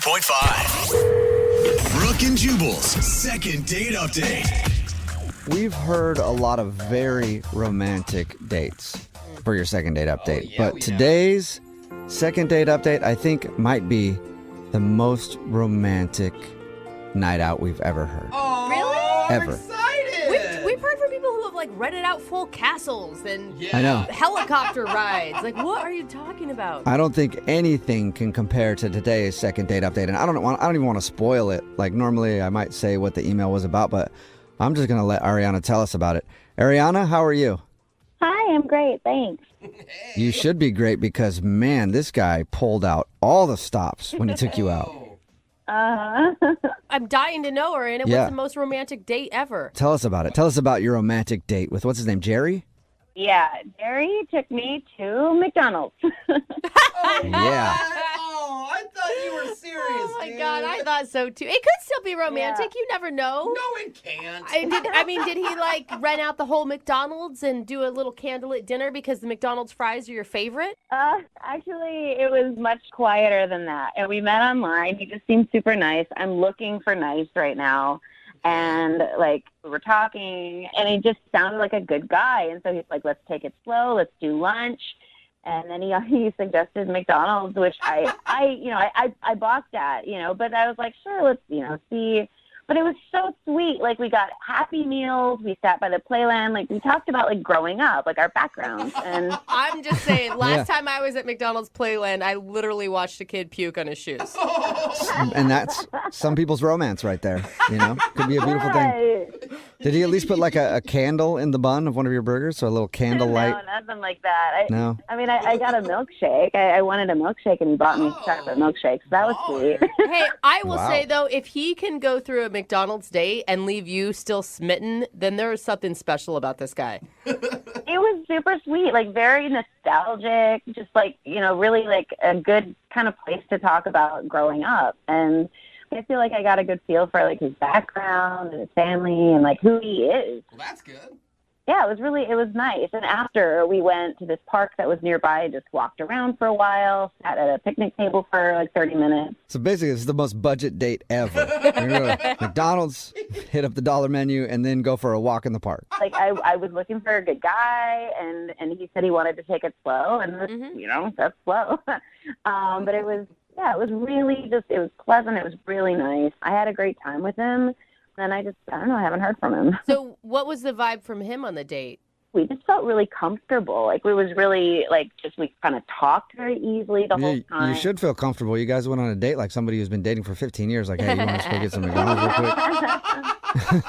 92.5. Brooke and Jubal's second date update. We've heard a lot of very romantic dates for your second date update. But today's second date update, I think, might be the most romantic night out we've ever heard. Oh, Really? I'm Ever. excited. We've heard from people who have rented out full castles and I know. helicopter rides. What are you talking about? I don't think anything can compare to today's second date update. And I don't even want to spoil it. Like normally I might say what the email was about, but I'm just going to let Ariana tell us about it. Ariana, how are you? Hi, I'm great, thanks. You should be great because, man, this guy pulled out all the stops when he took you out. I'm dying to know, Ariana. Yeah. What's the most romantic date ever? Tell us about it. Tell us about your romantic date with, what's his name, Jerry? Yeah, Jerry took me to McDonald's. Yeah. Oh, I thought you were serious, Oh my dude. God, I thought so too. It could still be romantic. You never know. No, it can't. Did he rent out the whole McDonald's and do a little candlelit dinner because the McDonald's fries are your favorite? Actually, it was much quieter than that. And we met online. He just seemed super nice. I'm looking for nice right now. And, we were talking, and he just sounded like a good guy. And so he's like, let's take it slow. Let's do lunch. And then he suggested McDonald's, which I balked at, but I was like, sure, let's, see. But it was so sweet. We got Happy Meals. We sat by the playland. We talked about, growing up, our backgrounds. And I'm just saying, last time I was at McDonald's Playland, I literally watched a kid puke on his shoes. And that's some people's romance right there, Could be a beautiful thing. Did he at least put a candle in the bun of one of your burgers? So a little candlelight? No, nothing like that. No? I mean, I got a milkshake. I wanted a milkshake, and he bought me chocolate milkshakes. That was sweet. Hey, I will Wow. say, though, if he can go through a McDonald's date and leave you still smitten, then there is something special about this guy. It was super sweet, very nostalgic, just really a good kind of place to talk about growing up. And I feel like I got a good feel for his background and his family and who he is. Well, that's good. Yeah, it was nice. And after we went to this park that was nearby, just walked around for a while, sat at a picnic table for 30 minutes. So basically, it's the most budget date ever. You're gonna go to McDonald's, hit up the dollar menu, and then go for a walk in the park. I was looking for a good guy, and he said he wanted to take it slow, and that's slow. But it was really it was pleasant. It was really nice. I had a great time with him. And I don't know, I haven't heard from him. So what was the vibe from him on the date? We just felt really comfortable. It was really, we kind of talked very easily the whole time. You should feel comfortable. You guys went on a date like somebody who's been dating for 15 years. Hey, you want to go get some McDonald's real quick?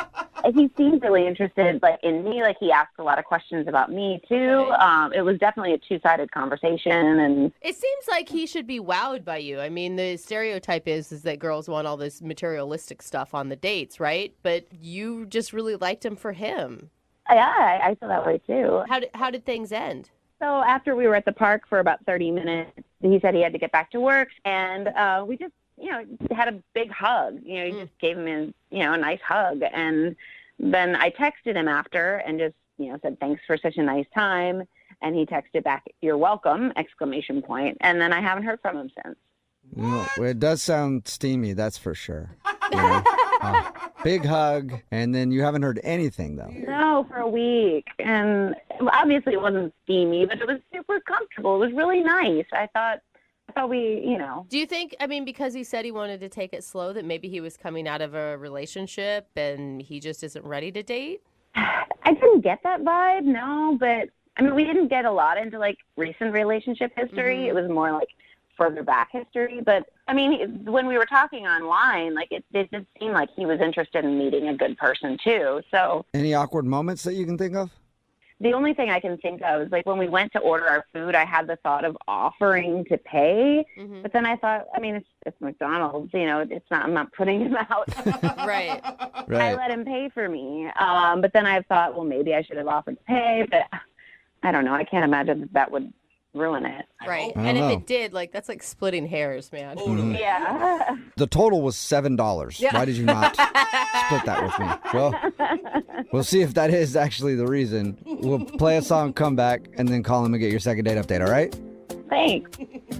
He seemed really interested, in me. He asked a lot of questions about me, too. It was definitely a two-sided conversation. And it seems like he should be wowed by you. I mean, the stereotype is that girls want all this materialistic stuff on the dates, right? But you just really liked him for him. Yeah, I feel that way, too. How did things end? So after we were at the park for about 30 minutes, he said he had to get back to work. And we just, had a big hug. He just gave him a nice hug. And then I texted him after and just, said, thanks for such a nice time. And he texted back, you're welcome, ! And then I haven't heard from him since. Well, it does sound steamy, that's for sure. Big hug, and then you haven't heard anything, though. No, for a week. And obviously it wasn't steamy, but it was super comfortable. It was really nice. I thought we, Do you think, because he said he wanted to take it slow, that maybe he was coming out of a relationship and he just isn't ready to date? I didn't get that vibe, no, but we didn't get a lot into recent relationship history. Mm-hmm. It was more further back history. But when we were talking online, it did seem like he was interested in meeting a good person too. So Any awkward moments that you can think of? the only thing I can think of is when we went to order our food, I had the thought of offering to pay, but then I thought, it's McDonald's, it's not, I'm not putting him out. Right. I let him pay for me. But then I thought, well, maybe I should have offered to pay, but I don't know. I can't imagine that would ruin it. Right. I And don't if know. it did, that's like splitting hairs, man. Yeah. The total was $7. Yeah. Why did you not split that with me? Well, we'll see if that is actually the reason. We'll play a song, come back, and then call him and get your second date update, all right? Thanks.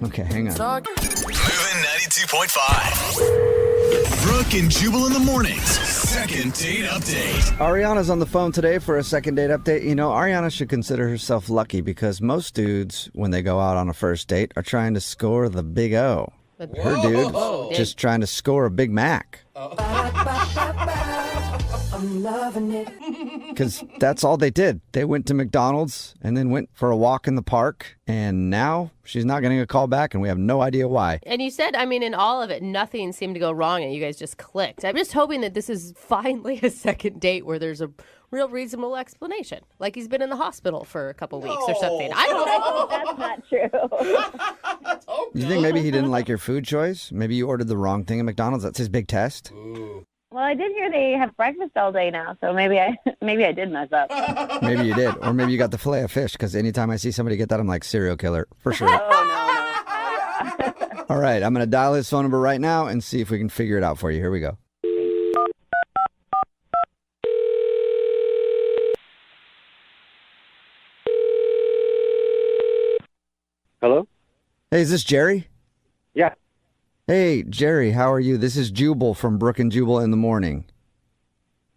Okay, hang on. Moving 92.5. Brooke and Jubal in the mornings. Second date update. Ariana's on the phone today for a second date update. You know, Ariana should consider herself lucky because most dudes, when they go out on a first date, are trying to score the big O. Her dude, just trying to score a Big Mac. I'm loving it. Because that's all they did. They went to McDonald's and then went for a walk in the park. And now she's not getting a call back and we have no idea why. And you said, I mean, in all of it, nothing seemed to go wrong and you guys just clicked. I'm just hoping that this is finally a second date where there's a real reasonable explanation. Like he's been in the hospital for a couple weeks or something. I don't know. That's not true. You think maybe he didn't like your food choice? Maybe you ordered the wrong thing at McDonald's? That's his big test? Well, I did hear they have breakfast all day now, so maybe I did mess up. Maybe you did. Or maybe you got the filet of fish, because anytime I see somebody get that, I'm like, serial killer, for sure. Oh, no. All right, I'm going to dial his phone number right now and see if we can figure it out for you. Here we go. Hello? Hey, is this Jerry? Yeah. Hey, Jerry, how are you? This is Jubal from Brooke and Jubal in the morning.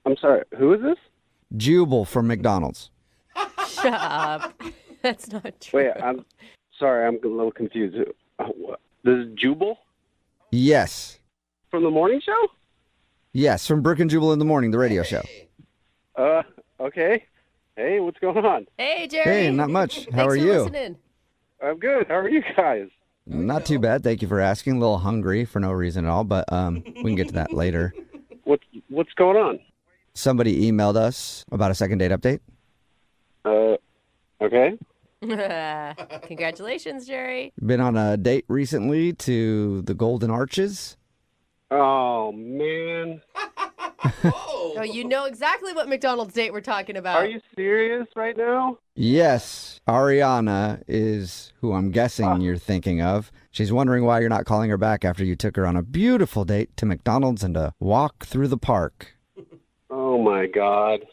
I'm sorry. Who is this? Jubal from McDonald's. Shut up. That's not true. Wait, I'm sorry. I'm a little confused. This is Jubal Yes. from the morning show? Yes, from Brooke and Jubal in the morning, the radio show. Okay. Hey, what's going on? Hey, Jerry. Hey, not much. How are Thanks for you? listening. I'm good. How are you guys? Not too bad. Thank you for asking. A little hungry for no reason at all, but we can get to that later. What's going on? Somebody emailed us about a second date update. Okay. Congratulations, Jerry. Been on a date recently to the Golden Arches. Oh, man. Oh, you know exactly what McDonald's date we're talking about. Are you serious right now? Yes, Ariana is who I'm guessing you're thinking of. She's wondering why you're not calling her back after you took her on a beautiful date to McDonald's and a walk through the park. Oh, my God.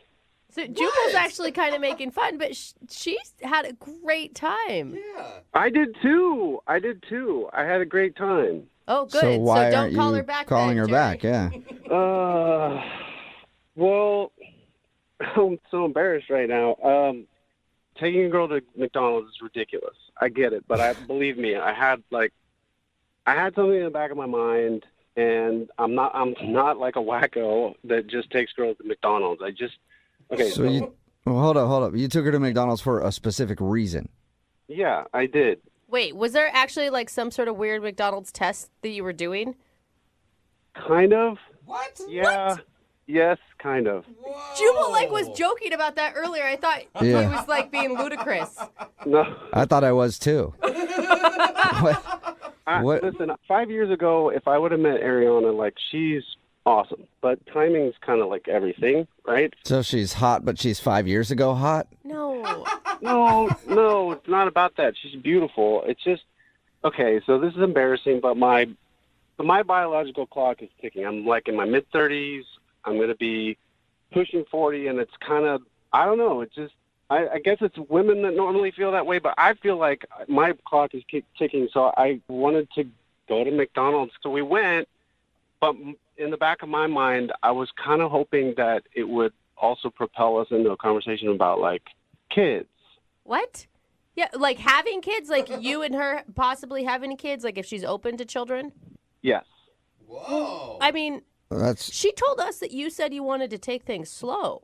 So Jubal's actually kind of making fun, but she's had a great time. I did too. I had a great time. Oh, good. So why don't aren't call you her back calling then, her Jerry. back? Yeah. Well, I'm so embarrassed right now. Taking a girl to McDonald's is ridiculous. I get it, but believe me, I had something in the back of my mind, and I'm not like a wacko that just takes girls to McDonald's. Hold up. You took her to McDonald's for a specific reason. Yeah, I did. Wait, was there actually like some sort of weird McDonald's test that you were doing? Kind of. What? Yeah. What? Yes, kind of. Jubal was joking about that earlier. I thought he Yeah. was like being ludicrous. No. I thought I was too. What? Listen, 5 years ago, if I would have met Ariana, like, she's awesome. But timing's kind of like everything, right? So she's hot, but she's 5 years ago hot? No. No, it's not about that. She's beautiful. It's just, okay, so this is embarrassing, but my biological clock is ticking. I'm like in my mid-30s. I'm going to be pushing 40, and it's kind of, I don't know, it's just, I guess it's women that normally feel that way, but I feel like my clock is ticking, so I wanted to go to McDonald's. So we went, but in the back of my mind, I was kind of hoping that it would also propel us into a conversation about, like, kids. What? Yeah, like having kids? Like you and her possibly having kids? Like if she's open to children? Yes. Whoa. I mean, That's she told us that you said you wanted to take things slow.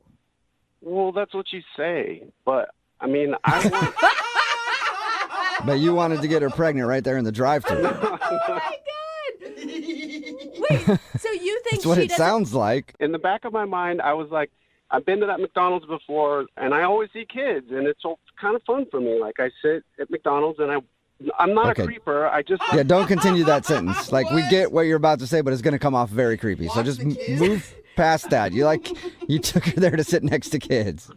Well, that's what you say, but, I mean, But you wanted to get her pregnant right there in the drive-thru. Oh my God! Wait, so you think That's what she it doesn't? sounds like. in the back of my mind, I was like, I've been to that McDonald's before, and I always see kids, and it's all kind of fun for me. Like, I sit at McDonald's, and I'm not Okay. a creeper. I just Yeah, don't continue that sentence. Like, we get what you're about to say, but it's going to come off very creepy. So Watch just the kids. move past that. You took her there to sit next to kids.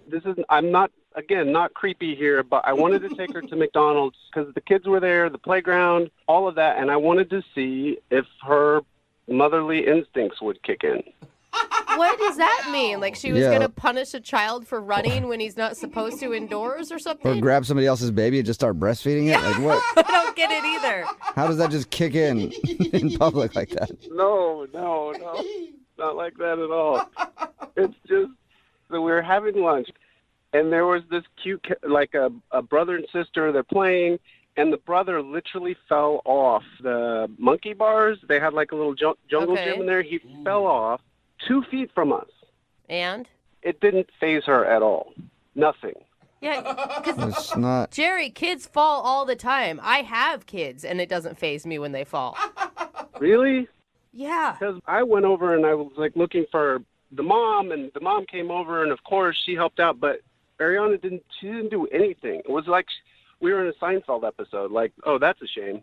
I'm not, again, not creepy here, but I wanted to take her to McDonald's because the kids were there, the playground, all of that, and I wanted to see if her motherly instincts would kick in. What does that mean? Like she was Yeah. going to punish a child for running when he's not supposed to indoors or Or something? grab somebody else's baby and just start breastfeeding it? Like what? I don't get it either. How does that just kick in public like that? No, not like that at all. It's just that we were having lunch, and there was this cute, like a brother and sister. They're playing, and the brother literally fell off the monkey bars. They had like a little jungle Okay. gym in there. He fell off 2 feet from us. And? It didn't faze her at all. Nothing. Yeah, because It's not. Jerry, kids fall all the time. I have kids, and it doesn't faze me when they fall. Really? Yeah. Because I went over and I was like looking for the mom, and the mom came over, and of course she helped out, but Ariana didn't do anything. It was like we were in a Seinfeld episode. Like, oh, that's a shame.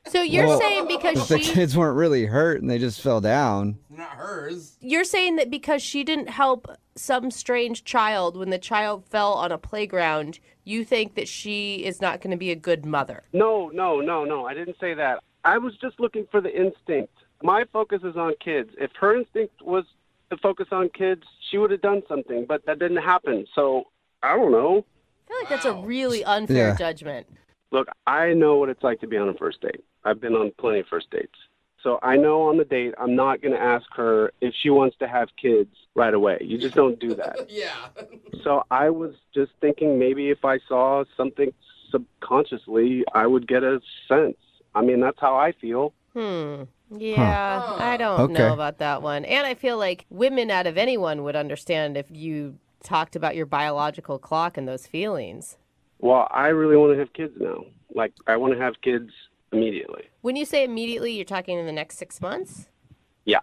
So you're Well, saying because The she, kids weren't really hurt and they just fell down. Not hers. you're saying that because she didn't help some strange child when the child fell on a playground, you think that she is not going to be a good mother. No. I didn't say that. I was just looking for the instinct. My focus is on kids. If her instinct was to focus on kids, she would have done something, but that didn't happen. So, I don't know. I feel like that's a really unfair Yeah. judgment. Look, I know what it's like to be on a first date. I've been on plenty of first dates. So I know on the date, I'm not going to ask her if she wants to have kids right away. You just don't do that. Yeah. So I was just thinking maybe if I saw something subconsciously, I would get a sense. I mean, that's how I feel. Yeah, I don't Okay. know about that one. And I feel like women out of anyone would understand if you talked about your biological clock and those feelings. Well, I really want to have kids now. Like, I want to have kids immediately. When you say immediately, you're talking in the next 6 months? Yeah.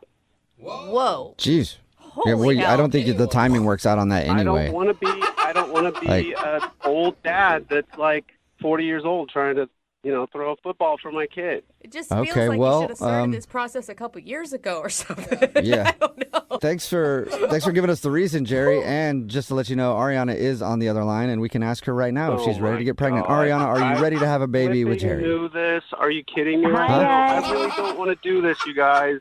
Whoa. Jeez. Holy Yeah, well, I hell. don't think the timing works out on that I anyway. don't want to be Like- an old dad that's like 40 years old trying to, throw a football for my kid. It just feels Okay, like well, you should have started this process a couple years ago or something. Yeah. I don't know. Thanks for giving us the reason, Jerry. And just to let you know, Ariana is on the other line, and we can ask her right now if Oh she's ready my to get pregnant. God. Ariana, are you ready to have a baby with Flipping Jerry? knew this. Are you kidding me? Hi, I guys. really don't want to do this, you guys.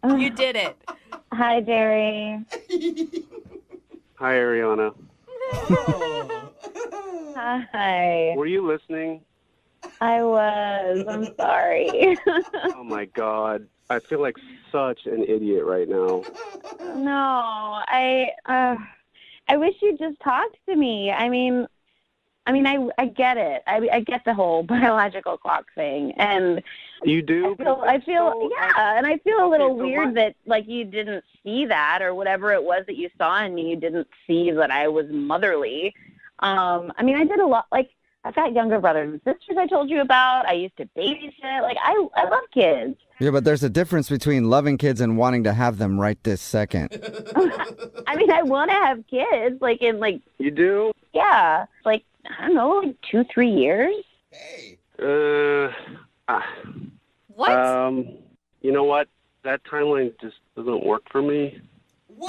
You did it. Hi, Jerry. Hi, Ariana. Hi. Were you listening? I was. I'm sorry. Oh my God. I feel like such an idiot right now. No, I wish you'd just talk to me. I get it. I get the whole biological clock thing, and You do? I feel, and I feel a little Okay, so weird that like you didn't see that or whatever it was that you saw in me. You didn't see that I was motherly. I did a lot. Like I've got younger brothers and sisters I told you about. I used to babysit. Like I love kids. Yeah, but there's a difference between loving kids and wanting to have them right this second. I want to have kids. Like in like You do? yeah, like I don't know, like 2-3 years. Hey. What? You know what? That timeline just doesn't work for me.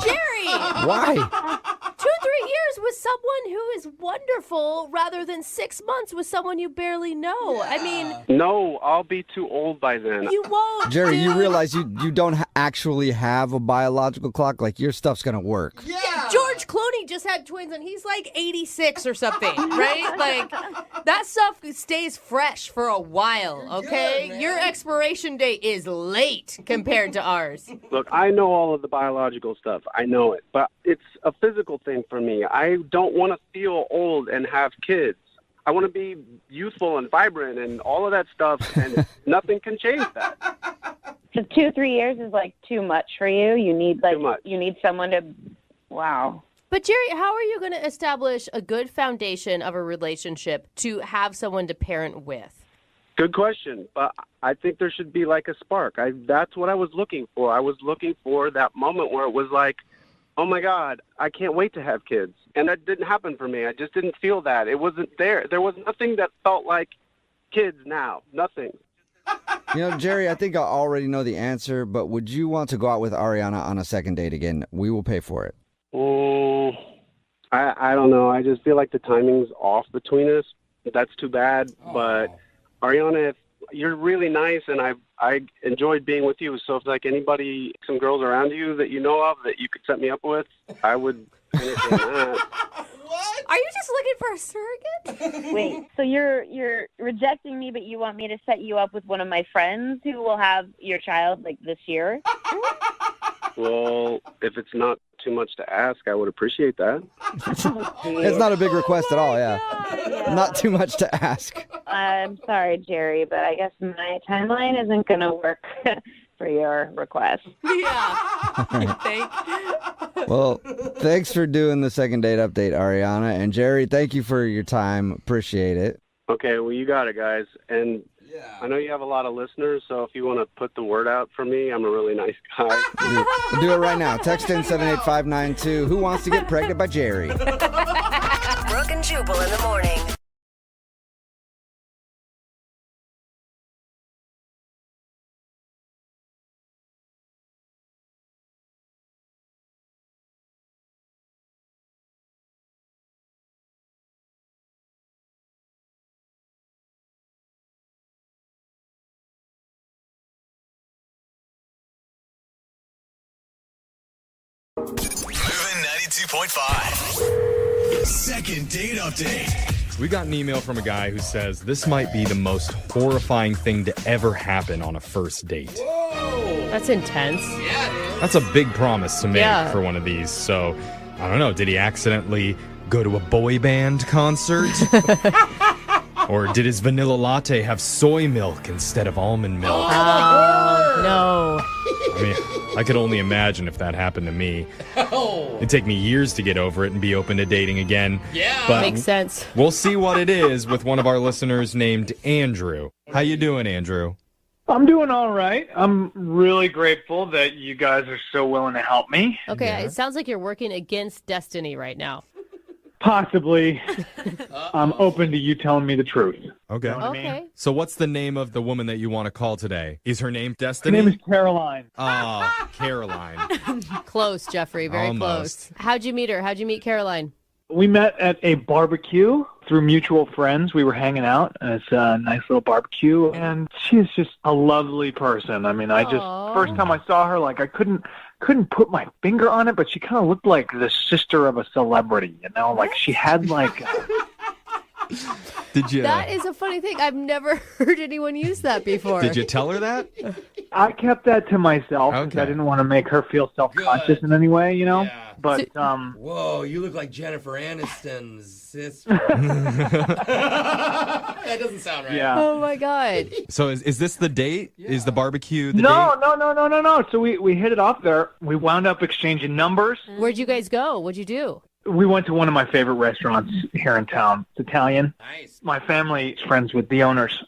Jerry! Why? 2-3 years with someone who is wonderful rather than 6 months with someone you barely know. I mean, No, I'll be too old by then. you won't. Jerry, you dude. realize you don't actually have a biological clock? Like, your stuff's going to work. Yeah. George Clooney just had twins and he's like 86 or something, right? Like, that stuff stays fresh for a while, okay? good, man. Your expiration date is late compared to ours. Look, I know all of the biological stuff. I know it. But it's a physical thing for me. I don't want to feel old and have kids. I want to be youthful and vibrant and all of that stuff, and nothing can change that. So 2-3 years is like too much for you. You need like Too much. you need someone to. Wow. But Jerry, how are you going to establish a good foundation of a relationship to have someone to parent with? Good question, but I think there should be like a spark. That's what I was looking for. I was looking for that moment where it was like, oh my God, I can't wait to have kids. And that didn't happen for me. I just didn't feel that. It wasn't there. There was nothing that felt like kids now. Nothing. You know, Jerry, I think I already know the answer, but would you want to go out with Ariana on a second date again? We will pay for it. I don't know. I just feel like the timing's off between us. That's too bad. But Ariana, you're really nice, and I enjoyed being with you. So if like anybody, some girls around you that you know of that you could set me up with, I would entertain that. What? Are you just looking for a surrogate? Wait, so you're rejecting me, but you want me to set you up with one of my friends who will have your child like this year? Well, if it's not too much to ask, I would appreciate that. It's not a big request at all, yeah. Not too much to ask. I'm sorry, Jerry, but I guess my timeline isn't going to work for your request. Yeah. You think? Well, thanks for doing the second date update, Ariana. And Jerry, thank you for your time. Appreciate it. Okay, well, you got it, guys. And I know you have a lot of listeners, so if you want to put the word out for me, I'm a really nice guy. We'll do it right now. Text in 78592. Who wants to get pregnant by Jerry? Brooke and Jubal in the morning. Moving 92.5. Second date update. We got an email from a guy who says this might be the most horrifying thing to ever happen on a first date. That's intense. That's a big promise to make Yeah. for one of these. So, I don't know. Did he accidentally go to a boy band concert? Or did his vanilla latte have soy milk instead of almond milk? No. I mean, I could only imagine if that happened to me. It'd take me years to get over it and be open to dating again. Yeah. But Makes sense. we'll see what it is with one of our listeners named Andrew. How you doing, Andrew? I'm doing all right. I'm really grateful that you guys are so willing to help me. Okay, it sounds like you're working against destiny right now. Possibly. I'm open to you telling me the truth. Okay. Know what I mean? Okay. So what's the name of the woman that you want to call today? Is her name Her Destiny? name is Caroline. Caroline. Close, Jeffrey. Very Almost. close. How'd you meet her? How'd you meet Caroline? We met at a barbecue through mutual friends. We were hanging out. It's a nice little barbecue, and she's just a lovely person. I mean, Aw. first time I saw her, like I couldn't put my finger on it, but she kind of looked like the sister of a celebrity, you know? Like she had like Did you That is a funny thing. I've never heard anyone use that before. Did you tell her that? I kept that to myself because Okay. I didn't want to make her feel self-conscious Good. in any way, you know? Yeah. But Whoa, you look like Jennifer Aniston's sister. That doesn't sound right. yeah. Oh my God. So is this the date? Is the barbecue the No. date? So we hit it off there. We wound up exchanging numbers. Where'd you guys go? What'd you do? We went to one of my favorite restaurants here in town. It's Italian. Nice. My family is friends with the owners.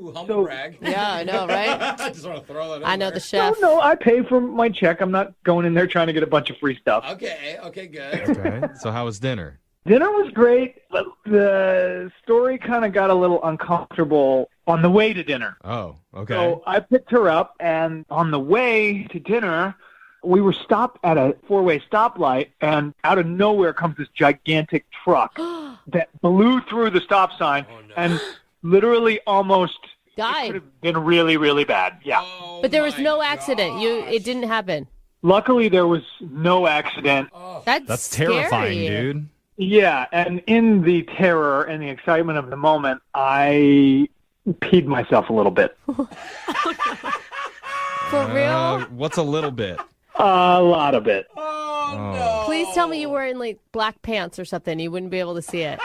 Ooh, humble brag. Yeah, I know, right? I just want to throw that in I know the there. chef. No, I pay for my check. I'm not going in there trying to get a bunch of free stuff. Okay, good. Okay. So how was dinner? Dinner was great, but the story kind of got a little uncomfortable on the way to dinner. Oh, okay. So I picked her up, and on the way to dinner, we were stopped at a four-way stoplight, and out of nowhere comes this gigantic truck that blew through the stop sign and literally almost could Died. have been really, really bad. Yeah. Oh, But there was my no accident. gosh. It didn't happen. Luckily, there was no accident. That's terrifying, scary. dude. Yeah, and in the terror and the excitement of the moment, I peed myself a little bit. For real? What's a little bit? A lot of it. Oh. Please tell me you were in like black pants or something. You wouldn't be able to see it.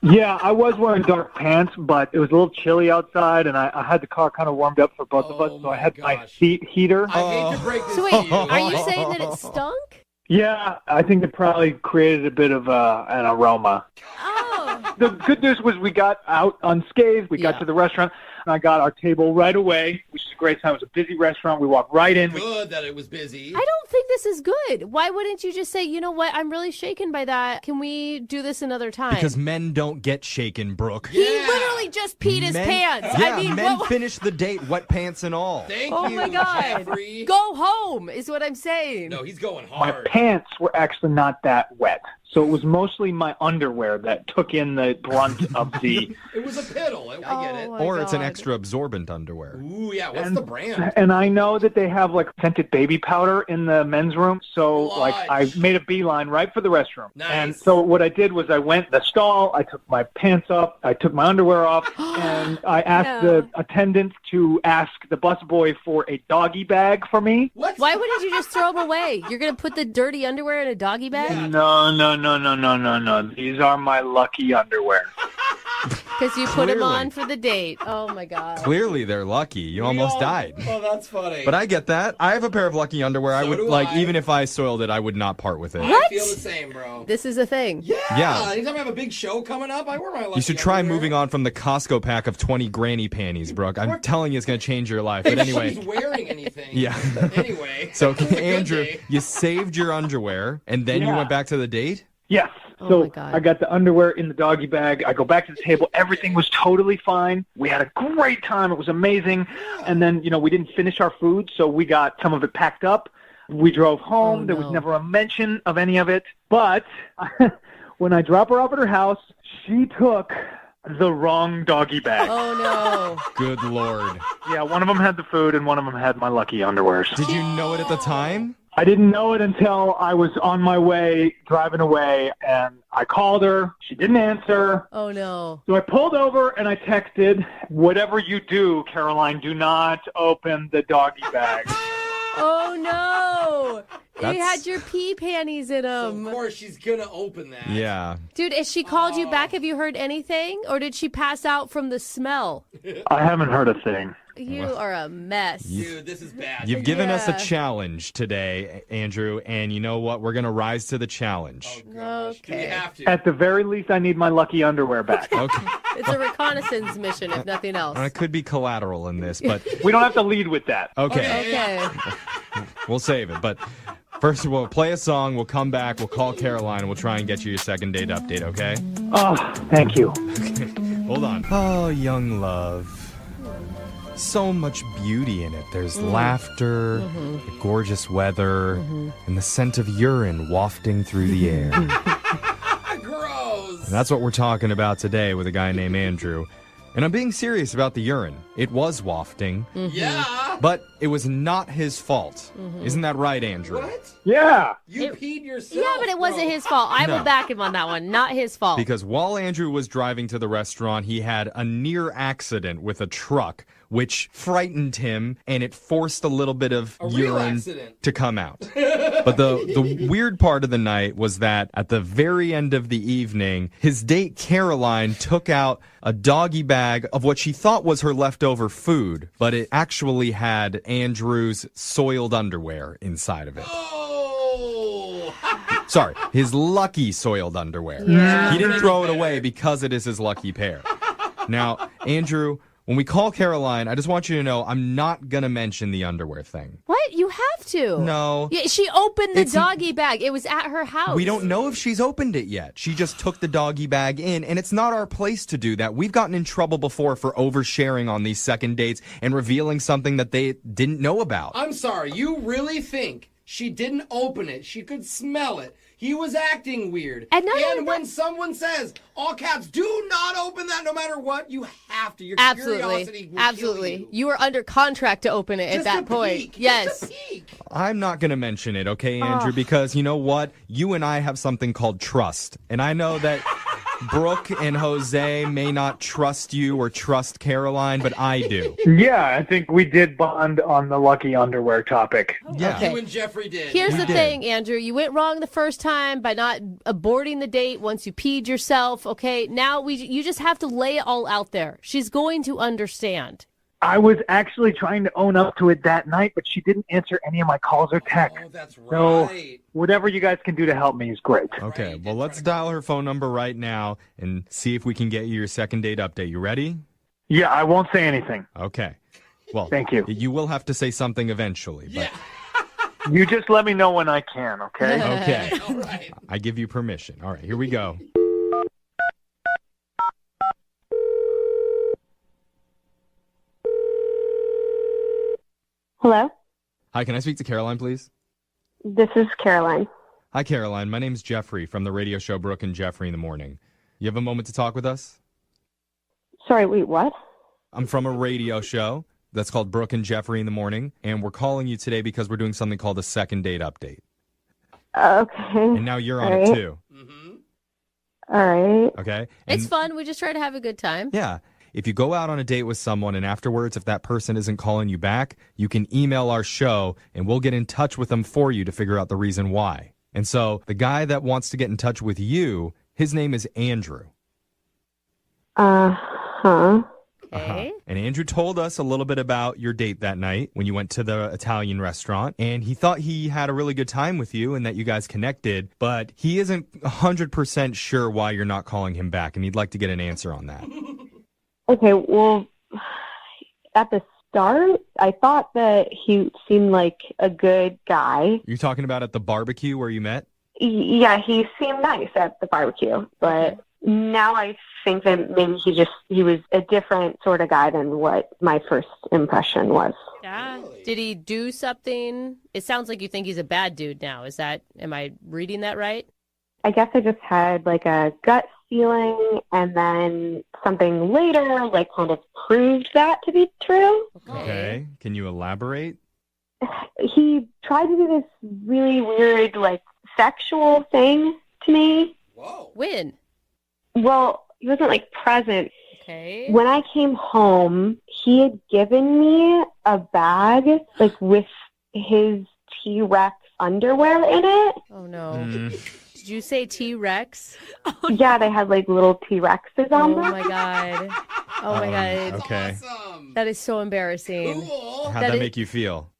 Yeah, I was wearing dark pants, but it was a little chilly outside, and I had the car kind of warmed up for both of us, Oh, so I my had my gosh. seat heater. I hate to break this So wait, to you. are you saying that it stunk? Yeah, I think it probably created a bit of an aroma. Oh. The good news was we got out unscathed. We got Yeah. to the restaurant, and I got our table right away, which is a great time. It was a busy restaurant. We walked right in. Good that it was busy. I don't think this is good. Why wouldn't you just say, you know what? I'm really shaken by that. Can we do this another time? Because men don't get shaken, Brooke. He literally just peed his pants. Yeah, I mean, men finish the date wet pants and all. Thank oh you, my God. Jeffrey. Go home is what I'm saying. No, he's going My hard. pants were actually not that wet. So it was mostly my underwear that took in the brunt of the... It was a piddle. I get it. my Or it's an God. extra absorbent underwear. Ooh, yeah. What's the brand? And I know that they have like scented baby powder in the men's room. So like I Clutch. made a beeline right for the restroom. Nice. And so what I did was I went to the stall, I took my pants up, I took my underwear off, and I asked No. the attendant to ask the busboy for a doggy bag for me. What? Why wouldn't you just throw them away? You're going to put the dirty underwear in a doggy bag? Yeah. No. These are my lucky underwear. Because you put them Clearly. on for the date. Oh, my God. Clearly, they're lucky. You almost died. Oh, that's funny. But I get that. I have a pair of lucky underwear. I So would do like, I. even if I soiled it, I would not part with it. I feel the same, bro. This is a thing. Yeah. Anytime I have a big show coming up, I wear my lucky You should try underwear. moving on from the Costco pack of 20 granny panties, Brooke. I'm telling you, it's going to change your life. But If anyway, she's wearing anything. yeah. Anyway. So, It's a good Andrew, day. you saved your underwear, and then you Yeah. went back to the date? Yes. Oh, So my God. I got the underwear in the doggy bag. I go back to the table. Everything was totally fine. We had a great time. It was amazing. And then, we didn't finish our food, so we got some of it packed up. We drove home. Oh, There was no. never a mention of any of it. But when I drop her off at her house, she took the wrong doggy bag. Oh, no. Good Lord. Yeah, one of them had the food and one of them had my lucky underwears. Did you know it at the time? I didn't know it until I was on my way, driving away, and I called her. She didn't answer. Oh, no. So I pulled over and I texted, whatever you do, Caroline, do not open the doggy bag. Oh, no. He That's- had your pee panties in So them. of course she's gonna open that. Yeah. Dude, has she called you back? Have you heard anything? Or did she pass out from the smell? I haven't heard a thing. You are a mess. Dude, this is bad. You've given us a Yeah. challenge today, Andrew, and you know what? We're going to rise to the challenge. Oh, gosh. Do we Okay. have to? At the very least, I need my lucky underwear back. Okay. It's a reconnaissance mission, if nothing else. I could be collateral in this, but We don't have to lead with that. okay. Okay. We'll save it. But first, we'll play a song. We'll come back. We'll call Caroline. And we'll try and get you your second date update, okay? Oh, thank you. Hold on. Oh, young love. So much beauty in it. There's laughter, the gorgeous weather, and the scent of urine wafting through the air. And Gross. that's what we're talking about today with a guy named Andrew. And I'm being serious about the urine. It was wafting, Yeah. but it was not his fault. Isn't that right, Andrew? What? Yeah. You peed yourself. Yeah, but it wasn't bro. his fault. I No. will back him on that one. Not his fault. Because while Andrew was driving to the restaurant, he had a near accident with a truck, which frightened him, and it forced a little bit of A real urine accident. to come out. But the weird part of the night was that at the very end of the evening, his date Caroline took out a doggy bag of what she thought was her leftover food, but it actually had Andrew's soiled underwear inside of it. Oh. Sorry, his lucky soiled underwear. Yeah. He didn't throw it away because it is his lucky pair. Now, Andrew, when we call Caroline, I just want you to know I'm not going to mention the underwear thing. What? You have to. No. Yeah, she opened the It's- doggy bag. It was at her house. We don't know if she's opened it yet. She just took the doggy bag in, and it's not our place to do that. We've gotten in trouble before for oversharing on these second dates and revealing something that they didn't know about. I'm sorry. You really think she didn't open it? She could smell it. He was acting weird. And not only when that- someone says, all caps, do not open that no matter what, you have to. Your Absolutely. curiosity will Absolutely. kill you. You are under contract to open it at Just that a point. peek. Yes. Just a peek. I'm not going to mention it, okay, Andrew? Because you know what? You and I have something called trust. And I know that Brooke and Jose may not trust you or trust Caroline, but I do. Yeah, I think we did bond on the lucky underwear topic. Yeah. Okay. You and Jeffrey did. Here's the did. thing, Andrew. You went wrong the first time by not aborting the date once you peed yourself. Okay, now you just have to lay it all out there. She's going to understand. I was actually trying to own up to it that night, but she didn't answer any of my calls or texts. Oh, that's So right. whatever you guys can do to help me is great. Okay, Right, well, did let's try to- dial her phone number right now and see if we can get you your second date update. You ready? Yeah, I won't say anything. Okay. Well, Thank you. You will have to say something eventually. But Yeah. You just let me know when I can, okay? Okay. All right. I give you permission. All right, here we go. Hello? Hi, can I speak to Caroline, please? This is Caroline. Hi, Caroline. My name's Jeffrey from the radio show Brooke and Jeffrey in the Morning. You have a moment to talk with us? Sorry, wait, what? I'm from a radio show that's called Brooke and Jeffrey in the Morning, and we're calling you today because we're doing something called a second date update. Okay. And now you're on All it right. too. All right. Okay? It's And- fun. We just try to have a good time. Yeah. If you go out on a date with someone and afterwards, if that person isn't calling you back, you can email our show and we'll get in touch with them for you to figure out the reason why. And so the guy that wants to get in touch with you, his name is Andrew. Huh. Okay. And Andrew told us a little bit about your date that night when you went to the Italian restaurant. And he thought he had a really good time with you and that you guys connected, but he isn't 100% sure why you're not calling him back. And he'd like to get an answer on that. Okay, well, at the start, I thought that he seemed like a good guy. You're talking about at the barbecue where you met? Yeah, he seemed nice at the barbecue, but now I think that maybe he was a different sort of guy than what my first impression was. Yeah. Did he do something? It sounds like you think he's a bad dude now. Am I reading that right? I guess I just had like a gut feeling, and then something later like kind of proved that to be true. Okay. Can you elaborate? He tried to do this really weird like sexual thing to me. Whoa. When? Well, he wasn't like present. Okay. When I came home, he had given me a bag like with his T-Rex underwear in it. Oh, no. Did you say T-Rex? Yeah, they had like little T-Rexes on Oh, them. my God. Oh, my God. Okay. Awesome. That is so embarrassing. Cool. How'd that make you feel?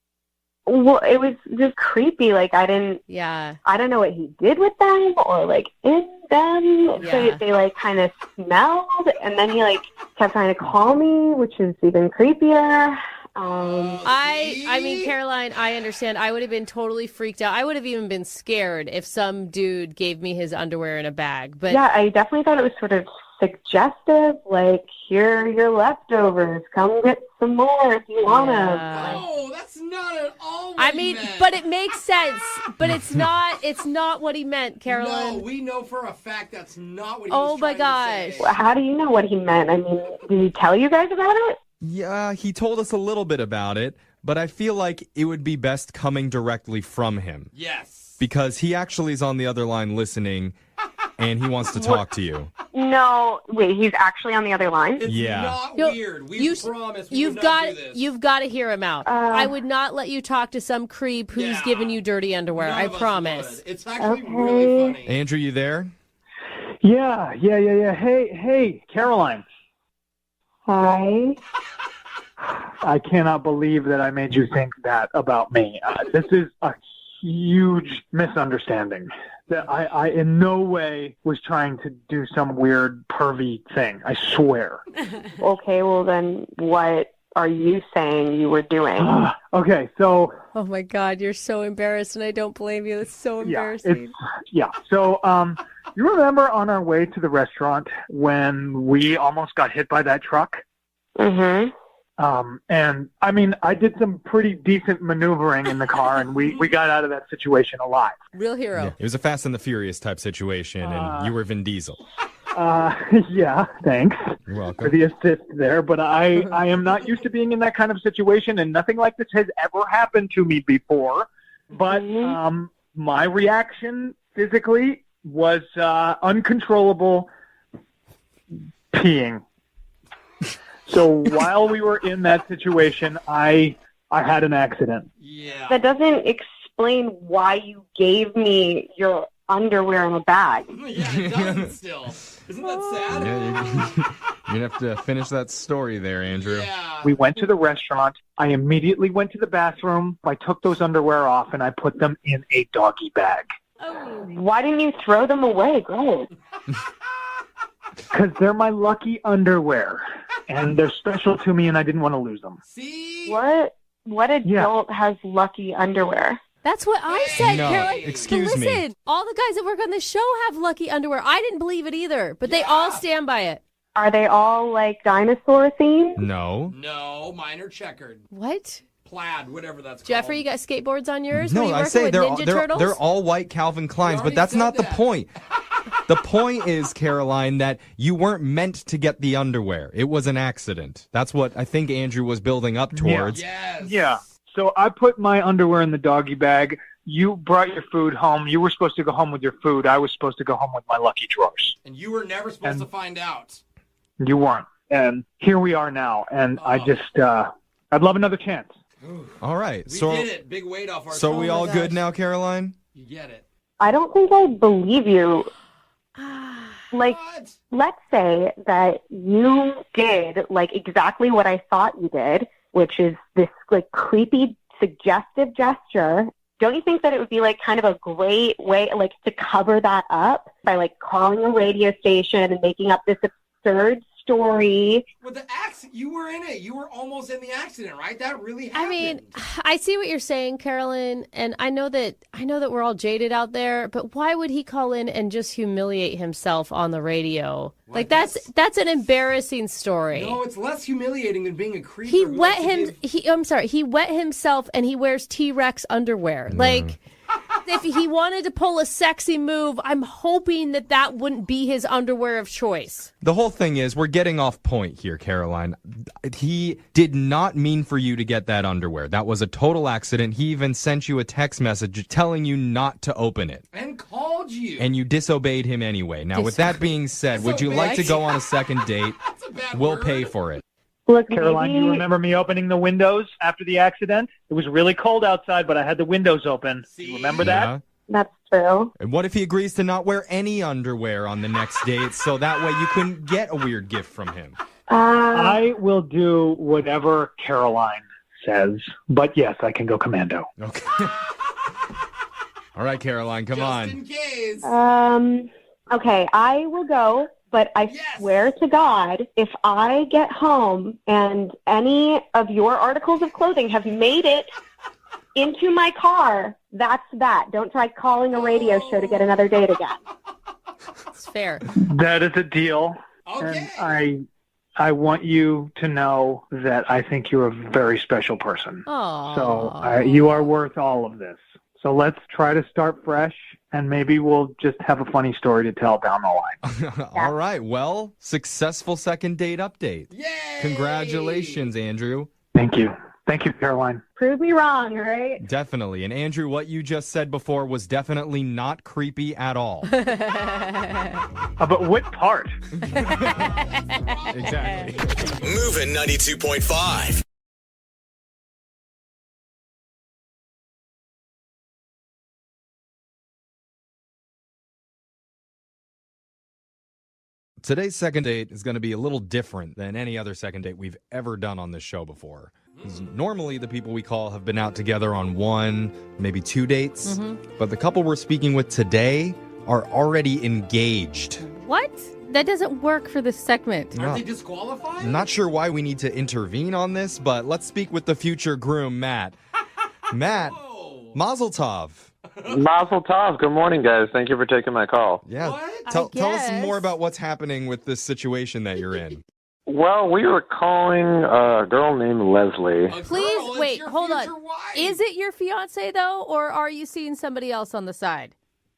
Well, it was just creepy. Like I don't know what he did with them or like in them. Yeah. They like kind of smelled, and then he like kept trying to call me, which is even creepier. I mean, Caroline, I understand. I would have been totally freaked out. I would have even been scared if some dude gave me his underwear in a bag. But yeah, I definitely thought it was sort of suggestive. Like, here are your leftovers. Come get some more if you want them. No, that's not at all what I he mean, meant. but it makes sense. But it's not what he meant, Caroline. No, we know for a fact that's not what he Oh was my trying to say. Well, how do you know what he meant? I mean, did he tell you guys about it? Yeah, he told us a little bit about it, but I feel like it would be best coming directly from him. Yes. Because he actually is on the other line listening, and he wants to talk to you. No, wait, he's actually on the other line? It's Yeah. not No, weird. We you- promise we You've would got not do this. you've got to hear him out. I would not let you talk to some creep who's Yeah. giving you dirty underwear. None I of us promise. would. It's actually Okay. really funny. Andrew, you there? Yeah. Hey, Caroline. Hi. I cannot believe that I made you think that about me. This is a huge misunderstanding. That I in no way was trying to do some weird pervy thing. I swear. Okay, well then what are you saying you were doing? Okay, so Oh my God, you're so embarrassed, and I don't blame you. It's so embarrassing. So you remember on our way to the restaurant when we almost got hit by that truck? Mm-hmm. And I mean, I did some pretty decent maneuvering in the car, and we got out of that situation alive. Real hero. Yeah, it was a Fast and the Furious type situation, and you were Vin Diesel. Yeah, thanks You're for welcome. the assist there, but I am not used to being in that kind of situation, and nothing like this has ever happened to me before. But my reaction physically was uncontrollable peeing. So while we were in that situation, I had an accident. Yeah. That doesn't explain why you gave me your underwear in a bag. Yeah, it doesn't still. Isn't that sad? Yeah, you're going to have to finish that story there, Andrew. Yeah. We went to the restaurant. I immediately went to the bathroom. I took those underwear off, and I put them in a doggy bag. Why didn't you throw them away? Great. Because they're my lucky underwear, and they're special to me, and I didn't want to lose them. See? What adult has lucky underwear? That's what I said, No, Caroline. excuse but me. listen, all the guys that work on the show have lucky underwear. I didn't believe it either, but they all stand by it. Are they all like dinosaur themed? No. No, mine are checkered. What? Plaid, whatever that's Jeffrey, you called. got skateboards on yours? No, Were you I working say with Ninja Turtles? they're all white Calvin Kleins, but already that's said not the that. point. The point is, Caroline, that you weren't meant to get the underwear. It was an accident. That's what I think Andrew was building up towards. Yes. Yeah. So I put my underwear in the doggy bag. You brought your food home. You were supposed to go home with your food. I was supposed to go home with my lucky drawers. And you were never supposed to find out. You weren't. And here we are now. And I just, I'd love another chance. All right. We so did it. Big weight off our So shoulders. we all good now, Caroline? You get it. I don't think I believe you. Like, What? let's say that you did like exactly what I thought you did, which is this like creepy, suggestive gesture. Don't you think that it would be like kind of a great way like to cover that up by like calling a radio station and making up this absurd story? With the accident, you were in it. You were almost in the accident, right? That really happened. I mean, I see what you're saying, Carolyn, and I know that we're all jaded out there, but why would he call in and just humiliate himself on the radio? Well, Like that's an embarrassing story. no, it's less humiliating than being a creeper. He who wet likes to him. He wet himself, and he wears T-Rex underwear. Like, if he wanted to pull a sexy move, I'm hoping that wouldn't be his underwear of choice. The whole thing is, we're getting off point here, Caroline. He did not mean for you to get that underwear. That was a total accident. He even sent you a text message telling you not to open it. and called you. And you disobeyed him anyway. Now, with that being said, would you like to go on a second date? That's a bad We'll word. pay for it. Look, Caroline, maybe, you remember me opening the windows after the accident? It was really cold outside, but I had the windows open. See? You remember that? Yeah. that's true. And what if he agrees to not wear any underwear on the next date, so that way you couldn't get a weird gift from him? I will do whatever Caroline says, but yes, I can go commando. Okay. All right, Caroline, come Just on. in case. Okay, I will go, but I Yes. swear to God, if I get home and any of your articles of clothing have made it into my car, that's that. Don't try calling a radio show to get another date again. It's fair. That is a deal. Okay. And I want you to know that I think you're a very special person. Oh. So you are worth all of this. So let's try to start fresh, and maybe we'll just have a funny story to tell down the line. All right, well, successful second date update. Yay! Congratulations, Andrew. Thank you. Thank you, Caroline. Prove me wrong, all right? Definitely. And Andrew, what you just said before was definitely not creepy at all. But what part? Exactly. Moving 92.5. Today's second date is going to be a little different than any other second date we've ever done on this show before. 'Cause normally, the people we call have been out together on one, maybe two dates. But the couple we're speaking with today are already engaged. What? That doesn't work for this segment. Are they disqualified? I'm not sure why we need to intervene on this, but let's speak with the future groom, Matt. Matt, Whoa. Mazel Tov. Mazel tov. Good morning, guys. Thank you for taking my call. Yeah. What? Tell us guess. more about what's happening with this situation that you're in. Well, we were calling a girl named Leslie. A Please, girl, it's wait, your hold on. future wife. Is it your fiance, though, or are you seeing somebody else on the side?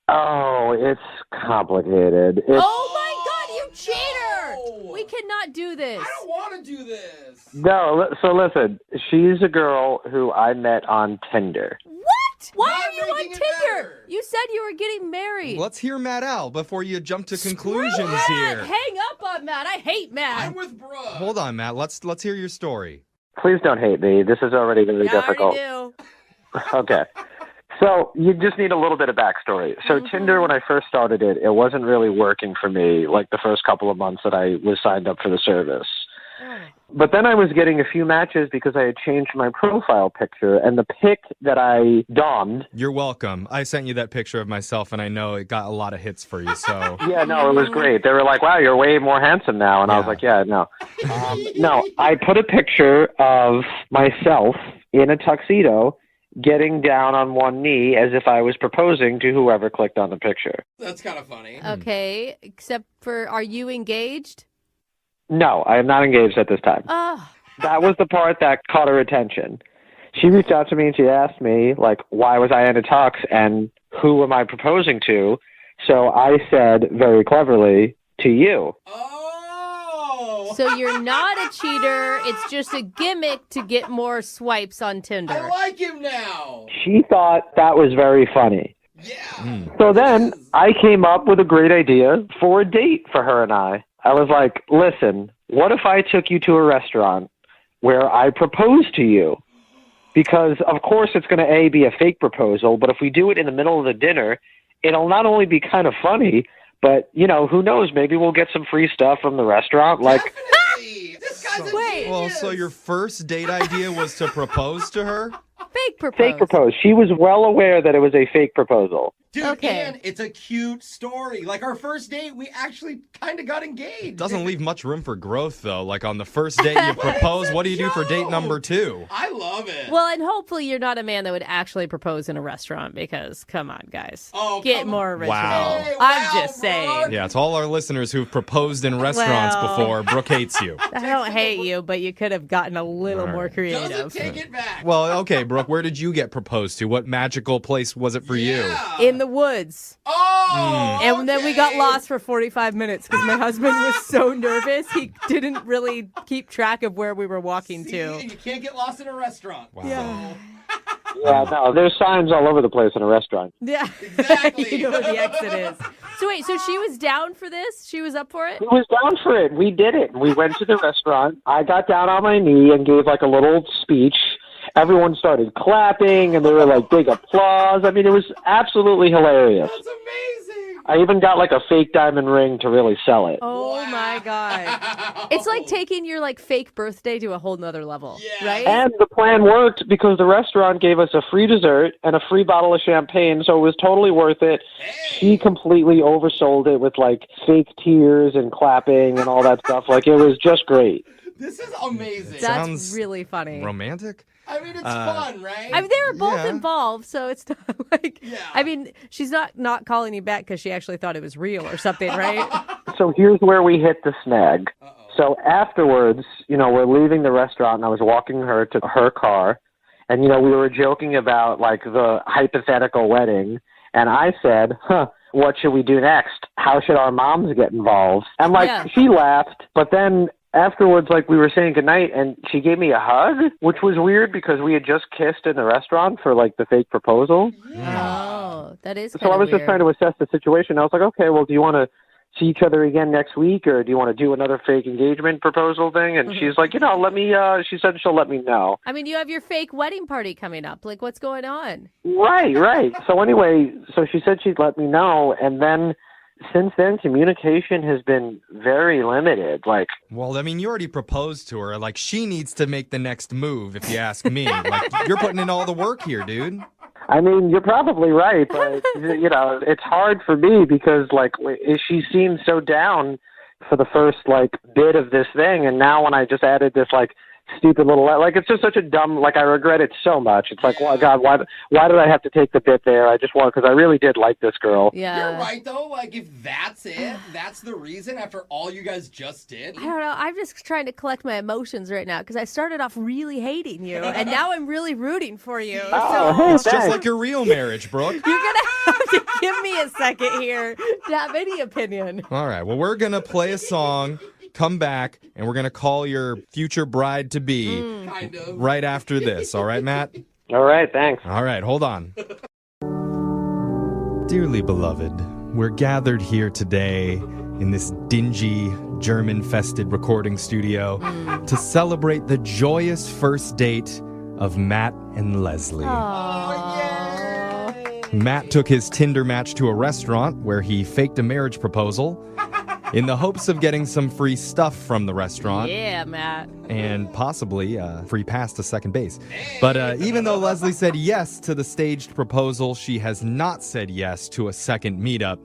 Oh, it's complicated. Oh, my God, you cheater! No. We cannot do this. I don't want to do this. No, so listen, she's a girl who I met on Tinder. What? Why Not are you on making it Tinder? better. You said you were getting married. Let's hear Matt out before you jump to conclusions Screw Matt. here. Hang up on Matt. I hate Matt. I'm with Brooke. Hold on, Matt. Let's hear your story. Please don't hate me. This is already very Yeah, I difficult. already do. Okay. So you just need a little bit of backstory. So Tinder, when I first started it, it wasn't really working for me like the first couple of months that I was signed up for the service. But then I was getting a few matches because I had changed my profile picture, and the pic that I dommed. You're welcome. I sent you that picture of myself, and I know it got a lot of hits for you, so... Yeah, no, it was great. They were like, wow, you're way more handsome now. And I was Yeah. like, yeah, no. No, I put a picture of myself in a tuxedo, getting down on one knee as if I was proposing to whoever clicked on the picture. That's kind of funny. Okay, except for, are you engaged? No, I am not engaged at this time. Oh. That was the part that caught her attention. She reached out to me and she asked me, like, why was I in a tux and who am I proposing to? So I said very cleverly, to you. Oh! So you're not a cheater. It's just a gimmick to get more swipes on Tinder. I like him now. She thought that was very funny. Yeah. So then I came up with a great idea for a date for her and I. I was like, listen, what if I took you to a restaurant where I propose to you? Because, of course, it's going to, A, be a fake proposal, but if we do it in the middle of the dinner, it'll not only be kind of funny, but, you know, who knows? Maybe we'll get some free stuff from the restaurant. Like, Definitely. This guy's a genius. Well, so your first date idea was to propose to her? Fake propose. fake propose. She was well aware that it was a fake proposal. Dude, Okay. and it's a cute story. Like our first date, we actually kind of got engaged. Doesn't leave much room for growth, though. Like on the first date you propose, what do you do for date number 2? I love it. Well, and hopefully you're not a man that would actually propose in a restaurant because, come on, guys. Oh, Get come more original. Wow. Hey, I'm wow, just saying. Brooke. Yeah, it's all our listeners who've proposed in restaurants Well. before. Brooke hates you. I don't hate you, but you could have gotten a little more Doesn't creative. take it back. Well, okay, Brooke, where did you get proposed to? What magical place was it for you? Yeah. In the woods. Oh, And then we got okay. lost for 45 minutes because my husband was so nervous. He didn't really keep track of where we were walking See, to. and you can't get lost in a restaurant. Wow. Yeah. Yeah, no, there's signs all over the place in a restaurant. Yeah. Exactly. You know where the exit is. So wait, so she was down for this? She was up for it? He was down for it. We did it. We went to the restaurant. I got down on my knee and gave like a little speech. Everyone started clapping, and there were like big applause. I mean, it was absolutely hilarious. That's amazing. I even got like a fake diamond ring to really sell it. Oh my God. It's like taking your like fake birthday to a whole nother level, Yeah. right? And the plan worked because the restaurant gave us a free dessert and a free bottle of champagne, so it was totally worth it. She completely oversold it with like fake tears and clapping and all that stuff. Like, it was just great. This is amazing. That's Sounds really funny. Romantic? I mean, it's fun, right? I mean, they were both Yeah. involved, so it's not like. Yeah. I mean, she's not calling you back because she actually thought it was real or something, right? So here's where we hit the snag. So afterwards, you know, we're leaving the restaurant, and I was walking her to her car, and, you know, we were joking about, like, the hypothetical wedding, and I said, what should we do next? How should our moms get involved? And, like, Yeah. she laughed, but then afterwards, like, we were saying goodnight, and she gave me a hug, which was weird because we had just kissed in the restaurant for, like, the fake proposal. Oh, that is. So I was just trying to assess the situation. I was like, okay, well, do you want to see each other again next week, or do you want to do another fake engagement proposal thing? And she's like, you know, let me, she said she'll let me know. I mean, you have your fake wedding party coming up. Like, what's going on? Right. So anyway, so she said she'd let me know, and then since then, communication has been very limited. Like, Well, I mean, you already proposed to her. Like, she needs to make the next move, if you ask me. Like, you're putting in all the work here, dude. I mean, you're probably right, but, you know, it's hard for me because, like, she seemed so down for the first, like, bit of this thing, and now when I just added this, like, stupid little, like, it's just such a dumb, like, I regret it so much. It's like, well, God, why did I have to take the bit there? I just want, because I really did like this girl. Yeah. You're right, though. Like, if that's it, that's the reason after all you guys just did. I don't know. I'm just trying to collect my emotions right now because I started off really hating you, and now I'm really rooting for you. Oh, hey, It's just thanks. like your real marriage, Brooke. You're going to have to give me a second here to have any opinion. All right, well, we're going to play a song, come back, and we're going to call your future bride-to-be Kind of. right after this. All right, Matt? All right, thanks. All right, hold on. Dearly beloved, we're gathered here today in this dingy, German-fested recording studio to celebrate the joyous first date of Matt and Leslie. Matt took his Tinder match to a restaurant where he faked a marriage proposal in the hopes of getting some free stuff from the restaurant. Yeah, Matt. And possibly free pass to second base. But even though Leslie said yes to the staged proposal, she has not said yes to a second meetup.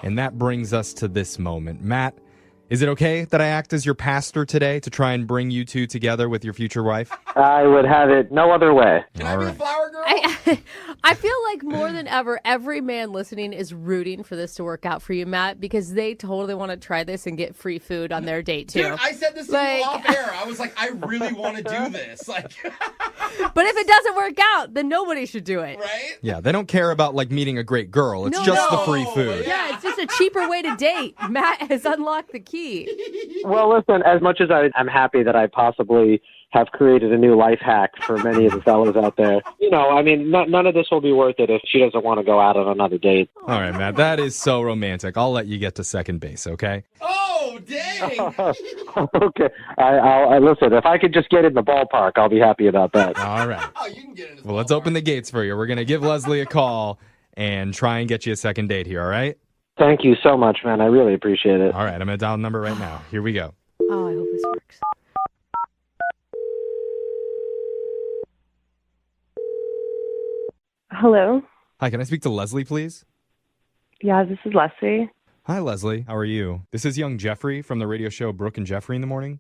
And that brings us to this moment. Matt, is it okay that I act as your pastor today to try and bring you two together with your future wife? I would have it no other way. Can I be a flower girl? I feel like more than ever, every man listening is rooting for this to work out for you, Matt, because they totally want to try this and get free food on their date, too. Dude, I said this to you off air. I was like, I really want to do this. Like, but if it doesn't work out, then nobody should do it. Right? Yeah, they don't care about like meeting a great girl. It's just the free food. Yeah, it's just a cheaper way to date. Matt has unlocked the key. Well, listen, as much as I'm happy that I possibly have created a new life hack for many of the fellas out there, I mean, none of this will be worth it if she doesn't want to go out on another date. All right, Matt, that is so romantic. I'll let you get to second base, okay? Oh, dang. Okay. I listen, if I could just get in the ballpark, I'll be happy about that. All right. Oh, you can get in his Well, let's open the gates for you. We're going to give Leslie a call and try and get you a second date here, all right? Thank you so much, man. I really appreciate it. All right, I'm going to dial the number right now. Here we go. Oh, I hope this works. Hello. Hi, can I speak to Leslie, please? Yeah, this is Leslie. Hi, Leslie. How are you? This is young Jeffrey from the radio show Brooke and Jeffrey in the Morning.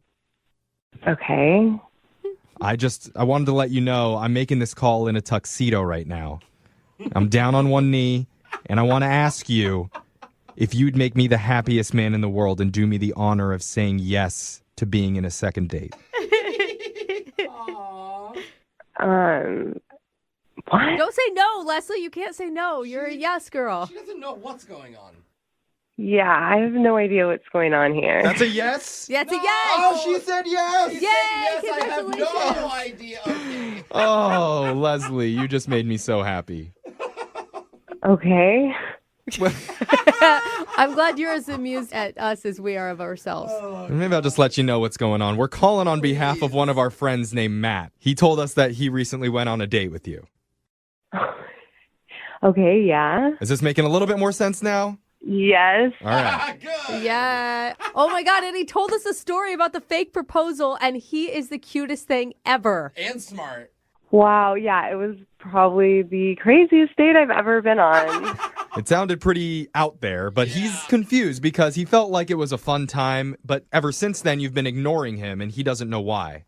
Okay. I wanted to let you know I'm making this call in a tuxedo right now. I'm down on one knee, and I want to ask you if you'd make me the happiest man in the world and do me the honor of saying yes to being in a second date. What? Don't say no, Leslie. You can't say no. You're a yes girl. She doesn't know what's going on. Yeah, I have no idea what's going on here. That's a yes? Yeah, it's a yes. Oh, she said yes. Yay, Yes, I have congratulations. no idea. Okay. Oh, Leslie, you just made me so happy. Okay. I'm glad you're as amused at us as we are of ourselves. Maybe I'll just let you know what's going on. We're calling on behalf of one of our friends named Matt. He told us that he recently went on a date with you. Okay, yeah. Is this making a little bit more sense now? Yes. All right. Good. Yeah. Oh my God. And he told us a story about the fake proposal, and he is the cutest thing ever. And smart. Wow, yeah, it was probably the craziest date I've ever been on. It sounded pretty out there, but he's confused because he felt like it was a fun time, but ever since then you've been ignoring him and he doesn't know why.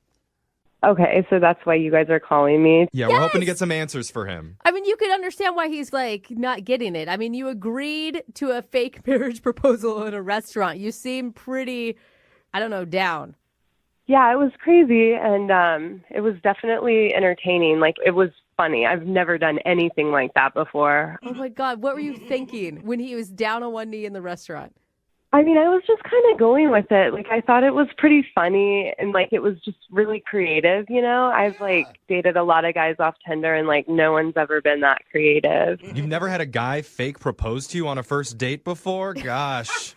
Okay, so that's why you guys are calling me. Yeah, we're hoping to get some answers for him. I mean, you could understand why he's like not getting it. I mean, you agreed to a fake marriage proposal at a restaurant. You seem pretty, I don't know, down. Yeah, it was crazy, and it was definitely entertaining. Like, it was funny. I've never done anything like that before. Oh my God, what were you thinking when he was down on one knee in the restaurant? I mean, I was just kind of going with it. Like, I thought it was pretty funny, and, like, it was just really creative, you know? I've, like, dated a lot of guys off Tinder, and, like, no one's ever been that creative. You've never had a guy fake propose to you on a first date before? Gosh.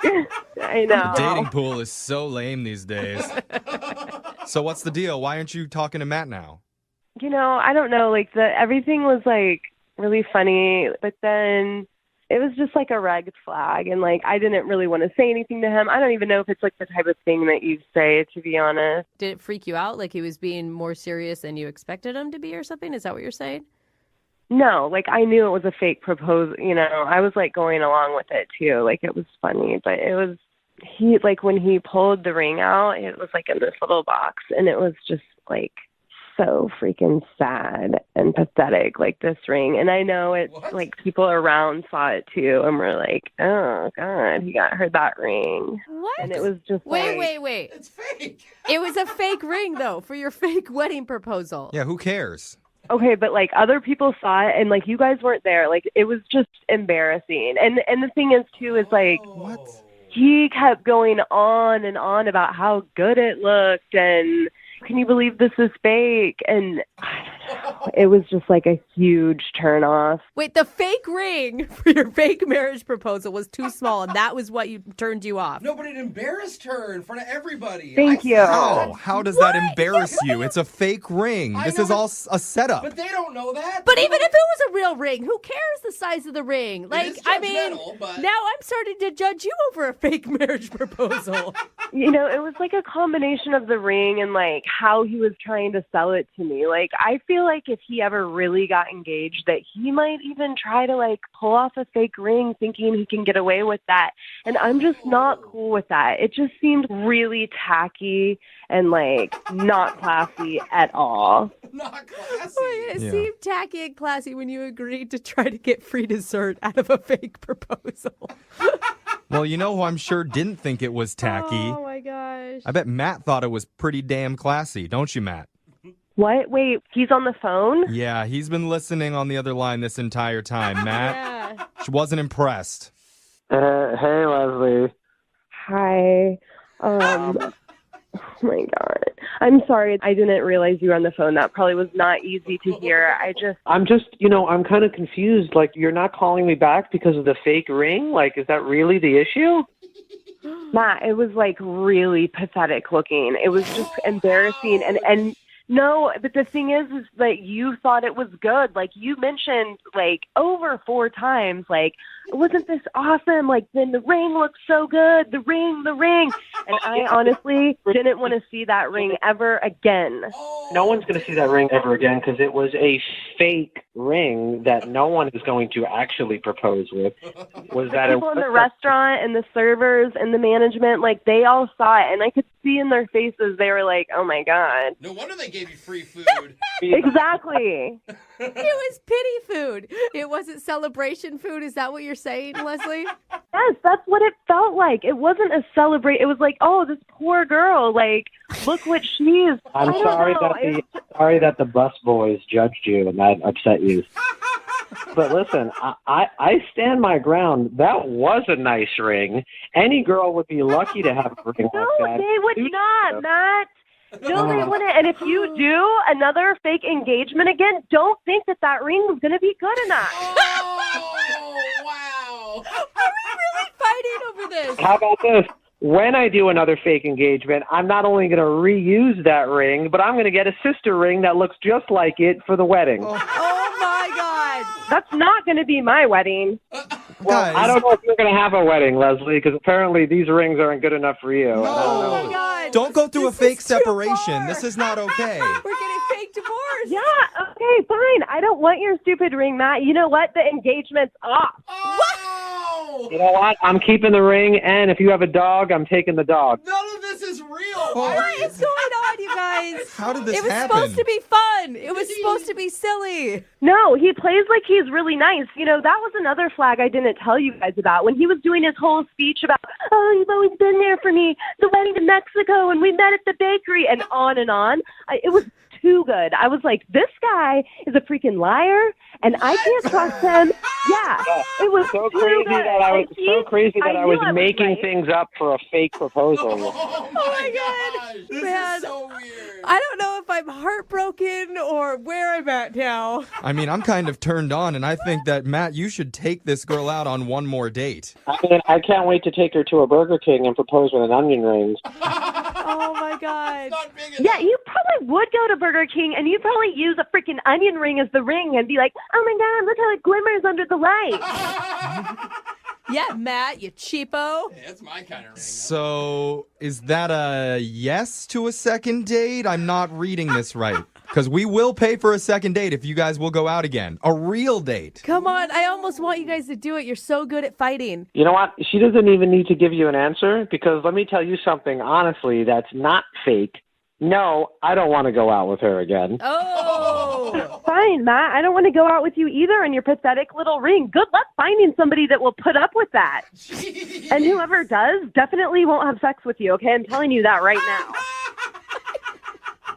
I know. The dating pool is so lame these days. So what's the deal? Why aren't you talking to Matt now? You know, I don't know. Like, everything was, like, really funny, but then it was just like a red flag, and like I didn't really want to say anything to him. I don't even know if it's like the type of thing that you say, to be honest. Did it freak you out? Like he was being more serious than you expected him to be or something? Is that what you're saying? No, like I knew it was a fake proposal. You know, I was like going along with it too. Like it was funny, but it was when he pulled the ring out, it was like in this little box, and it was just like so freaking sad and pathetic, like this ring. And I know it's like people around saw it too, and were like, oh God, he got her that ring. What? And it was just wait. It's fake. It was a fake ring though for your fake wedding proposal. Yeah, who cares? Okay, but like other people saw it, and like you guys weren't there. Like it was just embarrassing. And the thing is too is like he kept going on and on about how good it looked, and can you believe this is fake? And I don't know. It was just like a huge turnoff. Wait, the fake ring for your fake marriage proposal was too small, and that was what turned you off. No, but it embarrassed her in front of everybody. Thank you. How does that embarrass you? It's a fake ring. This is all a setup. But they don't know that. But even if it was a real ring, who cares the size of the ring? Like, is I mean, judgmental, but- now I'm starting to judge you over a fake marriage proposal. You know, it was like a combination of the ring and like how he was trying to sell it to me. Like I feel feel like if he ever really got engaged, that he might even try to like pull off a fake ring thinking he can get away with that. And I'm just not cool with that. It just seemed really tacky and like not classy at all. Not classy. It seemed tacky and classy when you agreed to try to get free dessert out of a fake proposal. Well, you know who I'm sure didn't think it was tacky? Oh, my gosh. I bet Matt thought it was pretty damn classy, don't you, Matt? What? Wait, he's on the phone? Yeah, he's been listening on the other line this entire time. Matt, Yeah. she wasn't impressed. Hey, Leslie. Hi. Oh my God. I'm sorry. I didn't realize you were on the phone. That probably was not easy to hear. I'm kind of confused. Like, you're not calling me back because of the fake ring? Like, is that really the issue? Matt, it was like really pathetic looking. It was just embarrassing. And no, but the thing is that you thought it was good. Like you mentioned like over 4 times, like, wasn't this awesome? Like, then the ring looks so good. The ring. And I honestly didn't want to see that ring ever again. No one's going to see that ring ever again because it was a fake ring that no one is going to actually propose with. Was that people in the restaurant and the servers and the management, like they all saw it, and I could see in their faces they were like, "Oh my God!" No wonder they gave you free food. Exactly. It was pity food. It wasn't celebration food. Is that what you're saying, Leslie? Yes, that's what it felt like. It wasn't a celebrate. It was like, oh, this poor girl. Like, look what she's. I'm sorry that the bus boys judged you and that upset you. But listen, I stand my ground. That was a nice ring. Any girl would be lucky to have a ring like that. No, they would not, Matt. No, they wouldn't. And if you do another fake engagement again, don't think that ring was going to be good enough. Oh, wow. Are we really fighting over this? How about this? When I do another fake engagement, I'm not only going to reuse that ring, but I'm going to get a sister ring that looks just like it for the wedding. Oh my God. That's not going to be my wedding. Well, I don't know if you're going to have a wedding, Leslie, because apparently these rings aren't good enough for you. Oh my God. Don't go through a fake separation. This is not okay. We're getting fake divorce. Yeah, okay, fine. I don't want your stupid ring, Matt. You know what? The engagement's off. Oh! You know what? I'm keeping the ring, and if you have a dog, I'm taking the dog. None of this is real. What is going on, you guys? How did this happen? It was supposed to be fun. It was supposed to be silly. No, he plays like he's really nice. You know, that was another flag I didn't tell you guys about. When he was doing his whole speech about, oh, you've always been there for me, the wedding to Mexico, and we met at the bakery, and on. It was too good. I was like, this guy is a freaking liar, and I can't trust him. Yeah, it was so too crazy good. that I was making right. things up for a fake proposal. Oh my gosh. This Man, is so weird. I don't know if I'm heartbroken or where I'm at now. I mean, I'm kind of turned on, and I think that, Matt, you should take this girl out on one more date. I mean, I can't wait to take her to a Burger King and propose with an onion ring. Oh my God. Yeah, you probably would go to Burger King and you'd probably use a freaking onion ring as the ring and be like, oh my God, look how it glimmers under the light. Yeah, Matt, you cheapo. Hey, that's my kind of ring. So, is that a yes to a second date? I'm not reading this right. Because we will pay for a second date if you guys will go out again. A real date. Come on, I almost want you guys to do it. You're so good at fighting. You know what? She doesn't even need to give you an answer because let me tell you something, honestly, that's not fake. No, I don't want to go out with her again. Oh. Fine, Matt. I don't want to go out with you either in your pathetic little ring. Good luck finding somebody that will put up with that. And whoever does definitely won't have sex with you, okay? I'm telling you that right now.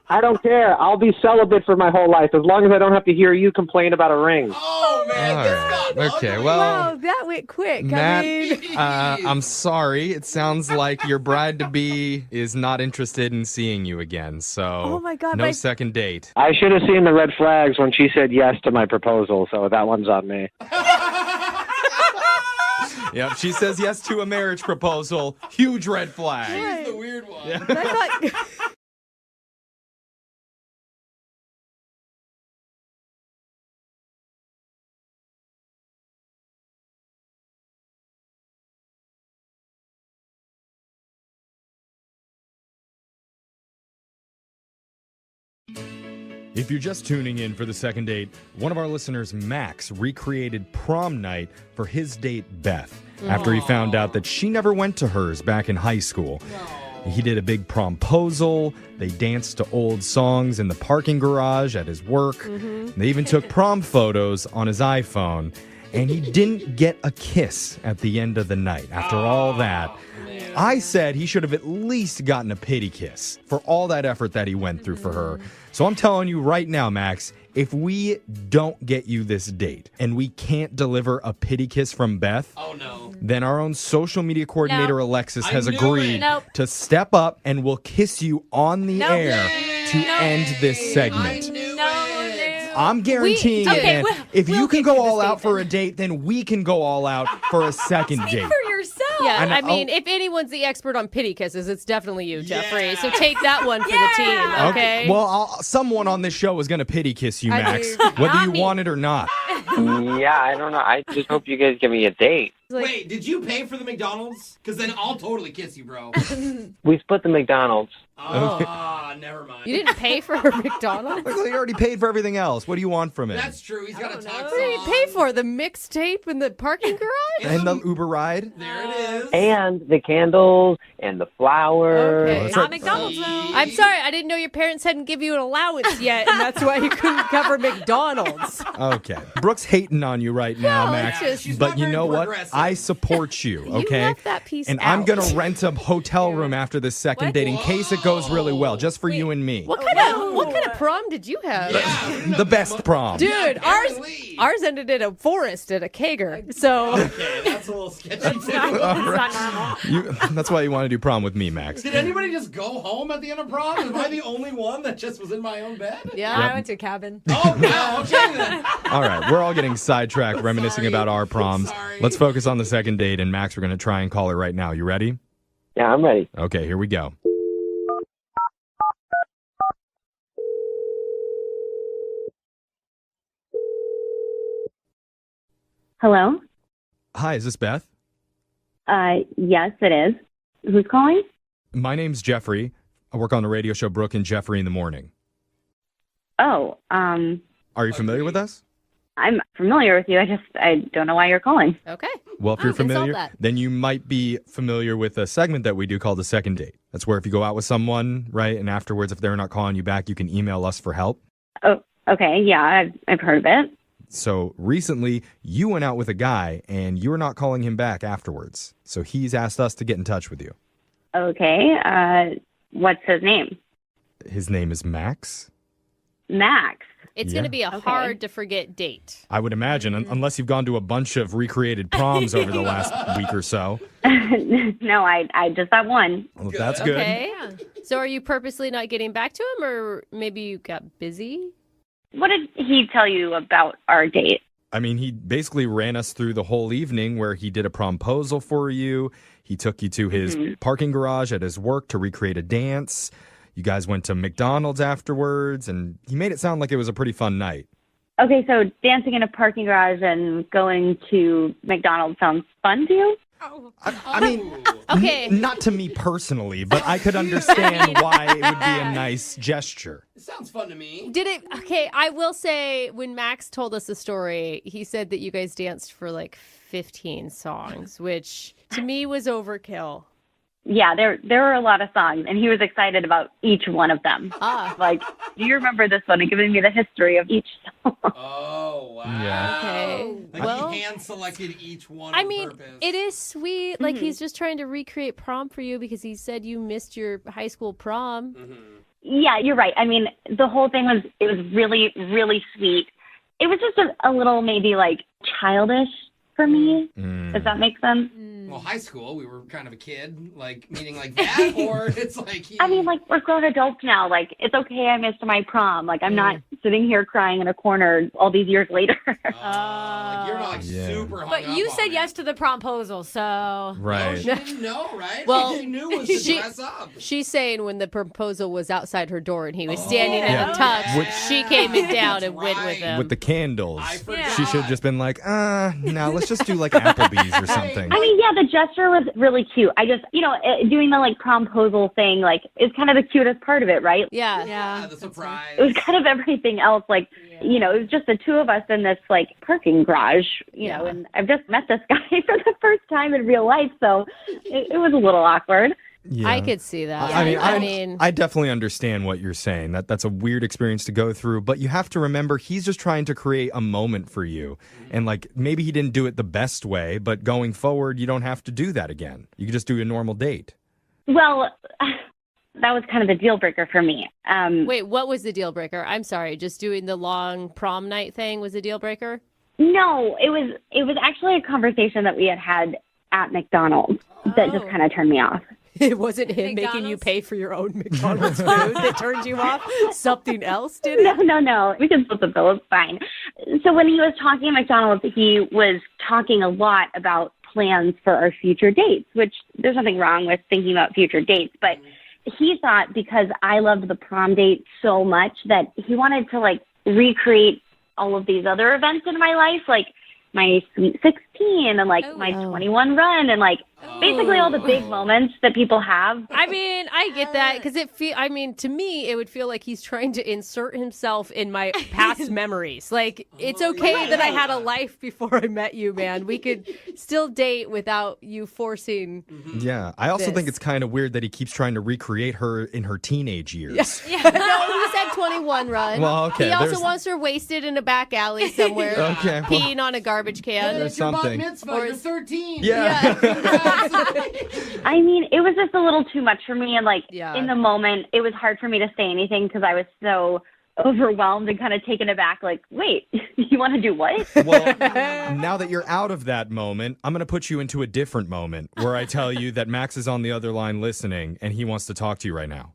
I don't care. I'll be celibate for my whole life as long as I don't have to hear you complain about a ring. Oh, man. All This right. got Okay, ugly. well, Wow, that went quick. Matt, I mean, I'm sorry. It sounds like your bride-to-be is not interested in seeing you again, so Oh my God, no my- second date. I should have seen the red flags when she said yes to my proposal, so that one's on me. Yep, she says yes to a marriage proposal. Huge red flag. She's the weird one. Yeah. I thought... If you're just tuning in for the second date, one of our listeners, Max, recreated prom night for his date, Beth, after he found out that she never went to hers back in high school. He did a big promposal. They danced to old songs in the parking garage at his work. They even took prom photos on his iPhone. And he didn't get a kiss at the end of the night. After all that, I said he should have at least gotten a pity kiss for all that effort that he went through for her. So I'm telling you right now, Max, if we don't get you this date and we can't deliver a pity kiss from Beth, then our own social media coordinator, Alexis, has agreed to step up and will kiss you on the air to end this segment. I'm guaranteeing it, man. If you can go all out for a date, then we can go all out for a second date. For yourself. Yeah, I mean, if anyone's the expert on pity kisses, it's definitely you, Jeffrey. So take that one for the team, okay? Well, someone on this show is going to pity kiss you, Max, whether you want it or not. Yeah, I don't know. I just hope you guys give me a date. Wait, did you pay for the McDonald's? Because then I'll totally kiss you, bro. We split the McDonald's. Never mind. You didn't pay for her McDonald's? Well, you already paid for everything else. What do you want from him? That's true. He's got a tax. What did you pay for? The mixtape in the parking garage? And the Uber ride? There it is. And the candles and the flowers. Okay. Not McDonald's, though. I'm sorry, I didn't know your parents hadn't given you an allowance yet, and that's why you couldn't cover McDonald's. Okay. Brooke's hating on you right now, Max. But you know what? I support you, okay? You left that piece and out. I'm going to rent a hotel room after this second date in case it goes really well, just for you and me. What kind of prom did you have? The best prom. Dude, ours ended in a forest at a kegger. So Okay, that's a little sketchy, too. Not normal. That's why you want to do prom with me, Max. Did anybody just go home at the end of prom? Am I the only one that just was in my own bed? yeah. I went to a cabin. Oh, no. Okay, then. All right, we're all getting sidetracked reminiscing about our proms. Sorry. Let's focus on the second date, and Max, we're going to try and call her right now. You ready? Yeah, I'm ready. Okay, here we go. Hello? Hi, is this Beth? Yes, it is. Who's calling? My name's Jeffrey. I work on the radio show Brooke and Jeffrey in the Morning. Oh, Are you familiar with us? I'm familiar with you. I don't know why you're calling. Okay. Well, if you're we can solve familiar, that. then you might be familiar with a segment that we do called the second date. That's where if you go out with someone, right, and afterwards, if they're not calling you back, you can email us for help. Oh, okay. Yeah, I've heard of it. So recently, you went out with a guy, and you were not calling him back afterwards. So he's asked us to get in touch with you. Okay. What's his name? His name is Max. Max. It's Yeah. going to be a hard to forget date. I would imagine, unless you've gone to a bunch of recreated proms over the last week or so. No, I just that one. Well, that's good. Okay. So are you purposely not getting back to him, or maybe you got busy? What did he tell you about our date? I mean, he basically ran us through the whole evening where he did a promposal for you. He took you to his parking garage at his work to recreate a dance. You guys went to McDonald's afterwards, and he made it sound like it was a pretty fun night. Okay, so dancing in a parking garage and going to McDonald's sounds fun to you? I mean, Okay. not to me personally, but I could understand why it would be a nice gesture. It sounds fun to me. Did it? Okay, I will say when Max told us the story, he said that you guys danced for like 15 songs, which to me was overkill. Yeah, there were a lot of songs, and he was excited about each one of them. Like, do you remember this one? And giving me the history of each song. Oh, wow. Yeah. Okay. Like Well, he hand-selected each one I on mean, purpose. it is sweet. Like he's just trying to recreate prom for you because he said you missed your high school prom. Yeah, you're right. I mean, the whole thing was really, really sweet. It was just a little maybe like childish for me. Does that make sense? Well, high school, we were kind of a kid, like, meaning like that, or it's like... I mean, like, we're grown adults now. Like, it's okay I missed my prom. Like, I'm not sitting here crying in a corner all these years later. Like, you're probably super hung But up you on said it. yes to the promposal, so. Right. She didn't know, right? Well, All she knew was to dress up. She's saying when the proposal was outside her door and he was standing in Yeah. the tux, Which- she came in down and went with right. him. With the candles. forgot. She should have just been like, no, let's just do like Applebee's or something. I mean, yeah, the gesture was really cute. I just, doing the like promposal thing, like, is kind of the cutest part of it, right? Yeah. Yeah, the surprise. It was kind of everything else. Like, it was just the two of us in this like parking garage, you know, and I've just met this guy for the first time in real life. So it was a little awkward. Yeah. I could see that. I mean, I definitely understand what you're saying. That's a weird experience to go through, but you have to remember he's just trying to create a moment for you. And like maybe he didn't do it the best way, but going forward, you don't have to do that again. You can just do a normal date. Well, that was kind of the deal breaker for me. Wait, what was the deal breaker? I'm sorry, just doing the long prom night thing was a deal breaker? No, it was actually a conversation that we had at McDonald's that just kind of turned me off. It wasn't him making you pay for your own McDonald's food that turned you off? Something else did it? No. We can split the bill. It's fine. So when he was talking at McDonald's, he was talking a lot about plans for our future dates, which there's nothing wrong with thinking about future dates. But he thought because I loved the prom date so much that he wanted to, like, recreate all of these other events in my life, like my Sweet 16 and, like, my 21 run and, like, basically all the big moments that people have. I mean, I get that because to me, it would feel like he's trying to insert himself in my past memories. Like, it's okay that I had a life before I met you, man. We could still date without you forcing. Yeah. I also think it's kind of weird that he keeps trying to recreate her in her teenage years. Yeah. No, he said 21 run. Well, okay, He also there's- wants her wasted in a back alley somewhere, Okay, well- peeing on a garbage can. It's your bat something. mitzvah. Or You're is- 13. I mean, it was just a little too much for me. And, like, Yeah. in the moment, it was hard for me to say anything because I was so overwhelmed and kind of taken aback. Like, wait, you want to do what? Well, now that you're out of that moment, I'm going to put you into a different moment where I tell you that Max is on the other line listening and he wants to talk to you right now.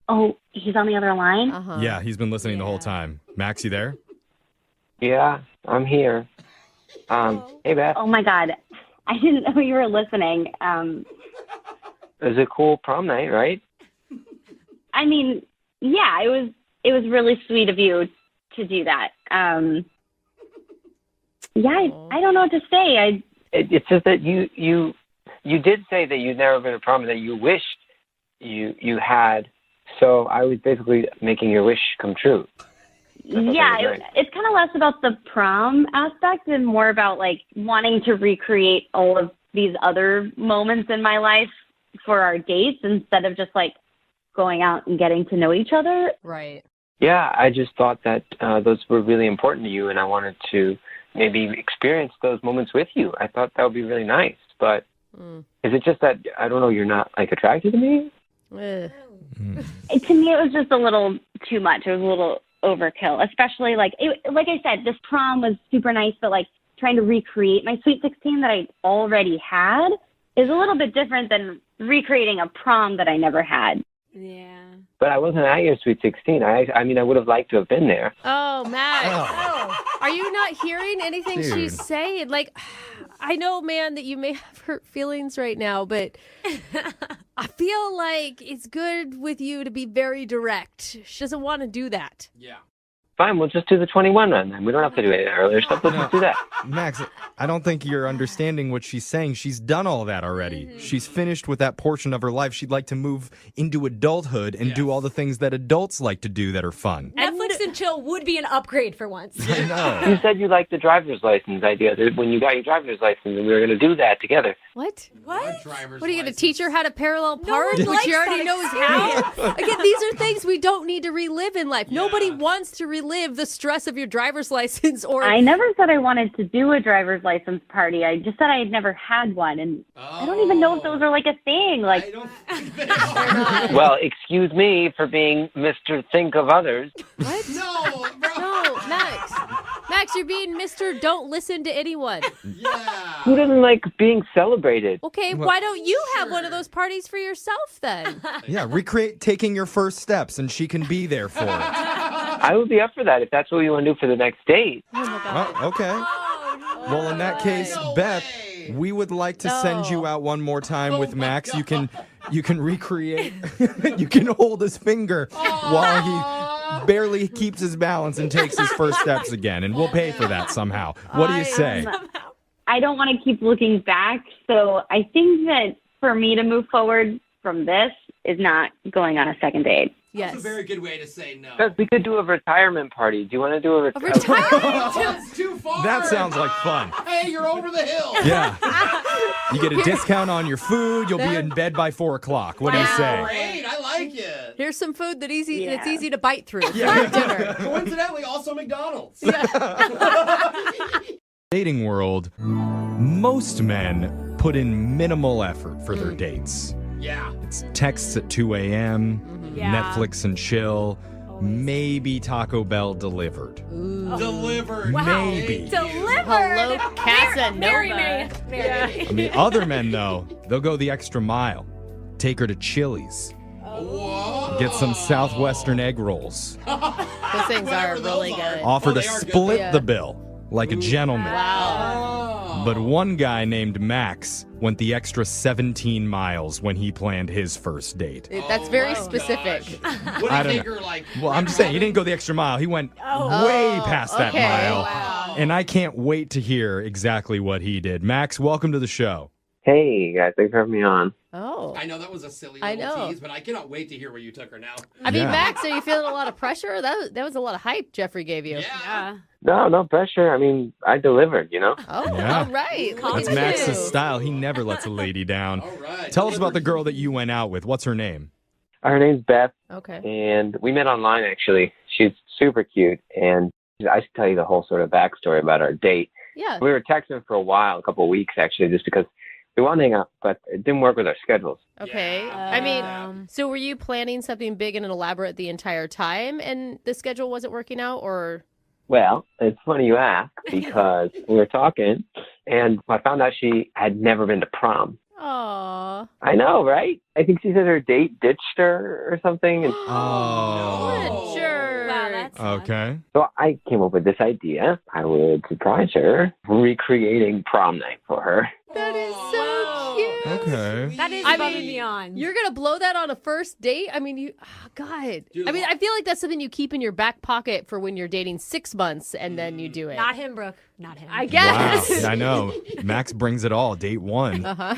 Oh, he's on the other line? Uh-huh. Yeah, he's been listening the whole time. Max, you there? Yeah, I'm here. Hey, Beth. Oh, my God. I didn't know you were listening. It was a cool prom night, right? I mean, yeah, it was really sweet of you to do that. I don't know what to say. It's just that you did say that you'd never been to prom and that you wished you had. So I was basically making your wish come true. Yeah, Right. it's kind of less about the prom aspect and more about, like, wanting to recreate all of these other moments in my life for our dates instead of just, like, going out and getting to know each other. Right. Yeah, I just thought that those were really important to you, and I wanted to maybe experience those moments with you. I thought that would be really nice. But is it just that, I don't know, you're not, like, attracted to me? Ugh. To me, it was just a little too much. It was a little overkill, especially, like I said, this prom was super nice, but, like, trying to recreate my Sweet 16 that I already had is a little bit different than recreating a prom that I never had. Yeah. But I wasn't at your Sweet 16. I mean, I would have liked to have been there. Oh, Max. Are you not hearing anything Dude. she's saying? Like, I know, man, that you may have hurt feelings right now, but I feel like it's good with you to be very direct. She doesn't want to do that. Yeah. Fine, we'll just do the 21 run then. We don't have to do any earlier stuff. Let's just do that. Max, I don't think you're understanding what she's saying. She's done all that already. She's finished with that portion of her life. She'd like to move into adulthood and do all the things that adults like to do that are fun. Netflix and chill would be an upgrade for once. I know. You said you liked the driver's license idea when you got your driver's license, and we were going to do that together. What? What? What are you going to teach her how to parallel park, one which she likes already that knows how? Again, these are things we don't need to relive in life. Nobody wants to relive the stress of your driver's license or... I never said I wanted to do a driver's license party. I just said I had never had one, and I don't even know if those are, like, a thing. Like, I don't think they are. Well, excuse me for being Mr. Think of Others. What? No, bro. No, Max. Max, you're being Mr. Don't listen to anyone. Yeah. Who doesn't like being celebrated? Okay, why don't you have one of those parties for yourself then? Yeah, recreate taking your first steps and she can be there for it. I would be up for that if that's what you want to do for the next date. Oh my God. Well, okay. Well, in that case, No Beth, way. we would like to send you out one more time with Max. You can recreate. You can hold his finger while he barely keeps his balance and takes his first steps again, and we'll pay for that somehow. What do you say? I don't want to keep looking back, so I think that for me to move forward from this is not going on a second date. That's a very good way to say no. Beth, we could do a retirement party. Do you want to do a retirement? That's too far. That sounds like fun. Hey, you're over the hill. Yeah. You get a discount on your food. You'll be in bed by 4 o'clock. What do you say? Great, I like it. Here's some food that's easy to bite through for dinner. Coincidentally, also McDonald's. Dating world, most men put in minimal effort for their dates. Yeah. It's texts at 2 a.m., Netflix and chill, maybe Taco Bell delivered. Delivered. Maybe. Delivered. Hello, Casanova. Marry me. I mean, other men, though, they'll go the extra mile. Take her to Chili's. Whoa. Get some Southwestern egg rolls. Those things are really good. Offer to they are good. split the bill like a gentleman. Wow. But one guy named Max went the extra 17 miles when he planned his first date. That's very specific. Would I he don't take know. her like? Well, I'm just saying, he didn't go the extra mile. He went way past that okay. mile. Wow. And I can't wait to hear exactly what he did. Max, welcome to the show. Hey, guys. Thanks for having me on. Oh. I know that was a silly I little know. tease, but I cannot wait to hear where you took her now. I mean, Yeah. Max, are you feeling a lot of pressure? That was a lot of hype Jeffrey gave you. Yeah. No pressure. I mean, I delivered, you know? Oh, Yeah. all right. Look That's at Max's you. style. He never lets a lady down. All right. Tell us about the girl that you went out with. What's her name? Her name's Beth, Okay. and we met online, actually. She's super cute, and I should tell you the whole sort of backstory about our date. Yeah. We were texting for a while, a couple of weeks, actually, just because we wanted to hang out, but it didn't work with our schedules. Okay. Yeah. I mean, so were you planning something big and elaborate the entire time and the schedule wasn't working out, or? Well, it's funny you ask, because we were talking, and I found out she had never been to prom. Aw. I know, right? I think she said her date ditched her or something. And What a jerk. Wow, that's sad. Okay. so I came up with this idea. I would surprise her, recreating prom night for her. That is so cute. Okay. That is I above mean, and beyond. You're going to blow that on a first date? I mean, God. Dude, I mean, I feel like that's something you keep in your back pocket for when you're dating 6 months and then you do it. Not him, Brooke. Not him. I Wow. guess. I know. Max brings it all. Date one. Uh-huh.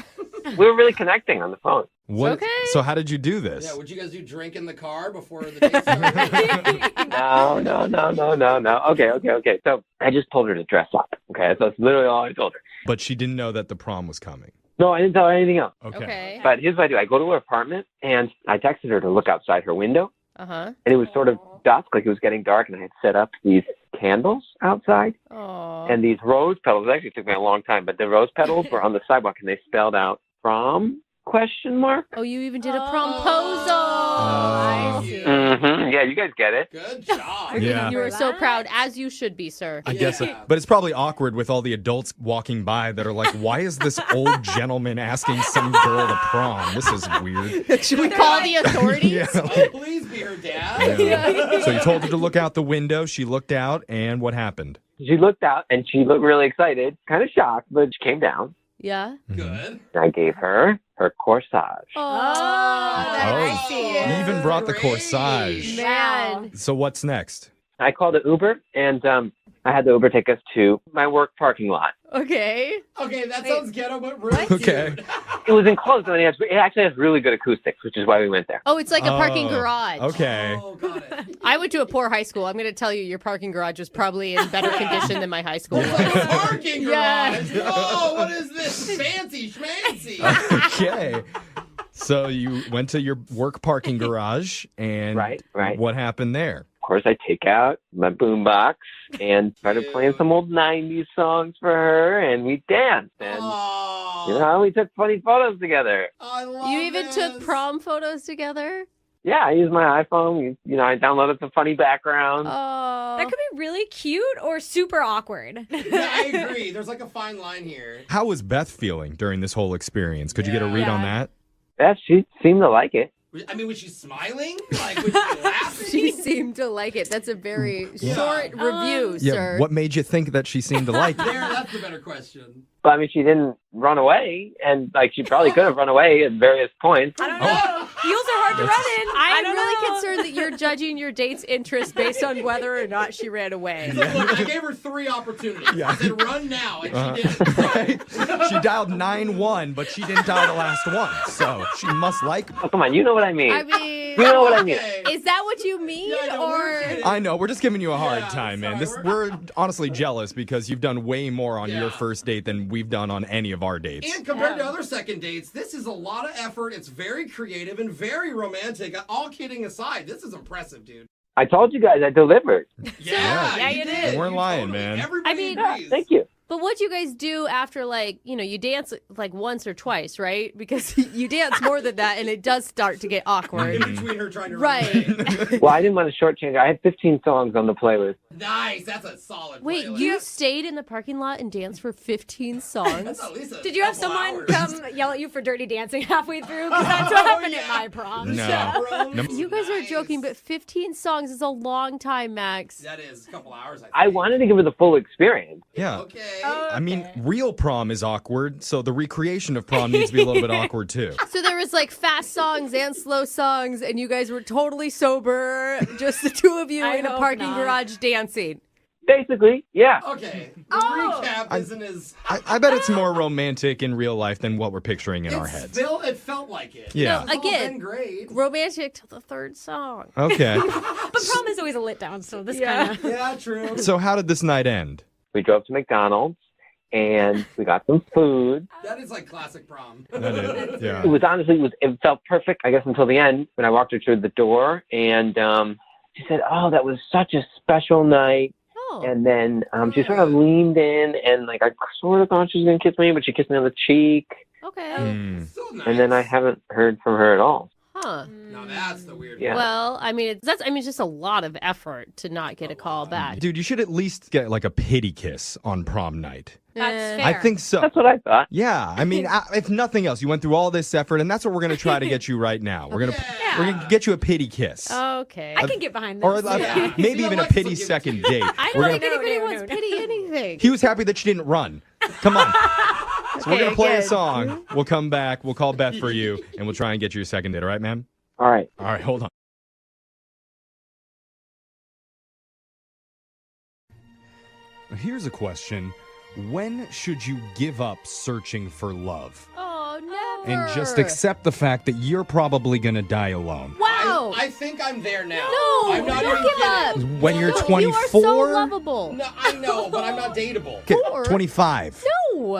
We were really connecting on the phone. What? Okay. So how did you do this? Yeah, would you guys do drink in the car before the date started? No. Okay. So I just told her to dress up. Okay, so that's literally all I told her. But she didn't know that the prom was coming. No, I didn't tell her anything else. Okay. Okay. But here's what I do. I go to her apartment, and I texted her to look outside her window, Uh-huh. and it was sort of dusk, like it was getting dark, and I had set up these candles outside, Aw. and these rose petals. It actually took me a long time, but the rose petals were on the sidewalk, and they spelled out prom ? Oh, you even did a promposal. I Oh. see. Mm-hmm. Yeah, you guys get it. Good job. Yeah. You were so proud, as you should be, sir. I guess, Yeah. but it's probably awkward with all the adults walking by that are like, why is this old gentleman asking some girl to prom? This is weird. Should we call the authorities? Yeah. Oh, please be her dad. Yeah. So you told her to look out the window. She looked out, and what happened? She looked out, and she looked really excited, kind of shocked, but she came down. Yeah. Good. And I gave her her corsage. Oh, I see. You even brought the corsage. man. So what's next? I called an Uber, and I had the Uber take us to my work parking lot. Okay. Okay, that sounds ghetto, but really Okay. cute. It was enclosed, and it actually has really good acoustics, which is why we went there. Oh, it's like a parking Oh, garage. Okay. Oh, got it. I went to a poor high school. I'm going to tell you, your parking garage was probably in better condition than my high school. It's like a parking Yeah. garage. Oh, what is this? Fancy schmancy. Okay. So you went to your work parking garage, and Right. what happened there? Of course, I take out my boombox and started playing some old 90s songs for her, and we danced. And, Oh, we took funny photos together. I love You even this. took prom photos together? Yeah, I used my iPhone. I downloaded some funny backgrounds. Oh. That could be really cute or super awkward. Yeah, I agree. There's like a fine line here. How was Beth feeling during this whole experience? Could you get a read on that? Yeah, she seemed to like it. I mean, was she smiling? Like, was she laughing? She seemed to like it. That's a very short review, Yeah, sir. what made you think that she seemed to like it? There, that's the better question. But I mean, she didn't run away, and like she probably could have run away at various points. I don't know. Heels are hard to run in. I'm don't really know. concerned that you're judging your date's interest based on whether or not she ran away. Look, I gave her 3 opportunities. I said, run now, and she did. Right? She dialed 9-1, but she didn't dial the last one, so she must like me. Oh, come on, you know what I mean. I mean, You know what I mean. is that what you mean? Yeah, I know, we're or kidding. I know, we're just giving you a hard time, man. sorry, We're honestly jealous because you've done way more on your first date than we've done on any of our dates. And compared to other second dates, this is a lot of effort. It's very creative and very romantic. All kidding aside, this is impressive, dude. I told you guys I delivered. Yeah, you did. You weren't lying, totally. man. Everybody I mean- agrees. Thank you. But what do you guys do after, like, you dance like once or twice, right? Because you dance more than that, and it does start to get awkward. In between her trying to Right. run away. Well, I didn't want to shortchange. I had 15 songs on the playlist. Nice, that's a solid Wait, playlist. you stayed in the parking lot and danced for 15 songs? That's at least a Did you have couple someone hours. come yell at you for dirty dancing halfway through? Because that's what happened at my prom. No. Chaperones? No. You guys are Nice. joking, but 15 songs is a long time, Max. That is a couple hours, I think. I wanted to give her the full experience. Yeah. Okay. I mean, real prom is awkward, so the recreation of prom needs to be a little bit awkward too. So there was like fast songs and slow songs, and you guys were totally sober, just the two of you I in a hope parking not. garage dancing. Basically, yeah. Okay. The recap isn't as... I bet it's more romantic in real life than what we're picturing in our heads. It felt like it. Yeah. It's all Again, been great. romantic till the third song. Okay. But prom is always a lit down, so this kind of. Yeah, true. So how did this night end? We drove to McDonald's, and we got some food. That is like classic prom. That is, yeah. It was honestly, it felt perfect, I guess, until the end when I walked her through the door, and she said, "Oh, that was such a special night." Oh. And then she sort of leaned in, and like I sort of thought she was gonna kiss me, but she kissed me on the cheek. Okay. Hmm. So nice. And then I haven't heard from her at all. Huh. Now that's the weird Yeah. Well, I mean, it's just a lot of effort to not get a call back. Dude, you should at least get like a pity kiss on prom night. That's Eh. fair. I think so. That's what I thought. Yeah, I mean, if nothing else, you went through all this effort, and that's what we're gonna try to get you right now. We're gonna get you a pity kiss, Okay. I can get behind this. or Yeah. maybe See, even a Alexis will pity give it to second you. date. I We're don't gonna- think anybody no, wants no. pity anything. He was happy that she didn't run. Come on. So we're Okay, gonna play a good. song. We'll come back. We'll call Beth for you, and we'll try and get you a second date. All right, ma'am? All right. All right, hold on. Here's a question. When should you give up searching for love Oh, never. and just accept the fact that you're probably going to die alone? Wow. I think I'm there now. No, I'm not don't even give kidding. up. When you're No, 24? You are so lovable. No, I know, but I'm not dateable. Okay, Four? 25. No. Oh,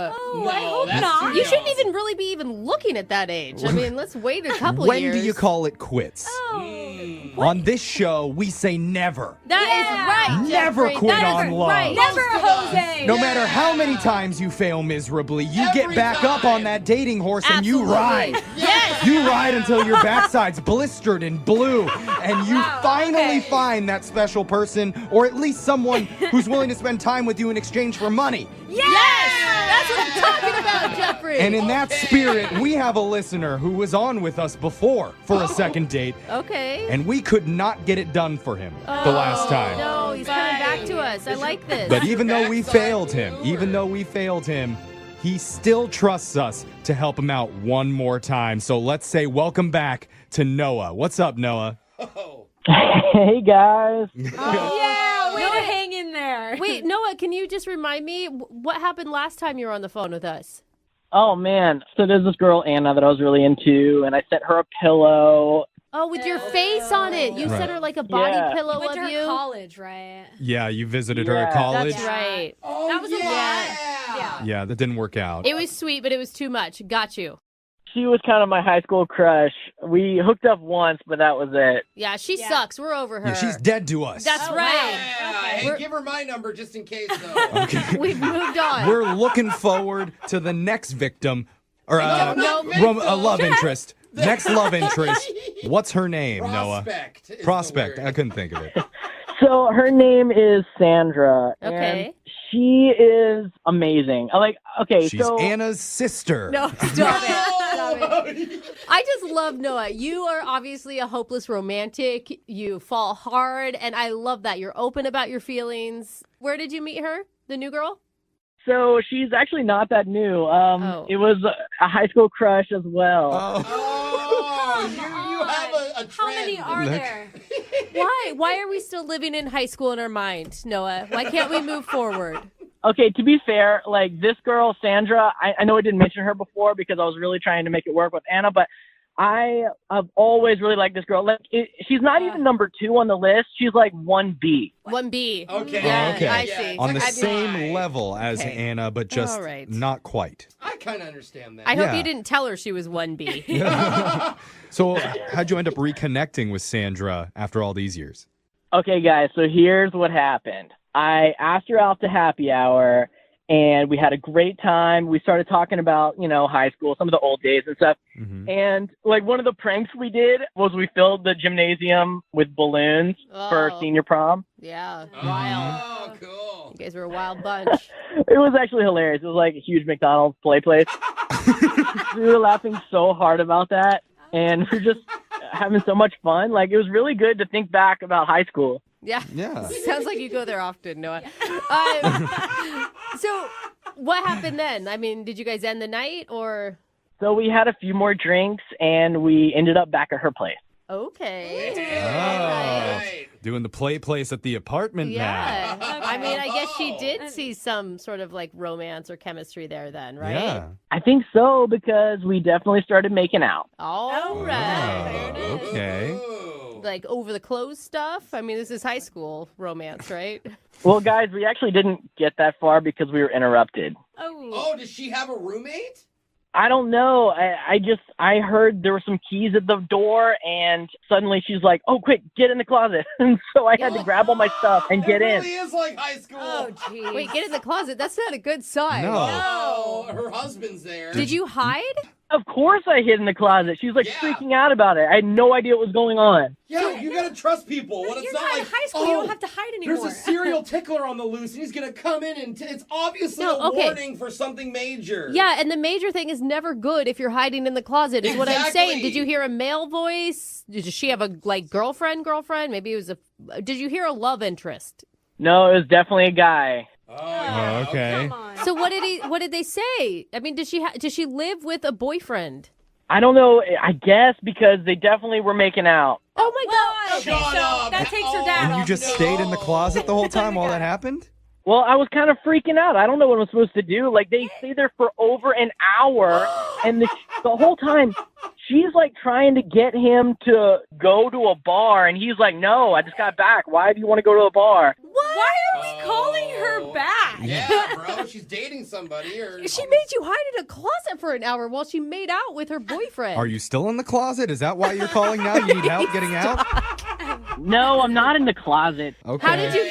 I hope that's not. too You shouldn't young. even really be even looking at that age. I mean, let's wait a couple When years. do you call it quits? On this show, we say never. That is right. Never Jeffrey. quit That is on love. Right. Never Jose. No matter how many times you fail miserably, you get Every back up time. on that dating horse and you Absolutely. ride. Yes. You ride until your backside's blistered and blue, and you finally find that special person, or at least someone who's willing to spend time with you in exchange for money. Yes. That's what I'm talking about, Jeffrey. And in that spirit, we have a listener who was on with us before for a second date, Okay. and we could not get it done for him the last time. No, he's coming back to us. I like this. But even though we failed him, he still trusts us to help him out one more time. So let's say welcome back to Noah. What's up, Noah? Hey guys. Yeah, way to hang in there. Wait, Noah, can you just remind me what happened last time you were on the phone with us? Oh man. So there's this girl Anna that I was really into, and I sent her a pillow. Oh, with your face on it. You Right. sent her like a body Yeah. pillow Went of to her you. college, right? Yeah, you visited her at Yeah. college? That's right. Oh, That was a lot. yeah. Yeah, that didn't work out. It was sweet, but it was too much. Got you. She was kind of my high school crush. We hooked up once, but that was it. Yeah, she sucks. We're over her. Yeah, she's dead to us. That's Oh, right. Yeah. Hey, We're- give her my number just in case, though. Okay. We've moved on. We're looking forward to the next victim, or No, a love interest. Next love interest. What's her name, Noah? Prospect. is the Prospect. word. I couldn't think of it. So her name is Sandra. Okay. And she is amazing. I like. Okay. She's so Anna's sister. No, stop it. Stop I just love Noah. You are obviously a hopeless romantic. You fall hard, and I love that. You're open about your feelings. Where did you meet her? The new girl? So she's actually not that new. It was a high school crush as well. You have a trend. How many are there? Why? Why are we still living in high school in our mind, Noah? Why can't we move forward? Okay, to be fair, like this girl, Sandra, I know I didn't mention her before because I was really trying to make it work with Anna, but I've always really liked this girl. Like, she's not even number 2 on the list. She's like 1B. 1B. Okay. Yeah, Okay. I see. On the I mean- same level as Anna, but just All right. not quite. I kind of understand that. I hope Yeah. you didn't tell her she was 1B. So how'd you end up reconnecting with Sandra after all these years? Okay, guys, so here's what happened. I asked her out to happy hour, and we had a great time. We started talking about, high school, some of the old days and stuff. Mm-hmm. And, like, one of the pranks we did was we filled the gymnasium with balloons for senior prom. Yeah, wild. Oh, cool. You guys were a wild bunch. It was actually hilarious. It was like a huge McDonald's play place. We were laughing so hard about that, and we were just having so much fun. Like, it was really good to think back about high school. Yeah. Yeah. Sounds like you go there often, Noah. So what happened then? I mean, did you guys end the night or? So we had a few more drinks, and we ended up back at her place. Okay. Oh, doing the play place at the apartment Yeah. now. I mean, I guess she did see some sort of like romance or chemistry there then, right? Yeah. I think so, because we definitely started making out. All right. Oh, okay. Like over the clothes stuff? I mean, this is high school romance, right? Well, guys, we actually didn't get that far because we were interrupted. Oh, does she have a roommate? I don't know. I heard there were some keys at the door, and suddenly she's like, "Oh, quick, get in the closet!" And so I had to grab all my stuff and get in. It really is like high school. Oh, geez. Wait, get in the closet. That's not a good sign. No, her husband's there. Did you hide? Of course I hid in the closet. She was like freaking out about it. I had no idea what was going on. Yeah, you gotta trust people. When it's You're not not in like high school. You don't have to hide anymore. There's a serial tickler on the loose, and he's gonna come in, and it's obviously No, a okay. warning for something major. Yeah, and the major thing is never good if you're hiding in the closet, is what I'm Exactly. saying. Did you hear a male voice? Did she have a girlfriend? Maybe it was did you hear a love interest? No, it was definitely a guy. Oh, okay. So what did they say? I mean, does she live with a boyfriend? I don't know. I guess because they definitely were making out. Oh my God! Okay, so that takes her dad And you off. just stayed in the closet the whole time while that happened? Well, I was kind of freaking out. I don't know what I'm supposed to do. Like, they stay there for over an hour, and the whole time, she's, like, trying to get him to go to a bar, and he's like, "No, I just got back. Why do you want to go to a bar?" Why are we calling her back? Yeah, bro, she's dating somebody. She made you hide in a closet for an hour while she made out with her boyfriend. Are you still in the closet? Is that why you're calling now? You need help getting out? No, I'm not in the closet. Okay.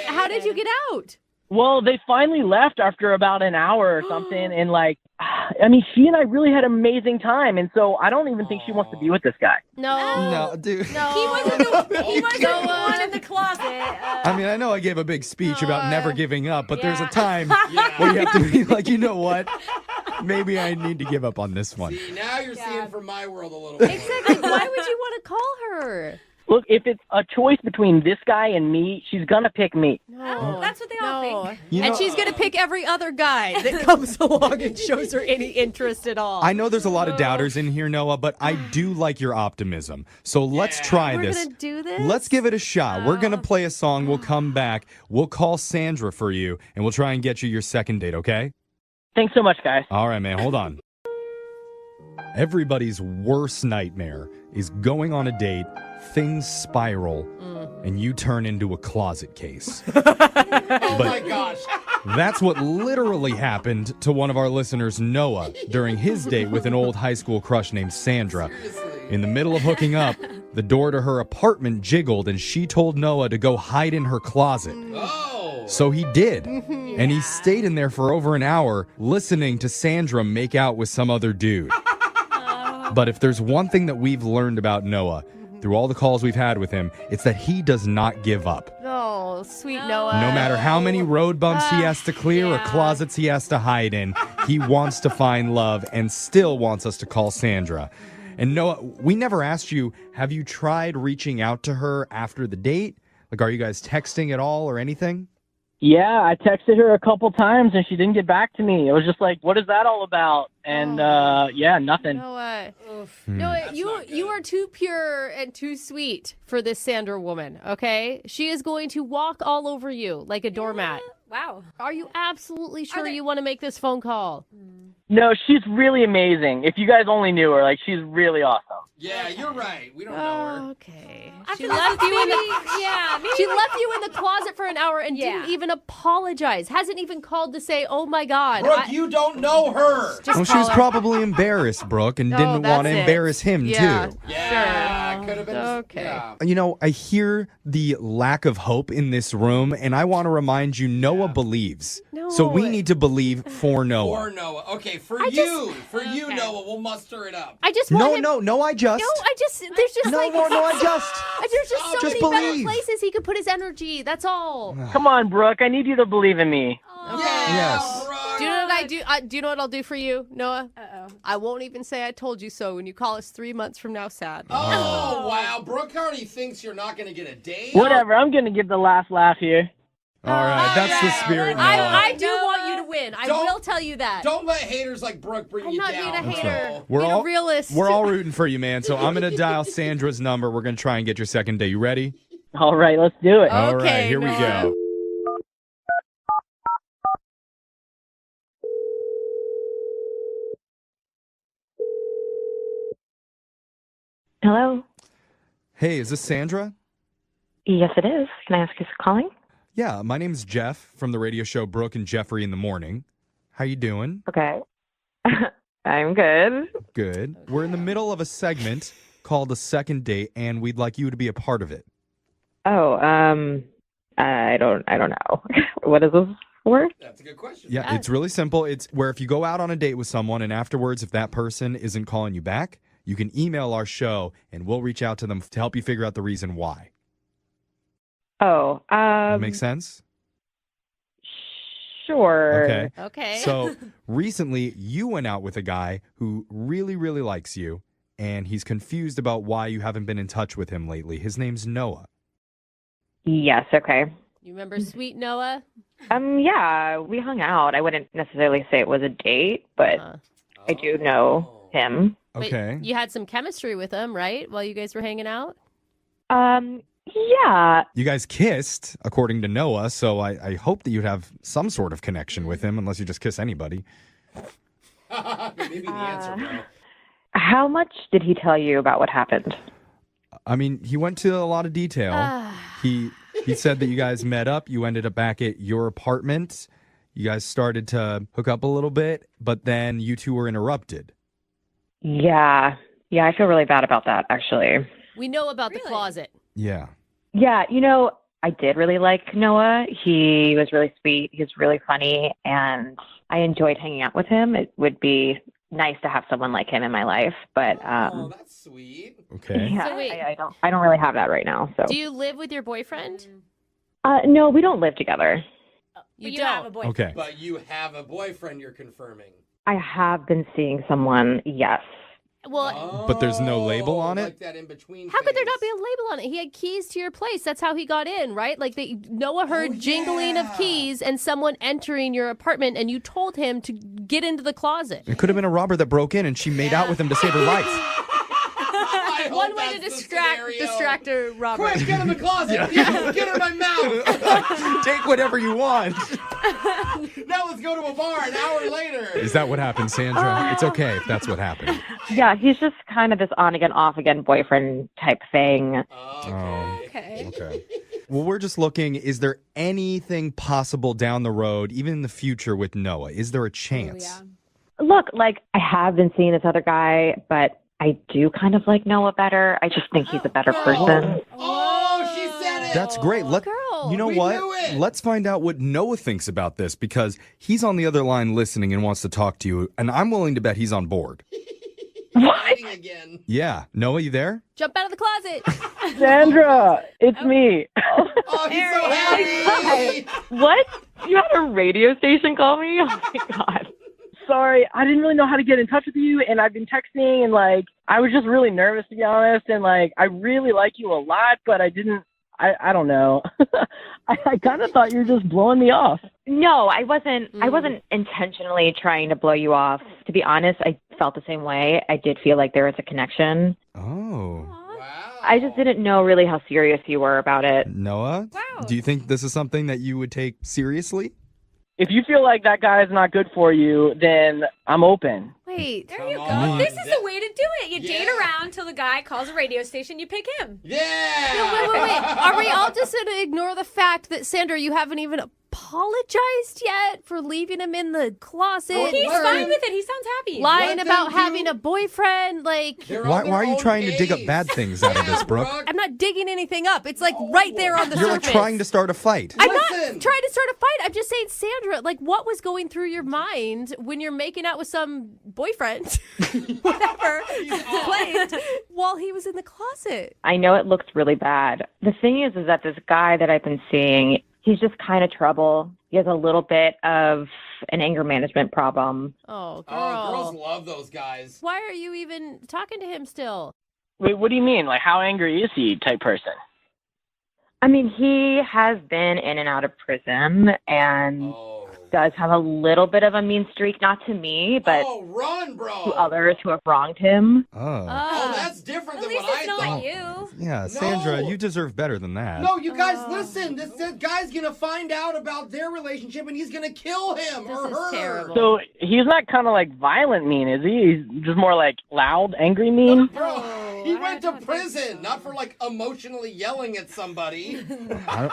How did you get out? Well, they finally left after about an hour or something, and I mean, she and I really had an amazing time, and so I don't even think she wants to be with this guy. No, dude. no. He wasn't the one in the closet. I mean, I know I gave a big speech about never giving up, but there's a time where you have to be like, you know what? Maybe I need to give up on this one. See, now you're seeing from my world a little bit. Exactly. Why would you want to call her? Look, if it's a choice between this guy and me, she's gonna pick me. No, that's what they all think. And she's going to pick every other guy that comes along and shows her any interest at all. I know there's a lot of doubters in here, Noah, but I do like your optimism. So let's try We're this. going to do this? Let's give it a shot. We're going to play a song. We'll come back. We'll call Sandra for you, and we'll try and get you your second date, okay? Thanks so much, guys. All right, man. Hold on. Everybody's worst nightmare is going on a date, things spiral, and you turn into a closet case. Oh my gosh. That's what literally happened to one of our listeners, Noah, during his date with an old high school crush named Sandra. In the middle of hooking up, the door to her apartment jiggled, and she told Noah to go hide in her closet. Oh. So he did. And he stayed in there for over an hour listening to Sandra make out with some other dude. But if there's one thing that we've learned about Noah through all the calls we've had with him, it's that he does not give up. Oh, sweet Noah. No matter how many road bumps he has to clear or closets he has to hide in, he wants to find love and still wants us to call Sandra. And Noah, we never asked you, have you tried reaching out to her after the date? Like, are you guys texting at all or anything? Yeah, I texted her a couple times and she didn't get back to me. It was just like, what is that all about? And yeah, nothing. Noah, you are too pure and too sweet for this Sandra woman, okay? She is going to walk all over you like a doormat. Wow. Are you absolutely sure you want to make this phone call? No, she's really amazing. If you guys only knew her, like, she's really awesome. Yeah, you're right. We don't know her. Okay. She left you in the She left you in the closet for an hour and didn't even apologize. Hasn't even called to say, "Oh my God." Brooke, you don't know her. Well, she was probably embarrassed, Brooke, and didn't want to embarrass him, too. Yeah, could have been. Okay. Yeah. You know, I hear the lack of hope in this room, and I want to remind you, Noah believes. So we need to believe for Noah. For Noah. Okay, for you, Noah, we'll muster it up. I just want him... No, I just. There's just I just. There's just so Just many believe. better places he could put his energy. That's all. Come on, Brooke. I need you to believe in me. Yes. Do you know what I do? Do you know what I'll do for you, Noah? Uh-oh. I won't even say I told you so when you call us 3 months from now sad. Oh, wow. Brooke already thinks you're not going to get a date. Whatever. I'm going to give the last laugh here. All right, that's the spirit, Noah. I do want you to win. I will tell you that. Don't let haters like Brooke bring you down. I'm not being a hater. We're being all a realist. We're all rooting for you, man. So I'm going to dial Sandra's number. We're going to try and get your second date. You ready? All right, let's do it. All right, here we go. Hello. Hey, is this Sandra? Yes, it is. Can I ask who's calling? Yeah, my name's Jeff from the radio show Brooke and Jeffrey in the Morning. How you doing? Okay. I'm good. Good. We're in the middle of a segment called A Second Date, and we'd like you to be a part of it. Oh, I don't know. What is this for? That's a good question. Yeah, it's really simple. It's where if you go out on a date with someone and afterwards, if that person isn't calling you back, you can email our show and we'll reach out to them to help you figure out the reason why. Oh, That make sense? Sure. Okay. So recently you went out with a guy who really, really likes you, and he's confused about why you haven't been in touch with him lately. His name's Noah. Yes, okay. You remember Sweet Noah? Yeah, we hung out. I wouldn't necessarily say it was a date, but I do know him. Okay. But you had some chemistry with him, right? While you guys were hanging out? Yeah. You guys kissed, according to Noah, so I hope that you'd have some sort of connection with him, unless you just kiss anybody. Maybe the answer, bro. How much did he tell you about what happened? I mean, he went to a lot of detail. He said that you guys met up. You ended up back at your apartment. You guys started to hook up a little bit, but then you two were interrupted. Yeah. Yeah, I feel really bad about that, actually. We know about the closet. Yeah. Yeah, I did really like Noah. He was really sweet. He was really funny, and I enjoyed hanging out with him. It would be nice to have someone like him in my life, but oh, that's sweet. Okay. Yeah, So wait. I don't really have that right now. So Do you live with your boyfriend? no, we don't live together. You don't have a boyfriend. Okay. But you have a boyfriend, you're confirming. I have been seeing someone, yes. Well, But there's no label on it? Like that in between. how could there not be a label on it? He had keys to your place. That's how he got in, right? Like Noah heard jingling of keys and someone entering your apartment, and you told him to get into the closet. It could have been a robber that broke in and she made out with him to save her life. One way to distract a robber. Quick, get in the closet. Yeah, get in my mouth. Take whatever you want. Now let's go to a bar an hour later. Is that what happened, Sandra? It's okay if that's what happened. Yeah, he's just kind of this on again, off again boyfriend type thing. Okay. Well, we're just looking, is there anything possible down the road, even in the future with Noah? Is there a chance? Look, I have been seeing this other guy, but I do kind of like Noah better. I just think he's a better person. Oh, she said it. That's great. You know we what? knew it. Let's find out what Noah thinks about this, because he's on the other line listening and wants to talk to you, and I'm willing to bet he's on board. What? Again. Yeah. Noah, you there? Jump out of the closet. Sandra, it's me. Oh, he's so happy. What? You had a radio station call me? Oh my God. sorry. I didn't really know how to get in touch with you, and I've been texting, and, like, I was just really nervous, to be honest, and, like, I really like you a lot, but I don't know. I kind of thought you were just blowing me off. No, I wasn't. I wasn't intentionally trying to blow you off. To be honest, I felt the same way. I did feel like there was a connection. Oh. I just didn't know really how serious you were about it. Noah, do you think this is something that you would take seriously? If you feel like that guy is not good for you, then I'm open. Wait, there you go. on. This is the way to do it. You date around till the guy calls a radio station, you pick him. Yeah! No, wait. Are we all just going to ignore the fact that, Sandra, you haven't even apologized yet for leaving him in the closet? He's fine with it. He sounds happy. Lying about having a boyfriend. Like, Why are you trying to dig up bad things out of this, Brooke? I'm not digging anything up. It's like right there on the You're like surface. trying to start a fight. I'm not trying to start a fight. I'm just saying, Sandra, like, what was going through your mind when you're making out with some boyfriend, whatever, claimed, while he was in the closet? I know it looks really bad. The thing is that this guy that I've been seeing, he's just kind of trouble. He has a little bit of an anger management problem. Oh, girl. Oh, girls love those guys. Why are you even talking to him still? Wait, what do you mean? Like, how angry is he type person? I mean, he has been in and out of prison and does have a little bit of a mean streak, not to me, but run, bro. to others who have wronged him. Oh. Oh, that's different than what I thought. Yeah, Sandra, you deserve better than that. No, you guys, listen. This guy's gonna find out about their relationship, and he's gonna kill him or her. So he's not kind of like violent mean, is he? He's just more like loud, angry mean? Bro, he went to prison, not for like emotionally yelling at somebody.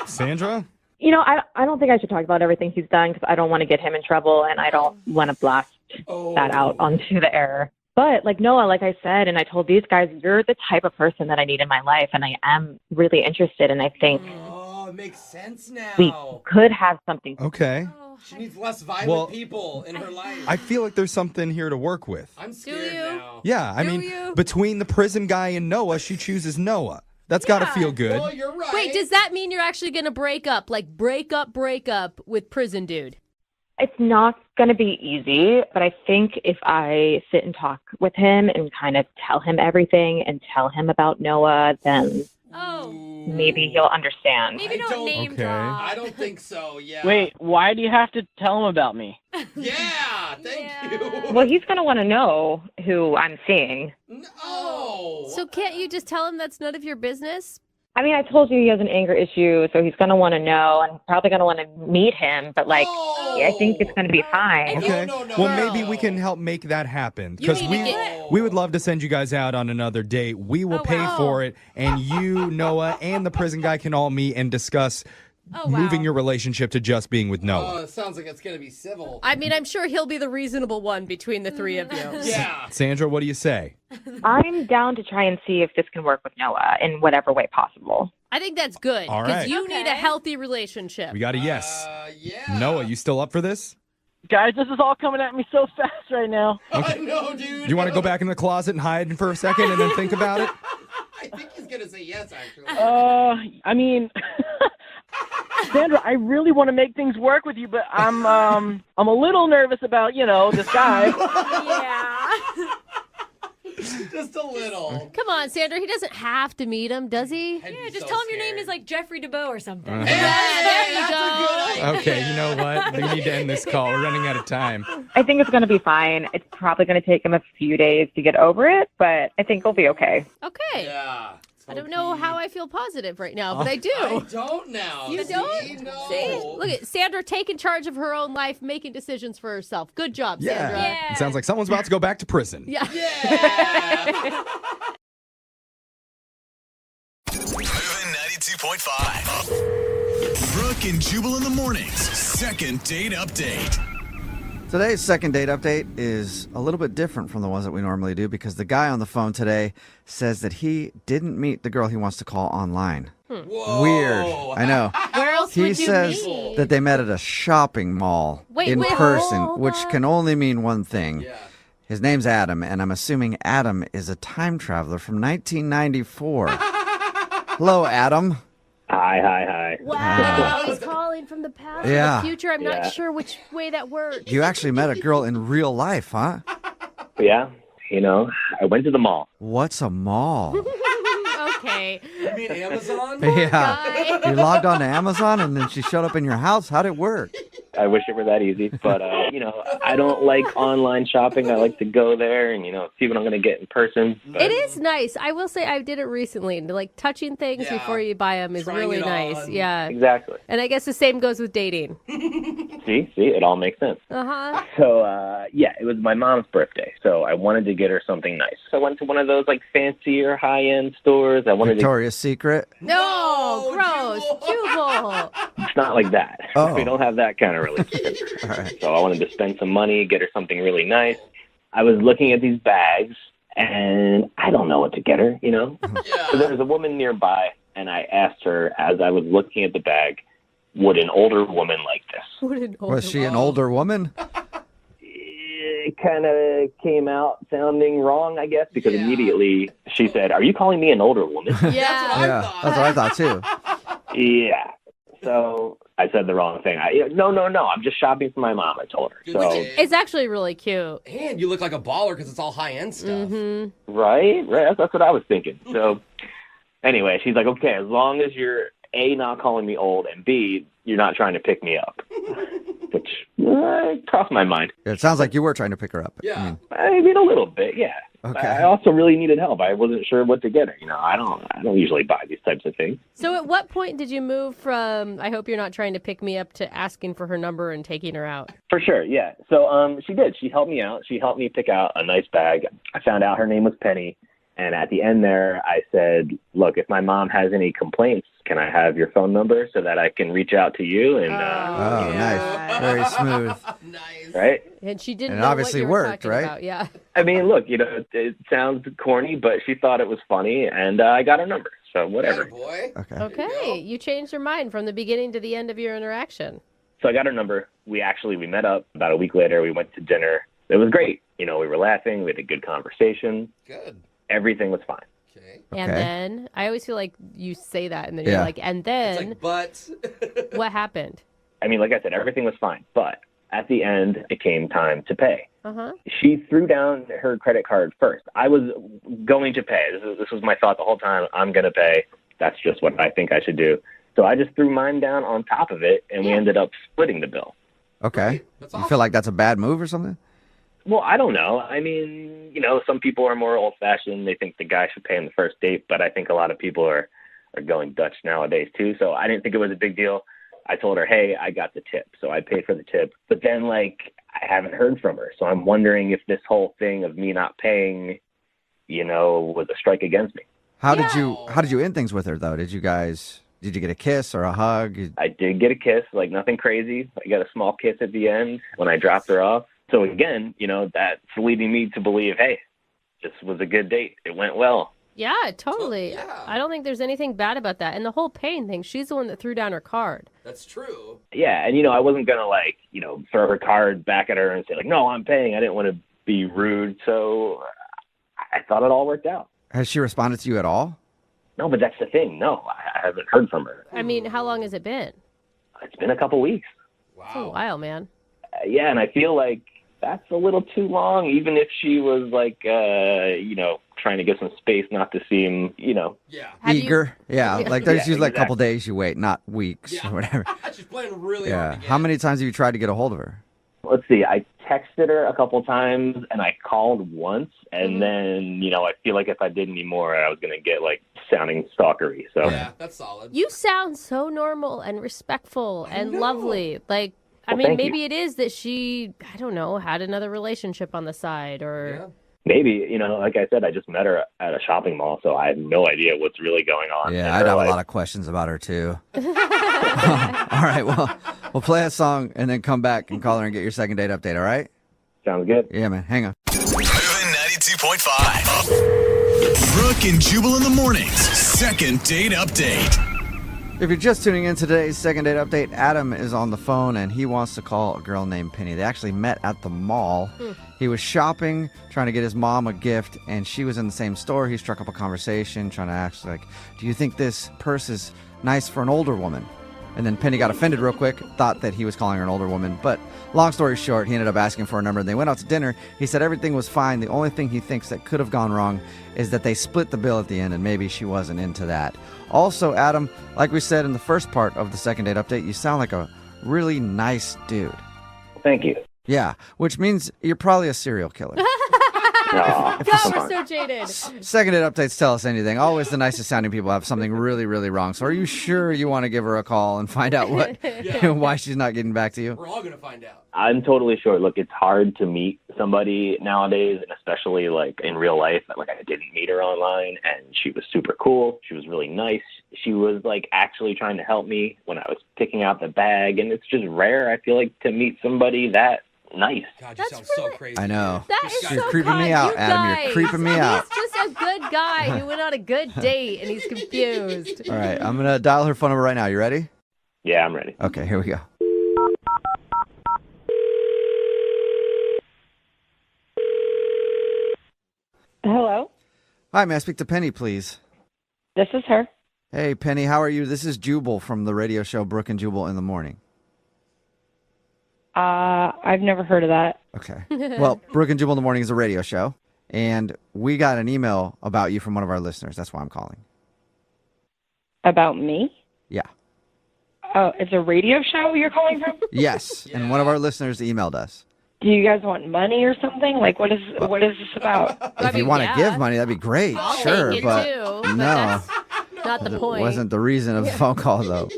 Sandra? You know, I don't think I should talk about everything he's done because I don't want to get him in trouble and I don't want to blast that out onto the air. But like Noah, like I said, and I told these guys, you're the type of person that I need in my life, and I am really interested, and I think it makes sense now. we could have something. Okay. She needs less violent people in her life. I feel like there's something here to work with. I'm scared now. Yeah, I mean, between the prison guy and Noah, she chooses Noah. That's got to feel good. Well, you're right. Wait, does that mean you're actually going to break up? Like, break up with prison dude? It's not going to be easy, but I think if I sit and talk with him and kind of tell him everything and tell him about Noah, then maybe he'll understand. Maybe don't name drop. I don't think so, yeah. Wait, why do you have to tell him about me? Yeah, thank you. Well, he's going to want to know who I'm seeing. No. So can't you just tell him that's none of your business? I mean, I told you he has an anger issue, so he's going to want to know and probably going to want to meet him, but like, I think it's going to be fine. Okay. Well, maybe we can help make that happen because we would love to send you guys out on another date. We will pay for it, and you, Noah, and the prison guy can all meet and discuss moving your relationship to just being with Noah. Oh, it sounds like it's going to be civil. I mean, I'm sure he'll be the reasonable one between the three of you. Yeah. Sandra, what do you say? I'm down to try and see if this can work with Noah in whatever way possible. I think that's good All because right. you need a healthy relationship. We got a yes. Yeah. Noah, you still up for this? Guys, this is all coming at me so fast right now. I know, dude. You want to go back in the closet and hide for a second and then think about it? I think he's going to say yes, actually. I mean, Sandra, I really want to make things work with you, but I'm a little nervous about, this guy. Yeah. Just a little. Come on, Sandra. He doesn't have to meet him, does he? Yeah, just tell him your name is like Jeffrey DeBow or something. Yeah, there you go. Okay, you know what? We need to end this call. We're running out of time. I think it's going to be fine. It's probably going to take him a few days to get over it, but I think he'll be okay. Okay. Yeah. I don't know how I feel positive right now, but I do. I don't now. You See? don't? No. See? Look at Sandra taking charge of her own life, making decisions for herself. Good job, Sandra. Yeah. It sounds like someone's about to go back to prison. Yeah. Moving 92.5. Brooke and Jubal in the mornings. Second date update. Today's second date update is a little bit different from the ones that we normally do because the guy on the phone today says that he didn't meet the girl he wants to call online. Whoa. Weird. I know. Where else He would you says meet? that they met at a shopping mall in person, which can only mean one thing. Yeah. His name's Adam, and I'm assuming Adam is a time traveler from 1994. Hello, Adam. Hi. Wow, he's calling from the past or Yeah. the future. I'm Yeah. not sure which way that works. You actually met a girl in real life, huh? Yeah, I went to the mall. What's a mall? Okay. You mean Amazon? Yeah. You logged on to Amazon and then she showed up in your house? How'd it work? I wish it were that easy, but I don't like online shopping. I like to go there and see what I'm going to get in person. But It is nice. I will say I did it recently. Like touching things Yeah. before you buy them is Trying really it nice. on. Yeah. Exactly. And I guess the same goes with dating. See, it all makes sense. Uh-huh. So, it was my mom's birthday, so I wanted to get her something nice. So I went to one of those fancier high-end stores. I wanted Victoria's Secret? No, gross. Jubal. It's not like that. Oh. We don't have that kind of relationship. All right. So I wanted to spend some money, get her something really nice. I was looking at these bags, and I don't know what to get her, Yeah. So there was a woman nearby, and I asked her as I was looking at the bag, would an older woman like this? Was she an older woman? It kind of came out sounding wrong, I guess, because immediately she said, "Are you calling me an older woman?" Yeah, that's what I thought too. Yeah. So I said the wrong thing. No. I'm just shopping for my mom, I told her. So It's actually really cute. And you look like a baller because it's all high-end stuff. Mm-hmm. Right. That's what I was thinking. So anyway, she's like, okay, as long as you're A, not calling me old, and B, you're not trying to pick me up. Which crossed my mind. It sounds like you were trying to pick her up. Yeah. I mean, a little bit, yeah. Okay. I also really needed help. I wasn't sure what to get her. I don't usually buy these types of things. So at what point did you move from, I hope you're not trying to pick me up, to asking for her number and taking her out? For sure, yeah. So she did. She helped me out. She helped me pick out a nice bag. I found out her name was Penny. And at the end there, I said, look, if my mom has any complaints, can I have your phone number so that I can reach out to you? And nice. Very smooth. Nice. Right? And she didn't And it know obviously what you were worked, talking right? about. Yeah. I mean, look, it sounds corny, but she thought it was funny, and I got her number. So whatever. Boy. Okay. Okay. You changed your mind from the beginning to the end of your interaction. So I got her number. We met up about a week later. We went to dinner. It was great. We were laughing. We had a good conversation. Good. Everything was fine. Okay. And Okay. then, I always feel like you say that and then Yeah. you're like, and then, It's like, but. what happened? I mean, like I said, everything was fine. But at the end, it came time to pay. Uh-huh. She threw down her credit card first. I was going to pay. This was my thought the whole time. I'm going to pay. That's just what I think I should do. So I just threw mine down on top of it, and we ended up splitting the bill. Okay. That's You awesome. feel like that's a bad move or something? Well, I don't know. I mean, some people are more old-fashioned. They think the guy should pay on the first date, but I think a lot of people are going Dutch nowadays, too. So I didn't think it was a big deal. I told her, hey, I got the tip, so I paid for the tip. But then, I haven't heard from her. So I'm wondering if this whole thing of me not paying, was a strike against me. How did you end things with her though? Did you get a kiss or a hug? I did get a kiss, nothing crazy. I got a small kiss at the end when I dropped her off. So again, that's leading me to believe, hey, this was a good date. It went well. Yeah, totally. Yeah. I don't think there's anything bad about that. And the whole paying thing, she's the one that threw down her card. That's true. Yeah, and I wasn't gonna throw her card back at her and say no, I'm paying. I didn't want to be rude, so I thought it all worked out. Has she responded to you at all? No, but that's the thing. No, I haven't heard from her. I mean, how long has it been? It's been a couple weeks. It's a while, man. Yeah, and I feel like that's a little too long, even if she was trying to get some space, not to seem, Yeah. Eager? Yeah, there's Yeah, usually a couple days you wait, not weeks or whatever. She's playing really Yeah. hard to get. How many times have you tried to get a hold of her? Let's see, I texted her a couple times and I called once, and then, I feel like if I did any more, I was going to get sounding stalkery. So Yeah, that's solid. You sound so normal and respectful and lovely. I Well, mean, thank maybe you. it is that she, I don't know, had another relationship on the side or... maybe, like I said, I just met her at a shopping mall, so I have no idea what's really going on. Yeah, in I'd her have life. a lot of questions about her too. All right, well, we'll play a song and then come back and call her and get your second date update, all right? Sounds good. Yeah, man, hang on. Moving 92.5. Brooke and Jubal in the mornings. Second date update. If you're just tuning in to today's second date update, Adam is on the phone and he wants to call a girl named Penny. They actually met at the mall. He was shopping, trying to get his mom a gift, and she was in the same store. He struck up a conversation, trying to ask, like, do you think this purse is nice for an older woman? And then Penny got offended real quick, thought that he was calling her an older woman. But long story short, he ended up asking for a number, and they went out to dinner. He said everything was fine. The only thing he thinks that could have gone wrong is that they split the bill at the end, and maybe she wasn't into that. Also, Adam, like we said in the first part of the second date update, you sound like a really nice dude. Thank you. Yeah, which means you're probably a serial killer. Aw, God, we're so jaded. Second date updates tell us anything. Always the nicest sounding people have something really, really wrong. So are you sure you want to give her a call and find out why she's not getting back to you? We're all going to find out. I'm totally sure. Look, it's hard to meet somebody nowadays, and especially like in real life. Like, I didn't meet her online, and she was super cool. She was really nice. She was like actually trying to help me when I was picking out the bag, and it's just rare, I feel like, to meet somebody that nice. God, you sound so crazy. I know. That is You're so creeping me kind. out, You Adam. You're guys. creeping me out. He's just a good guy who went on a good date and he's confused. All right, I'm going to dial her phone number right now. You ready? Yeah, I'm ready. Okay, here we go. Hello, Hi, may I speak to Penny, please? this is her. Hey, Penny, how are you? This is Jubal from the radio show Brooke and Jubal in the Morning. I've never heard of that. Okay. Well, Brooke and Jubal in the Morning is a radio show, and we got an email about you from one of our listeners. That's why I'm calling. About me? Yeah. Oh, it's a radio show you're calling from? Yes, and one of our listeners emailed us. Do you guys want money or something? Like, what is this about? If you want to give money, that'd be great. I'll sure, take it but too, but no. that's not the point. Wasn't the reason of the phone call, though.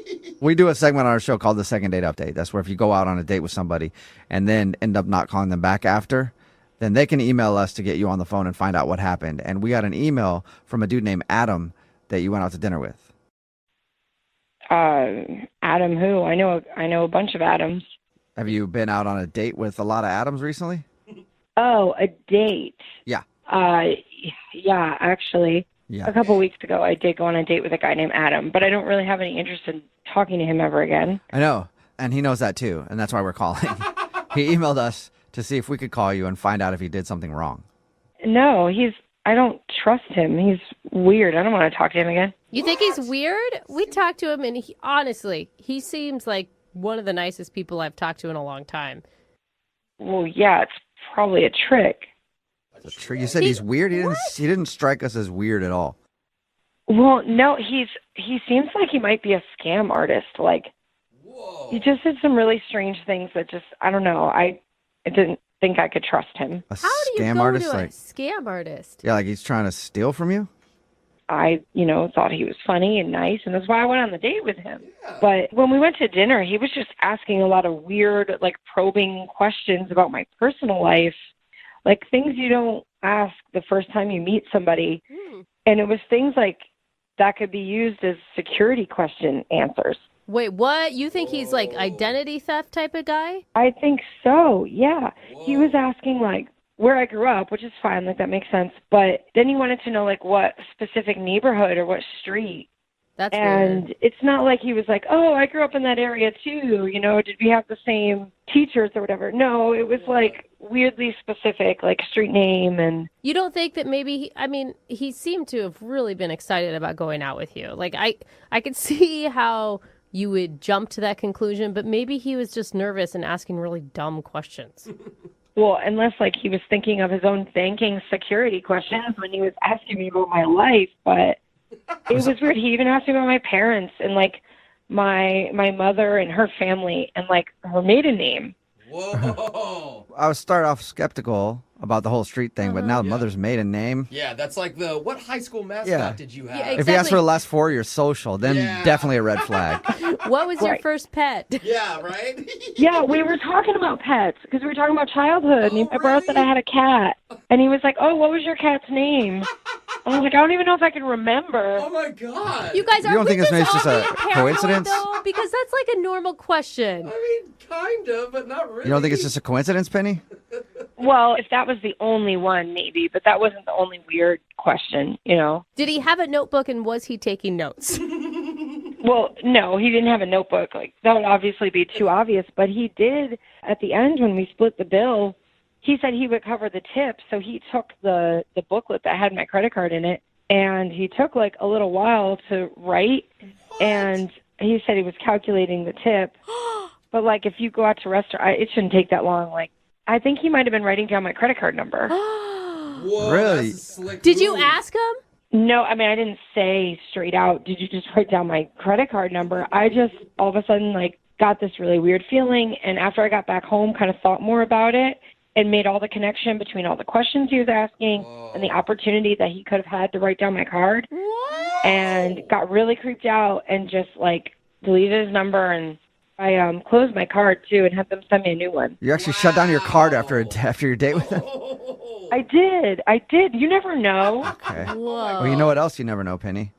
We do a segment on our show called the Second Date Update. That's where if you go out on a date with somebody and then end up not calling them back after, then they can email us to get you on the phone and find out what happened. And we got an email from a dude named Adam that you went out to dinner with. Adam who? I know a bunch of Adams. Have you been out on a date with a lot of Adams recently? Oh, a date. Yeah. Yeah, actually. Yeah. A couple weeks ago, I did go on a date with a guy named Adam, but I don't really have any interest in talking to him ever again. I know, and he knows that too, and that's why we're calling. He emailed us to see if we could call you and find out if he did something wrong. No, I don't trust him. He's weird. I don't want to talk to him again. You think he's weird? We talked to him, and honestly, he seems like one of the nicest people I've talked to in a long time. Well, yeah, it's probably a trick. You said he's weird? He didn't strike us as weird at all. Well, no, he seems like he might be a scam artist. Like, he just did some really strange things that just, I don't know. I didn't think I could trust him. A How do you scam go artist? to a Like, scam artist? yeah, like he's trying to steal from you? I, thought he was funny and nice, and that's why I went on the date with him. But when we went to dinner, he was just asking a lot of weird, like, probing questions about my personal life, like things you don't ask the first time you meet somebody. And it was things like that could be used as security question answers. Wait, what? You think he's like identity theft type of guy? I think so, yeah. He was asking, like, where I grew up, which is fine, like, that makes sense. But then he wanted to know, like, what specific neighborhood or what street. That's and weird. It's not like he was like, oh, I grew up in that area too. Did we have the same teachers or whatever? No, it was like weirdly specific, like street name. And You don't think that maybe, he seemed to have really been excited about going out with you. Like, I could see how you would jump to that conclusion, but maybe he was just nervous and asking really dumb questions. Well, unless like he was thinking of his own banking security questions when he was asking me about my life, but it was weird. He even asked me about my parents and like my mother and her family and like her maiden name. Whoa. I was start off skeptical about the whole street thing, but now the mother's maiden name. Yeah, that's like what high school mascot Yeah. did you have? Yeah, If he asks for the last four of your social, then definitely a red flag. What was your Right. first pet? Yeah, right? Yeah, we were talking about pets because we were talking about childhood. And I brought up that I had a cat. And he was like, oh, what was your cat's name? I was like, I don't even know if I can remember. Oh, my God. You guys, You are don't we think it's maybe just all a being paranoid, coincidence? though? Because that's like a normal question. I mean, kind of, but not really. You don't think it's just a coincidence, Penny? Well, if that was the only one, maybe. But that wasn't the only weird question, Did he have a notebook and was he taking notes? Well, no, he didn't have a notebook. Like, that would obviously be too obvious. But he did, at the end when we split the bill, he said he would cover the tip. So he took the booklet that had my credit card in it, and he took like a little while to write. And he said he was calculating the tip. But like, if you go out to restaurant, it shouldn't take that long. Like, I think he might have been writing down my credit card number. Whoa, Really? that's a slick Did you move. ask him? No, I mean, I didn't say straight out, did you just write down my credit card number? I just all of a sudden, like, got this really weird feeling. And after I got back home, kind of thought more about it and made all the connection between all the questions he was asking and the opportunity that he could have had to write down my card. And got really creeped out and just, like, deleted his number. And I closed my card, too, and had them send me a new one. You actually shut down your card after your date with him? I did. You never know. Okay. Whoa. Well, you know what else you never know, Penny?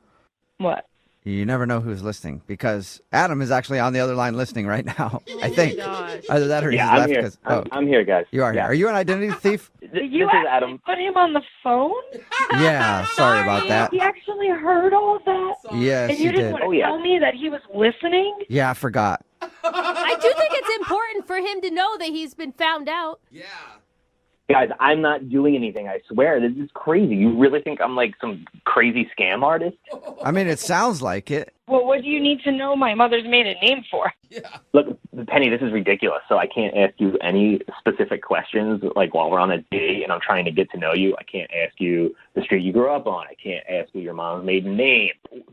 What? You never know who's listening, because Adam is actually on the other line listening right now, I think. Gosh. Either that or he's Yeah, I'm left. here. 'Cause- I'm here, guys. You are here. Yeah. Are you an identity thief? This You is actually Adam. put him on the phone? Yeah, sorry about that. He actually heard all of that? Yes, And you you didn't did. want to Oh, yeah. tell me that he was listening? Yeah, I forgot. I do think it's important for him to know that he's been found out. Yeah. Guys, I'm not doing anything. I swear. This is crazy. You really think I'm like some crazy scam artist? I mean, it sounds like it. Well, what do you need to know my mother's maiden name for? Look, Penny, this is ridiculous. So I can't ask you any specific questions, like while we're on a date and I'm trying to get to know you. I can't ask you the street you grew up on. I can't ask you your mom's maiden name.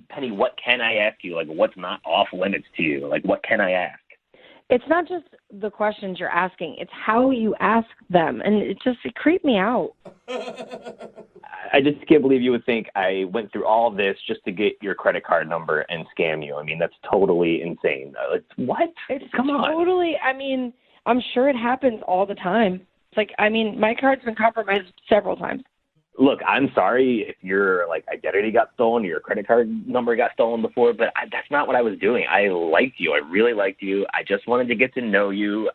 Penny, what can I ask you? Like, what's not off limits to you? Like, what can I ask? It's not just the questions you're asking. It's how you ask them. And it creeped me out. I just can't believe you would think I went through all this just to get your credit card number and scam you. I mean, that's totally insane. What? Come on. Totally. I mean, I'm sure it happens all the time. It's like, I mean, my card's been compromised several times. Look, I'm sorry if your identity got stolen or your credit card number got stolen before, but that's not what I was doing. I liked you. I really liked you. I just wanted to get to know you.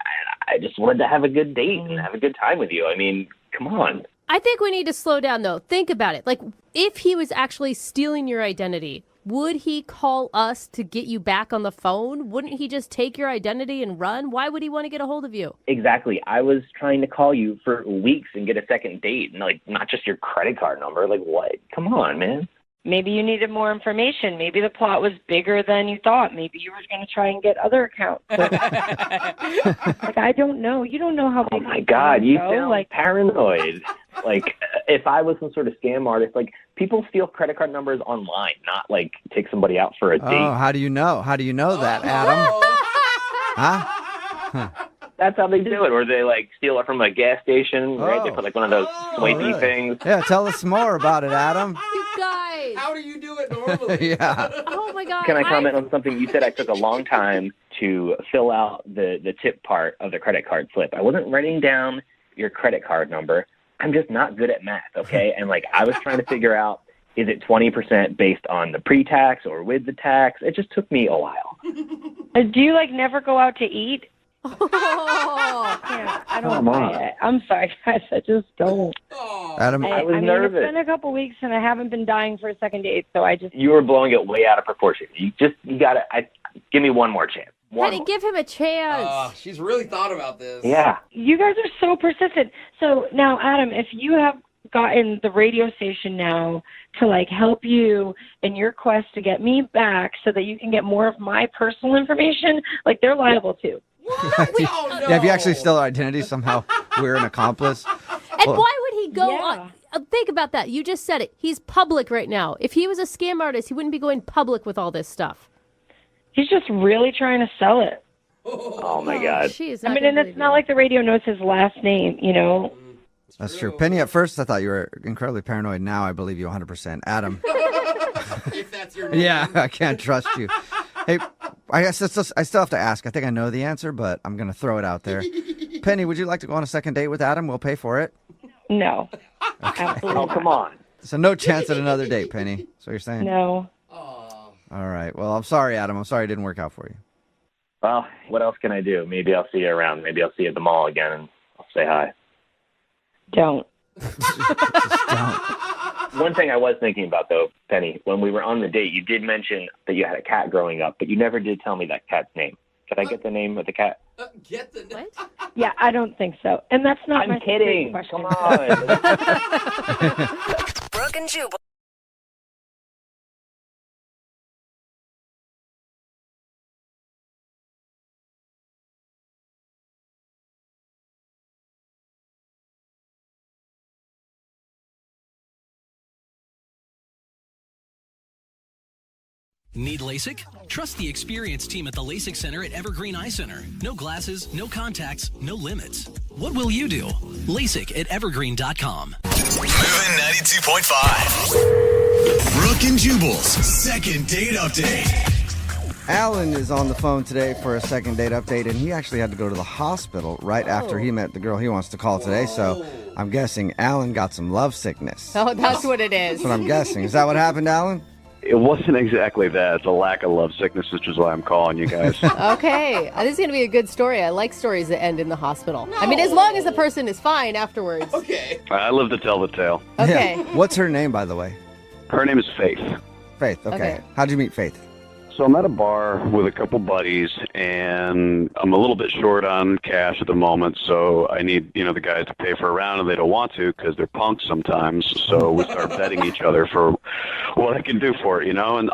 I just wanted to have a good date and have a good time with you. I mean, come on. I think we need to slow down, though. Think about it. Like, if he was actually stealing your identity, would he call us to get you back on the phone? Wouldn't he just take your identity and run? Why would he want to get a hold of you? Exactly. I was trying to call you for weeks and get a second date, and not just your credit card number. Like, what? Come on, man. Maybe you needed more information. Maybe the plot was bigger than you thought. Maybe you were going to try and get other accounts. Like, I don't know. You don't know how big. Oh my God, you go. sound Like, paranoid. Like, if I was some sort of scam artist, like, people steal credit card numbers online, not like take somebody out for a date. Oh, how do you know? How do you know that, Adam? Huh? That's how they do it, or they like steal it from a gas station, right? They Oh. put like one of those swipey really? things. Yeah, tell us more about it, Adam. You guys. How do you do it normally? Yeah. Oh, my God. Can I comment on something? You said I took a long time to fill out the tip part of the credit card slip. I wasn't writing down your credit card number. I'm just not good at math, okay? And like, I was trying to figure out, is it 20% based on the pre-tax or with the tax? It just took me a while. do you like never go out to eat? Oh. Yeah, I don't Come on. buy it. I'm sorry, guys. I just don't. Adam, I was mean, nervous. It's been a couple weeks and I haven't been dying for a second date, so I just. You were blowing it way out of proportion. You gotta, give me one more chance. One Penny, more. give him a chance. She's really thought about this. Yeah. You guys are so persistent. So now, Adam, if you have gotten the radio station now to like help you in your quest to get me back so that you can get more of my personal information, like they're liable too. Oh, no. Yeah, if you actually steal our identity, somehow we're an accomplice. And Well, why would he go Yeah. on? Think about that. You just said it. He's public right now. If he was a scam artist, he wouldn't be going public with all this stuff. He's just really trying to sell it. Oh my God. Jeez, I mean, and it's not like the radio knows his last name, you know? That's true. Penny, at first I thought you were incredibly paranoid. Now I believe you 100%. Adam. If that's your name. Yeah, I can't trust you. Hey, I guess I still have to ask. I think I know the answer, but I'm going to throw it out there. Penny, would you like to go on a second date with Adam? We'll pay for it. No. Absolutely Oh, come on. So no chance at another date, Penny. That's what you're saying? No. All right. Well, I'm sorry, Adam. I'm sorry it didn't work out for you. Well, what else can I do? Maybe I'll see you around. Maybe I'll see you at the mall again and I'll say hi. Don't. Just don't. One thing I was thinking about, though, Penny, when we were on the date, you did mention that you had a cat growing up, but you never did tell me that cat's name. Could I get the name of the cat? Get the name. Yeah, I don't think so. And that's not my I'm kidding. question. Come on. Brooke and Jubal. Need LASIK? Trust the experienced team at the LASIK Center at Evergreen Eye Center. No glasses, no contacts, no limits. What will you do? LASIK at evergreen.com. Moving 92.5. Brooke and Jubal's second date update. Alan is on the phone today for a second date update, and he actually had to go to the hospital right after he met the girl he wants to call today. So I'm guessing Alan got some love sickness. Oh, that's what it is. That's what I'm guessing. Is that what happened, Alan? It wasn't exactly that. It's a lack of love sickness, which is why I'm calling you guys. Okay. This is going to be a good story. I like stories that end in the hospital. I mean, as long as the person is fine afterwards. Okay. I live to tell the tale. Okay. Yeah. What's her name, by the way? Her name is Faith. Faith, okay. Okay. How'd you meet Faith? So I'm at a bar with a couple buddies, and I'm a little bit short on cash at the moment, so I need, the guys to pay for a round, and they don't want to because they're punks sometimes. So we start betting each other for what I can do for it, and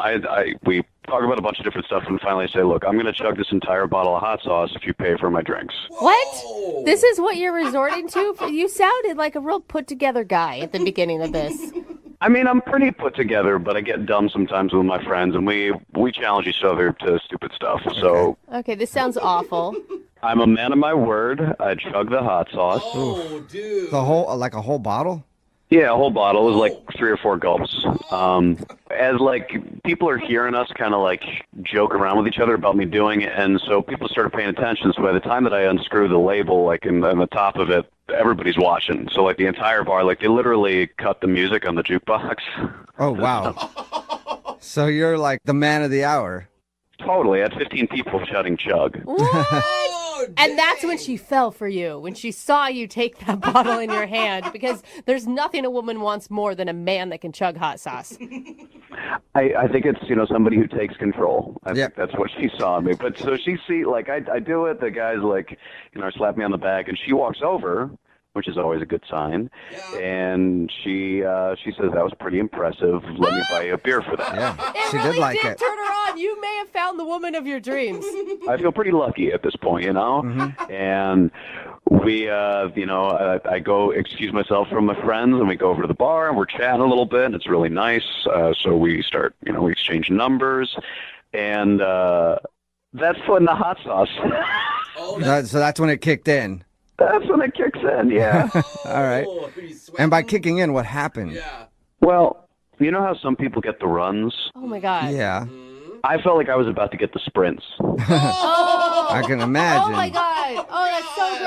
we talk about a bunch of different stuff, and finally say, look, I'm going to chug this entire bottle of hot sauce if you pay for my drinks. What? This is what you're resorting to? You sounded like a real put-together guy at the beginning of this. I mean, I'm pretty put together, but I get dumb sometimes with my friends, and we challenge each other to stupid stuff. So Okay, this sounds awful. I'm a man of my word. I chug the hot sauce. Oh, dude. The whole, like a whole bottle? Yeah, a whole bottle. It was like 3 or 4 gulps. As people are hearing us kind of joke around with each other about me doing it, and so people started paying attention. So by the time that I unscrew the label, in the top of it, everybody's watching. So the entire bar, they literally cut the music on the jukebox. Oh, wow. So you're like the man of the hour. Totally. I had 15 people shouting chug. What? And that's when she fell for you, when she saw you take that bottle in your hand, because there's nothing a woman wants more than a man that can chug hot sauce. I think it's, somebody who takes control. I think that's what she saw in me. But so she I do it, the guys slap me on the back, and she walks over, which is always a good sign. Yeah. And she says, that was pretty impressive. Let me buy you a beer for that. Yeah, she really did like did it. Turn her on. You may have found the woman of your dreams. I feel pretty lucky at this point, Mm-hmm. And we, I go excuse myself from my friends, and we go over to the bar, and we're chatting a little bit, and it's really nice. So we start, we exchange numbers, and that's when the hot sauce. So that's when it kicked in. That's when it kicks in, yeah. All right. And by kicking in, what happened? Yeah. Well, you know how some people get the runs? Oh, my God. Yeah. I felt like I was about to get the sprints. Oh! I can imagine. Oh, my God. Oh, that's so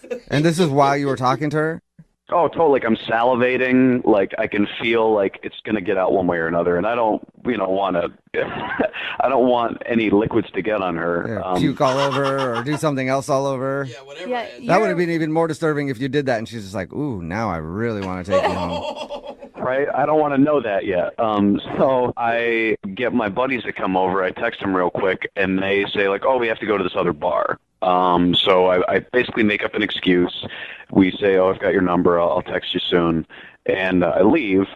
gross. And this is while you were talking to her? Oh, totally. I'm salivating. I can feel it's going to get out one way or another. And I don't, want to, I don't want any liquids to get on her. Yeah, puke all over or do something else all over. Yeah, whatever. Yeah, that would have been even more disturbing if you did that and she's just like, ooh, now I really want to take you home. Right? I don't want to know that yet. So I get my buddies to come over. I text them real quick, and they say, oh, we have to go to this other bar. So I basically make up an excuse. We say, oh, I've got your number. I'll text you soon. And I leave.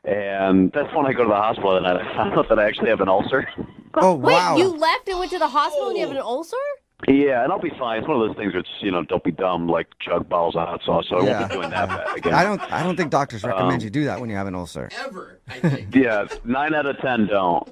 And that's when I go to the hospital, and I found out that I actually have an ulcer. Oh, wow. Wait, you left and went to the hospital and you have an ulcer? Yeah, and I'll be fine. It's one of those things where it's, don't be dumb, chug bottles of hot sauce, so I won't be doing that again. I don't think doctors recommend you do that when you have an ulcer. Ever, I think. Yeah, 9 out of 10 don't.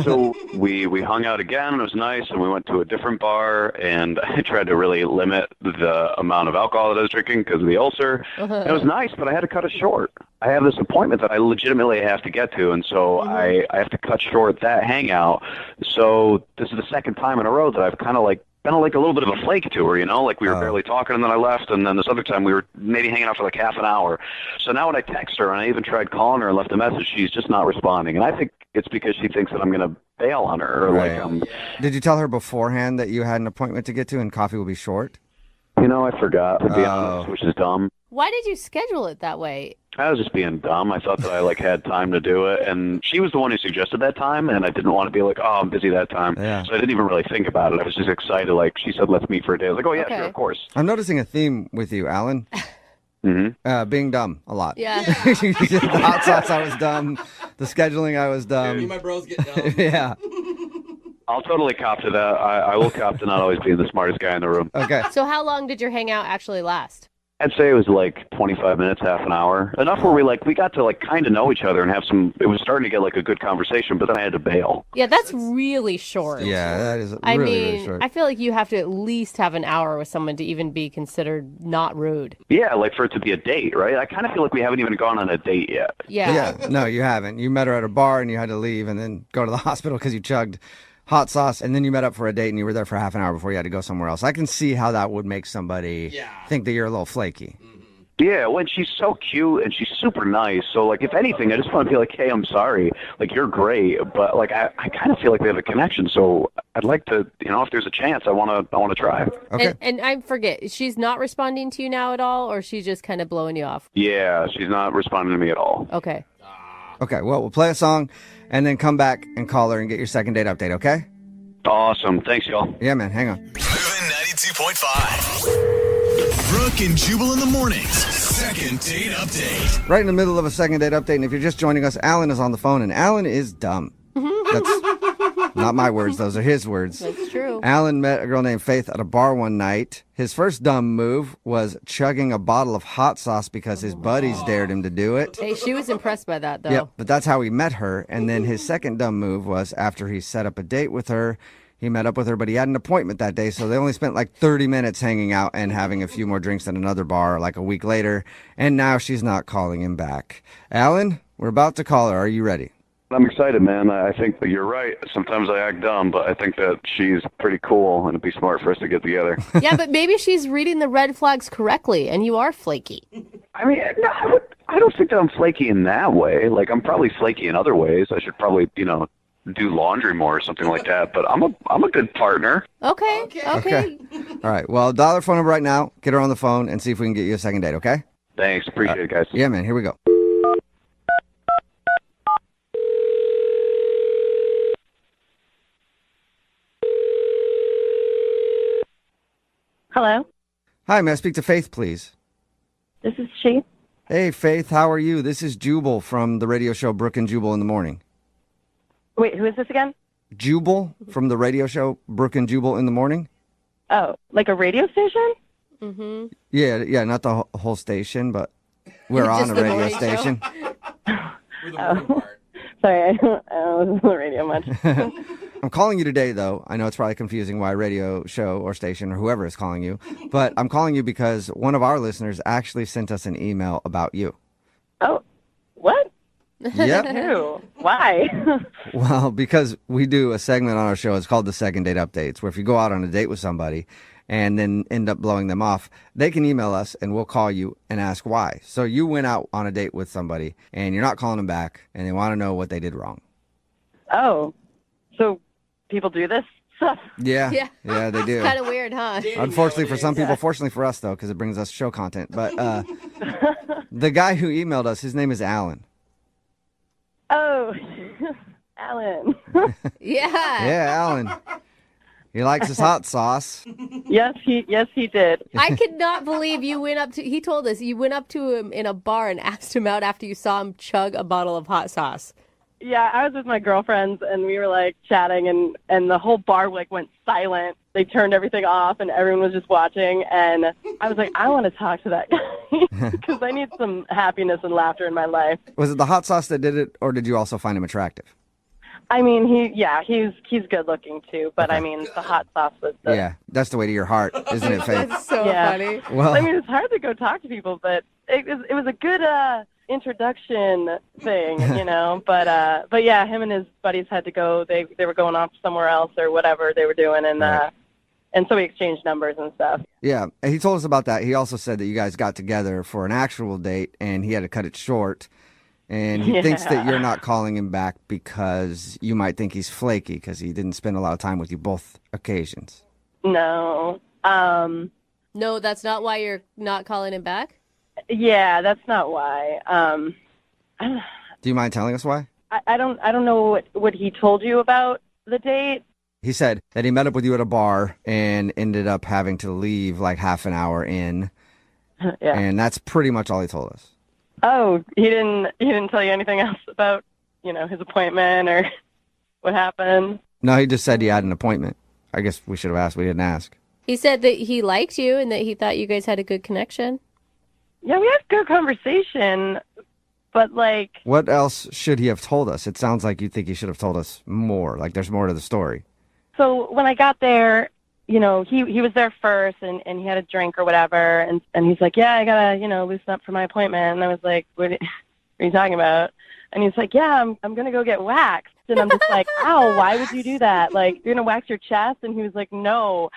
So we hung out again, and it was nice, and we went to a different bar, and I tried to really limit the amount of alcohol that I was drinking because of the ulcer. It was nice, but I had to cut it short. I have this appointment that I legitimately have to get to, and so I have to cut short that hangout. So this is the second time in a row that I've kind of been a little bit of a flake to her, we were barely talking, and then I left, and then this other time we were maybe hanging out for half an hour. So now when I text her, and I even tried calling her and left a message, she's just not responding, and I think it's because she thinks that I'm going to bail on her. Or Did you tell her beforehand that you had an appointment to get to and coffee will be short? I forgot, to be honest, which is dumb. Why did you schedule it that way? I was just being dumb. I thought that I had time to do it, and she was the one who suggested that time, and I didn't want to be like, oh, I'm busy that time. Yeah. So I didn't even really think about it. I was just excited. She said, let's meet for a day. I was like, oh yeah, sure, of course. I'm noticing a theme with you, Alan. Being dumb a lot. Yeah. The hot sauce, I was dumb. The scheduling, I was dumb. Me and my bros get dumb. Yeah. I'll totally cop to that. I will cop to not always being the smartest guy in the room. Okay. So how long did your hangout actually last? I'd say it was 25 minutes, half an hour. Enough where we got to kind of know each other and have some, it was starting to get a good conversation, but then I had to bail. Yeah, that's really short. Yeah, that is really really short. I feel like you have to at least have an hour with someone to even be considered not rude. Yeah, for it to be a date, right? I kind of feel like we haven't even gone on a date yet. Yeah. No, you haven't. You met her at a bar and you had to leave and then go to the hospital because you chugged hot sauce, and then you met up for a date and you were there for half an hour before you had to go somewhere else. I can see how that would make somebody think that you're a little flaky. Yeah, when she's so cute and she's super nice. So, if anything, I just want to be like, hey, I'm sorry. You're great. But, I kind of feel like we have a connection. So I'd like to, if there's a chance, I want to try. Okay. And I forget, she's not responding to you now at all, or she's just kind of blowing you off? Yeah, she's not responding to me at all. Okay. Okay, well, we'll play a song and then come back and call her and get your second date update, okay? Awesome. Thanks, y'all. Yeah, man. Hang on. Moving 92.5. Brooke and Jubal in the mornings. Second date update. Right in the middle of a second date update, and if you're just joining us, Alan is on the phone, and Alan is dumb. That's not my words. Those are his words. That's true. Alan met a girl named Faith at a bar one night. His first dumb move was chugging a bottle of hot sauce because his buddies dared him to do it. Hey, she was impressed by that, though. Yep, but that's how he met her. And then his second dumb move was after he set up a date with her, he met up with her, but he had an appointment that day, so they only spent 30 minutes hanging out and having a few more drinks at another bar a week later, and now she's not calling him back. Alan, we're about to call her. Are you ready? I'm excited, man. I think that you're right. Sometimes I act dumb, but I think that she's pretty cool, and it'd be smart for us to get together. Yeah, but maybe she's reading the red flags correctly, and you are flaky. I mean, no, I don't think that I'm flaky in that way. I'm probably flaky in other ways. I should probably, do laundry more or something like that. But I'm a good partner. Okay. All right. Well, dial her phone number right now. Get her on the phone and see if we can get you a second date. Okay? Thanks. Appreciate it, guys. Yeah, man. Here we go. Hello, Hi, may I speak to Faith, please? this is she. Hey, Faith. How are you? This is Jubal from the radio show Brooke and Jubal in the Morning. Wait, who is this again? Jubal from the radio show Brooke and Jubal in the Morning? Oh, like a radio station? Mm-hmm. Yeah, not the whole station, but we're on a the radio morning station. Oh, sorry, I don't listen to the radio much. I'm calling you today, though. I know it's probably confusing why radio show or station or whoever is calling you, but I'm calling you because one of our listeners actually sent us an email about you. Oh, what? Yep. Who? Why? Well, because we do a segment on our show. It's called the Second Date Updates, where if you go out on a date with somebody and then end up blowing them off, they can email us and we'll call you and ask why. So you went out on a date with somebody and you're not calling them back and they want to know what they did wrong. Oh, so people do this stuff? Yeah, they do. Kind of weird, huh? Unfortunately for some people, fortunately for us, though, because it brings us show content. But the guy who emailed us, his name is Alan. Oh, Alan. Yeah, Alan. He likes his hot sauce. Yes, he did. I could not believe you went up to, he told us, you went up to him in a bar and asked him out after you saw him chug a bottle of hot sauce. Yeah, I was with my girlfriends and we were chatting and the whole bar went silent. They turned everything off and everyone was just watching and I was like, I want to talk to that guy because I need some happiness and laughter in my life. Was it the hot sauce that did it, or did you also find him attractive? I mean, he's good looking too, but I mean, the hot sauce was the... Yeah, that's the way to your heart, isn't it, Faith? That's so funny. Well, I mean, it's hard to go talk to people, but it was a good introduction thing, but yeah, him and his buddies had to go. They were going off somewhere else or whatever they were doing, and so we exchanged numbers and stuff. yeah, and he told us about that. He also said that you guys got together for an actual date, and he had to cut it short. And he thinks that you're not calling him back because you might think he's flaky because he didn't spend a lot of time with you both occasions. No. No, that's not why you're not calling him back? Yeah, that's not why. Do you mind telling us why? I don't know what he told you about the date. He said that he met up with you at a bar and ended up having to leave like half an hour in. Yeah. And that's pretty much all he told us. Oh, he didn't tell you anything else about, his appointment or what happened? No, he just said he had an appointment. I guess we should have asked. We didn't ask. He said that he liked you and that he thought you guys had a good connection. Yeah, we had good conversation, but like... What else should he have told us? It sounds like you think he should have told us more. Like there's more to the story. So when I got there, he was there first and he had a drink or whatever. And he's like, yeah, I gotta, loosen up for my appointment. And I was like, what are you talking about? And he's like, yeah, I'm going to go get waxed. And I'm just like, ow, why would you do that? Like, you're going to wax your chest? And he was like, no,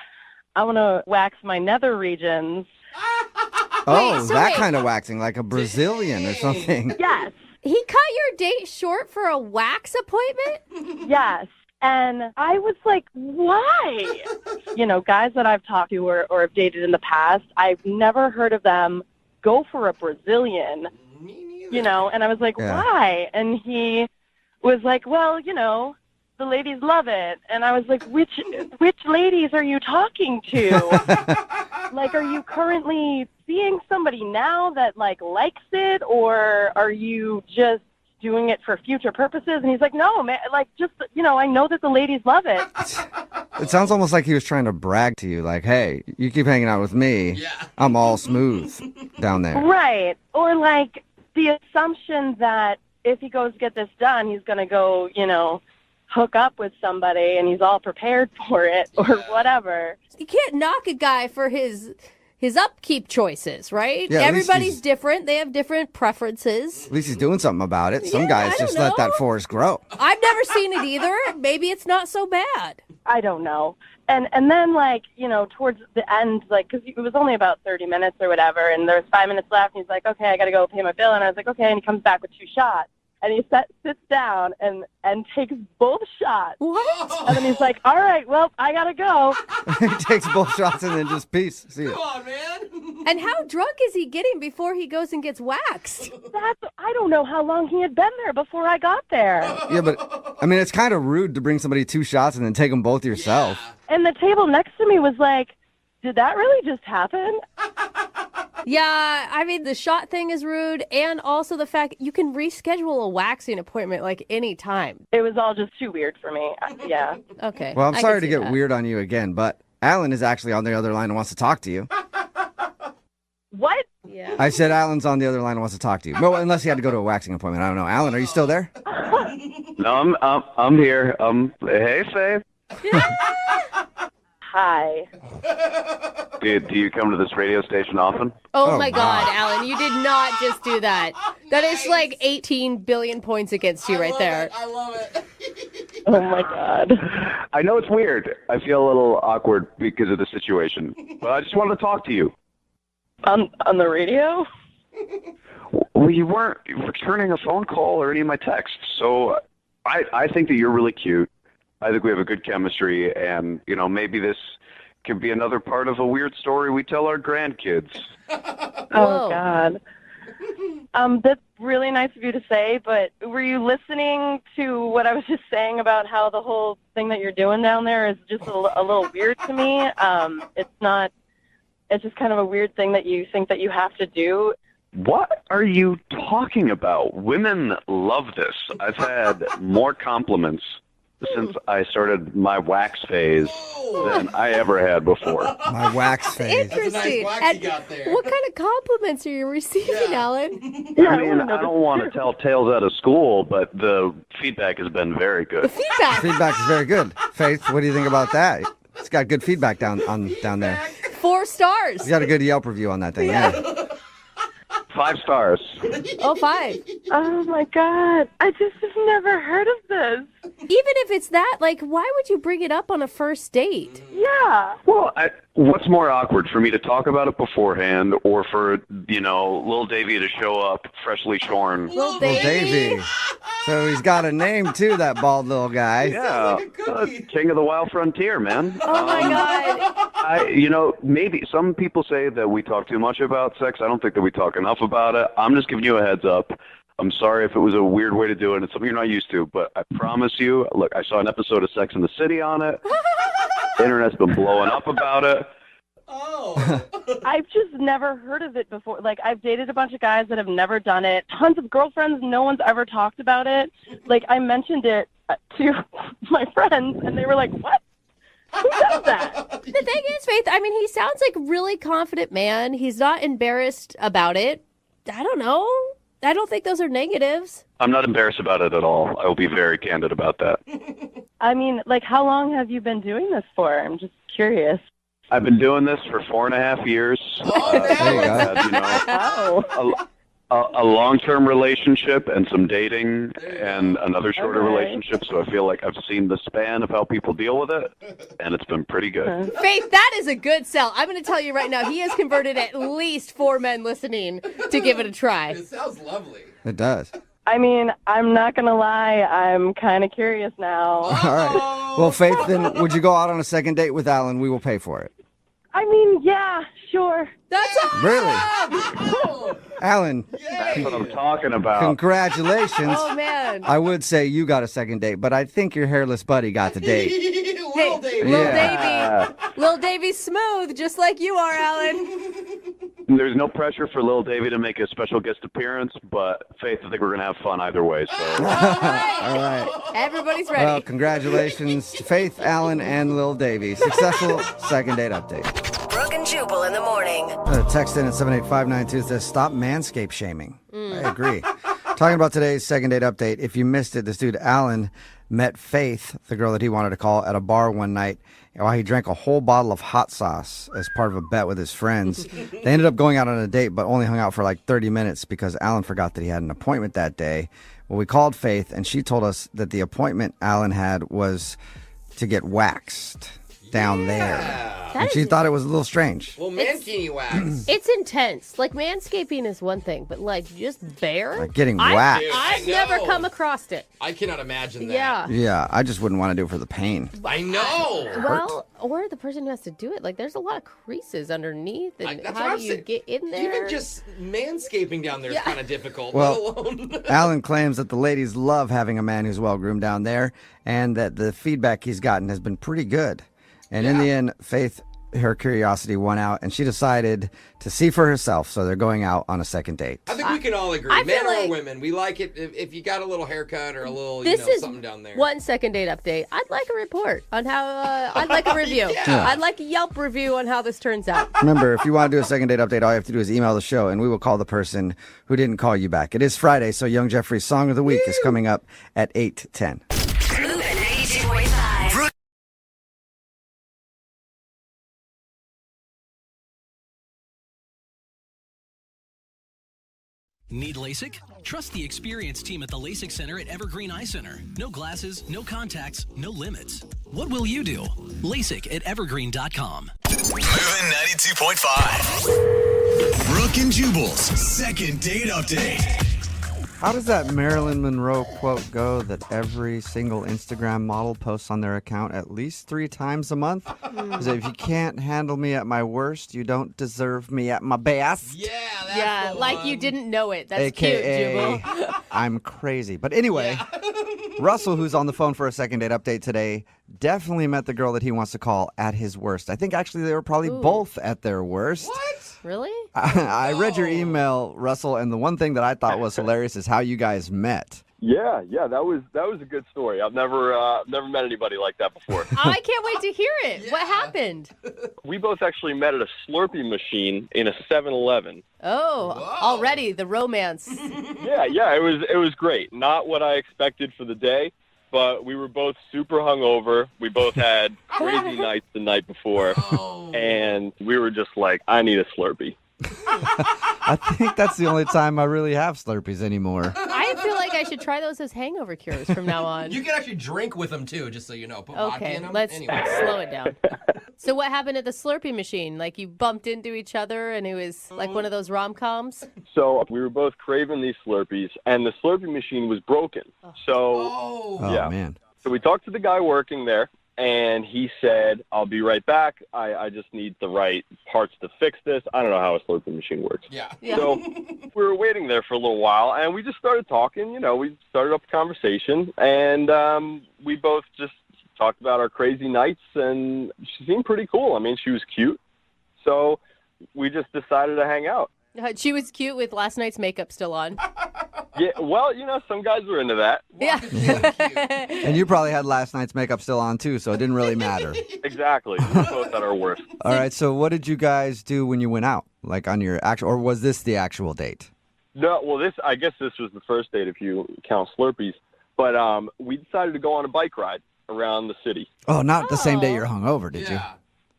I want to wax my nether regions. Oh, that kind of waxing, like a Brazilian or something. Yes. He cut your date short for a wax appointment? Yes. And I was like, why? Guys that I've talked to or have dated in the past, I've never heard of them go for a Brazilian, and I was like, why? And he was like, well, the ladies love it. And I was like, which ladies are you talking to? Like, are you currently seeing somebody now that likes it, or are you just doing it for future purposes? And he's like, no, man, I know that the ladies love it. It sounds almost like he was trying to brag to you, like, hey, you keep hanging out with me. I'm all smooth down there. Right. Or like the assumption that if he goes get this done, he's going to go, hook up with somebody and he's all prepared for it or whatever. You can't knock a guy for his upkeep choices, right? Yeah, everybody's different. They have different preferences. At least he's doing something about it. Some guys just let that forest grow. I've never seen it either. Maybe it's not so bad. I don't know. And then, towards the end, because it was only about 30 minutes or whatever, and there was 5 minutes left, and he's like, okay, I got to go pay my bill. And I was like, okay. And he comes back with 2 shots. And he sits down and takes both shots. What? And then he's like, all right, well, I got to go. He takes both shots and then just peace. See ya. Come on, man. And how drunk is he getting before he goes and gets waxed? I don't know how long he had been there before I got there. Yeah, but, it's kind of rude to bring somebody 2 shots and then take them both yourself. Yeah. And the table next to me was like, did that really just happen? Yeah, the shot thing is rude, and also the fact you can reschedule a waxing appointment like any time. It was all just too weird for me. Yeah. Okay. Well, I'm sorry to get weird on you again, but Alan is actually on the other line and wants to talk to you. What? Yeah. I said Alan's on the other line and wants to talk to you. Well, unless he had to go to a waxing appointment. I don't know. Alan, are you still there? No, I'm here. Hey, Faith. Hi. Do you come to this radio station often? Oh my God, Alan, you did not just do that. That is like 18 billion points against you right there. I love it. Oh my God. I know it's weird. I feel a little awkward because of the situation, but I just wanted to talk to you. On the radio? Well, you weren't returning a phone call or any of my texts, so I think that you're really cute. I think we have a good chemistry, and, maybe this could be another part of a weird story we tell our grandkids. Oh, God. That's really nice of you to say, but were you listening to what I was just saying about how the whole thing that you're doing down there is just a little weird to me? It's just kind of a weird thing that you think that you have to do. What are you talking about? Women love this. I've had more compliments since I started my wax phase than I ever had before. My wax phase. Interesting. That's a nice wax you got there. What kind of compliments are you receiving, Alan? I don't want to tell tales out of school, but the feedback has been very good. Feedback is very good. Faith, what do you think about that? It's got good feedback down there. 4 stars. You got a good Yelp review on that thing, yeah. 5 stars. Oh, 5. Oh my God. I just have never heard of this. Even if it's that, why would you bring it up on a first date? Yeah. Well, what's more awkward, for me to talk about it beforehand or for, little Davey to show up freshly shorn? Little Davey. So he's got a name too, that bald little guy. Yeah, king of the wild frontier, man. Oh my God. Maybe some people say that we talk too much about sex. I don't think that we talk enough about it. I'm just giving you a heads up. I'm sorry if it was a weird way to do it. It's something you're not used to, but I promise you, look, I saw an episode of Sex and the City on it. The internet's been blowing up about it. Oh. I've just never heard of it before. Like, I've dated a bunch of guys that have never done it. Tons of girlfriends, no one's ever talked about it. Like, I mentioned it to my friends, and they were like, what? Who does that? The thing is, Faith, I mean, he sounds like a really confident man. He's not embarrassed about it. I don't know. I don't think those are negatives. I'm not embarrassed about it at all. I will be very candid about that. I mean, like, how long have you been doing this for? I'm just curious. I've been doing this for 4.5 years. A long-term relationship and some dating and another shorter relationship. So I feel like I've seen the span of how people deal with it, and it's been pretty good. Faith, that is a good sell. I'm going to tell you right now, he has converted at least 4 men listening to give it a try. It sounds lovely. It does. I mean, I'm not going to lie. I'm kind of curious now. All right. Well, Faith, then would you go out on a second date with Alan? We will pay for it. I mean, yeah, sure. That's awesome. Really? Alan. That's what I'm talking about. Congratulations. Oh, man. I would say you got a second date, but I think your hairless buddy got the date. Hey, Lil Davey's smooth, just like you are, Alan. There's no pressure for Lil Davey to make a special guest appearance, but Faith, I think we're going to have fun either way. So. All right. Everybody's ready. Well, congratulations to Faith, Alan, and Lil Davey. Successful second date update. Brooke and Jubal in the morning. Text in at 78592 says, stop manscape shaming. I agree. Talking about today's second date update. If you missed it, this dude, Alan, met Faith, the girl that he wanted to call, at a bar one night while he drank a whole bottle of hot sauce as part of a bet with his friends. They ended up going out on a date, but only hung out for like 30 minutes because Alan forgot that he had an appointment that day. Well, we called Faith, and she told us that the appointment Alan had was to get waxed down there. And she thought it was a little strange. Well, mankini wax. It's intense. Like, manscaping is one thing, but, like, just bare? Like getting waxed. I've never come across it. I cannot imagine that. Yeah. Yeah, I just wouldn't want to do it for the pain. I know. Well, or the person who has to do it. Like, there's a lot of creases underneath, and how do you get in there? Even just manscaping down there is kind of difficult, Well, let alone... Alan claims that the ladies love having a man who's well-groomed down there, and that the feedback he's gotten has been pretty good. And in the end, Faith, her curiosity won out, and she decided to see for herself. So they're going out on a second date. I think we can all agree, men or women, we like it if you got a little haircut or a little, something down there. 1 second date update. I'd like a report on how, I'd like a review. Yeah. I'd like a Yelp review on how this turns out. Remember, if you want to do a second date update, all you have to do is email the show, and we will call the person who didn't call you back. It is Friday, so Young Jeffrey's Song of the Week is coming up at 8:10. Need LASIK? Trust the experienced team at the LASIK Center at Evergreen Eye Center. No glasses, no contacts, no limits. What will you do? LASIK at evergreen.com. Moving 92.5. Brooke and Jubal's second date update. How does that Marilyn Monroe quote go that every single Instagram model posts on their account at least 3 times a month? Is it, if you can't handle me at my worst, you don't deserve me at my best? Yeah, like you didn't know it. That's AKA, cute, Jubal. I'm crazy. But anyway, Russell, who's on the phone for a second date update today, definitely met the girl that he wants to call at his worst. I think actually they were probably both at their worst. What? Really? I read your email, Russell, and the one thing that I thought was hilarious is how you guys met. Yeah, that was a good story. I've never met anybody like that before. I can't wait to hear it. Yeah. What happened? We both actually met at a Slurpee machine in a 7-Eleven. Oh, already the romance. Yeah, it was great. Not what I expected for the day, but we were both super hungover. We both had crazy nights the night before, and we were just like, I need a Slurpee. I think that's the only time I really have Slurpees anymore. I feel like I should try those as hangover cures from now on. You can actually drink with them too, just so you know. Put vodka in them. Let's slow it down. So what happened at the Slurpee machine? Like you bumped into each other and it was like one of those rom-coms? So we were both craving these Slurpees, and the Slurpee machine was broken. So, yeah. Man. So we talked to the guy working there, and he said, I'll be right back. I just need the right parts to fix this. I don't know how a Slurpee machine works. Yeah. So we were waiting there for a little while, and we just started talking. You know, we started up a conversation, and we both just talked about our crazy nights, and she seemed pretty cool. I mean, she was cute. So we just decided to hang out. She was cute with last night's makeup still on. Yeah, well, you know, some guys were into that. Yeah. And you probably had last night's makeup still on, too, so it didn't really matter. Exactly. We were both at our worst. All right, so what did you guys do when you went out? Like on your actual, or was this the actual date? No, well, I guess this was the first date if you count Slurpees. But we decided to go on a bike ride around the city. Oh, not the same day you're hungover, did you?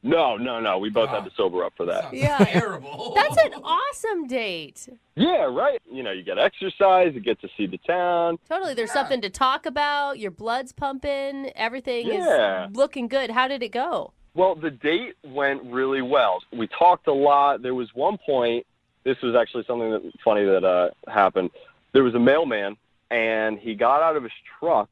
No. We both had to sober up for that. Yeah. Terrible. That's an awesome date. Yeah, right. You know, you get exercise, you get to see the town. Totally. There's something to talk about. Your blood's pumping. Everything Yeah. is looking good. How did it go? Well, the date went really well. We talked a lot. There was one point, this was actually something funny that happened. There was a mailman, and he got out of his truck,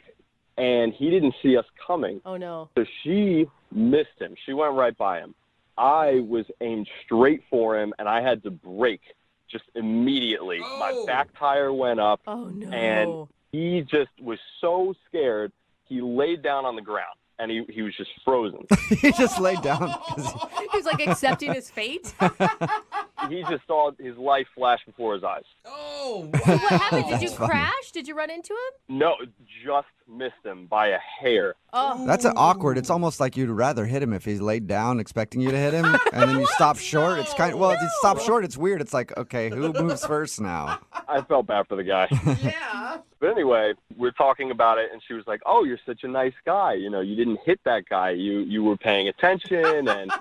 and he didn't see us coming. Oh, no. So she missed him. She went right by him. I was aimed straight for him, and I had to brake just immediately. My back tire went up, and he just was so scared, he laid down on the ground, and he was just frozen. He just laid down. He was like accepting his fate. He just saw his life flash before his eyes. Oh, So what happened? Did you That's funny. crash? Did you run into him? No, just missed him by a hair. Oh. That's awkward. It's almost like you'd rather hit him if he's laid down expecting you to hit him, and then you stop short. It's kind of, well, if you stop short, it's weird. It's like, okay, who moves first now? I felt bad for the guy. yeah. But anyway, we're talking about it, and she was like, oh, you're such a nice guy. You know, you didn't hit that guy. You were paying attention, and,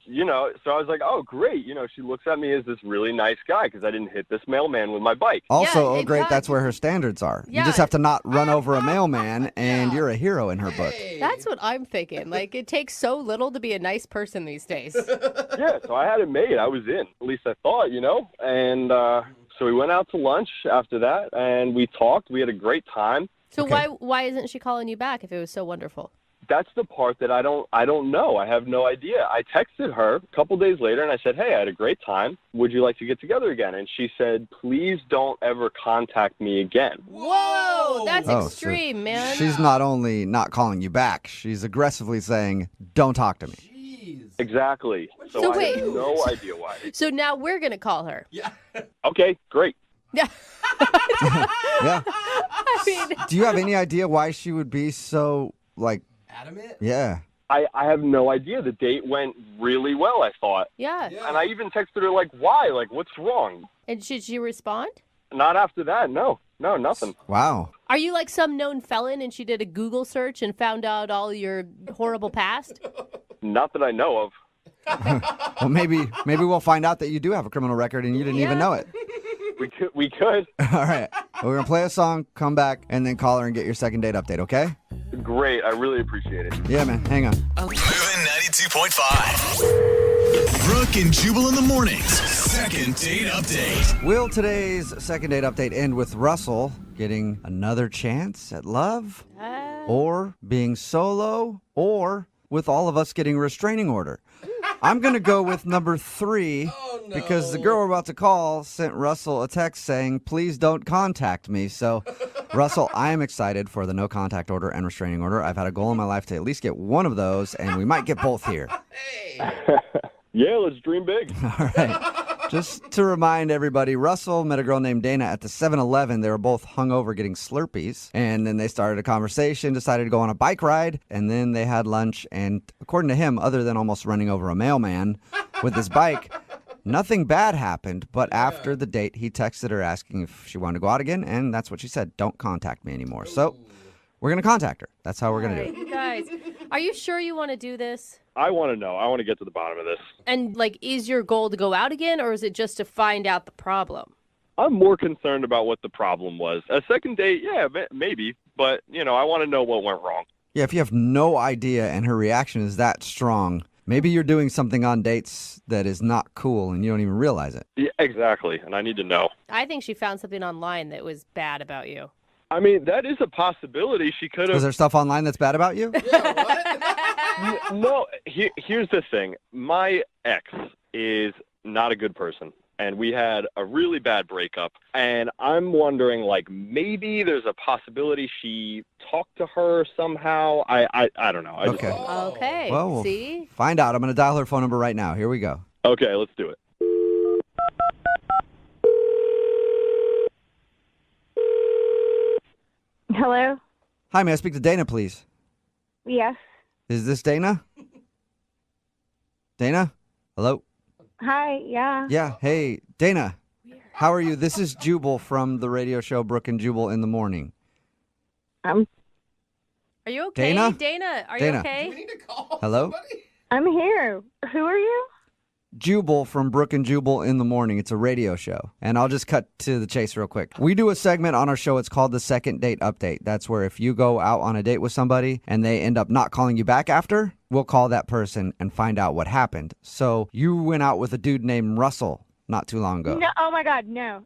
you know, so I was like, oh, great. You know, she looks at me as this really nice guy because I didn't hit this mailman with my bike. Also, great, that's where her standards are. You just have to not run over a mailman, and you're a hero in her book. That's what I'm thinking. Like, it takes so little to be a nice person these days. Yeah, so I had it made. I was in. At least I thought, you know. And so we went out to lunch after that, and we talked. We had a great time. So why isn't she calling you back if it was so wonderful? That's the part that I don't know. I have no idea. I texted her a couple days later, and I said, hey, I had a great time. Would you like to get together again? And she said, please don't ever contact me again. Whoa, that's Oh, so extreme, man. She's not only not calling you back, she's aggressively saying, don't talk to me. Exactly. So I wait. have no idea why. So now we're going to call her. Yeah. Okay, great. Yeah. I mean, Do you have any idea why she would be so, like, adamant? yeah. I have no idea. The date went really well, I thought. yeah. And I even texted her, like, why? Like, what's wrong? And should she respond? Not after that. No, nothing. Wow. Are you like some known felon and she did a Google search and found out all your horrible past? Not that I know of. Well, maybe we'll find out that you do have a criminal record and you didn't even know it. We could. All right. Well, we're going to play a song, come back, and then call her and get your second date update, okay? Great. I really appreciate it. Yeah, man. Hang on. Moving 92.5. Brooke and Jubal in the mornings. Second date update. Will today's second date update end with Russell getting another chance at love? Or being solo? Or with all of us getting a restraining order? I'm going to go with number 3 because the girl we're about to call sent Russell a text saying, please don't contact me. So, Russell, I am excited for the no contact order and restraining order. I've had a goal in my life to at least get one of those, and we might get both here. Yeah, let's dream big. All right. Just to remind everybody, Russell met a girl named Dana at the 7-Eleven. They were both hungover getting Slurpees. And then they started a conversation, decided to go on a bike ride, and then they had lunch. And according to him, other than almost running over a mailman with his bike, nothing bad happened. But after the date, he texted her asking if she wanted to go out again. And that's what she said. Don't contact me anymore. So we're going to contact her. That's how we're going to do it. You guys, are you sure you want to do this? I want to know. I want to get to the bottom of this. And, like, is your goal to go out again, or is it just to find out the problem? I'm more concerned about what the problem was. A second date, yeah, maybe. But, you know, I want to know what went wrong. Yeah, if you have no idea and her reaction is that strong, maybe you're doing something on dates that is not cool and you don't even realize it. Yeah, exactly, and I need to know. I think she found something online that was bad about you. I mean, that is a possibility. She could have. Is there stuff online that's bad about you? No, here's the thing. My ex is not a good person, and we had a really bad breakup. And I'm wondering, like, maybe there's a possibility she talked to her somehow. I don't know. I just Okay. don't know. Okay. Well, we'll See? find out. I'm going to dial her phone number right now. Here we go. Okay, let's do it. Hello? Hi, may I speak to Dana, please? Yes. Is this Dana? Dana? Hello? Hi, yeah. Yeah, hey, Dana. How are you? This is Jubal from the radio show Brooke and Jubal in the Morning. Are you okay, Dana? Dana? Are Dana. you okay? Hello? I'm here. Who are you? Jubal from Brooke and Jubal in the Morning. It's a radio show. And I'll just cut to the chase real quick. We do a segment on our show. It's called the Second Date Update. That's where if you go out on a date with somebody and they end up not calling you back after, we'll call that person and find out what happened. So you went out with a dude named Russell not too long ago. No, oh my God, no.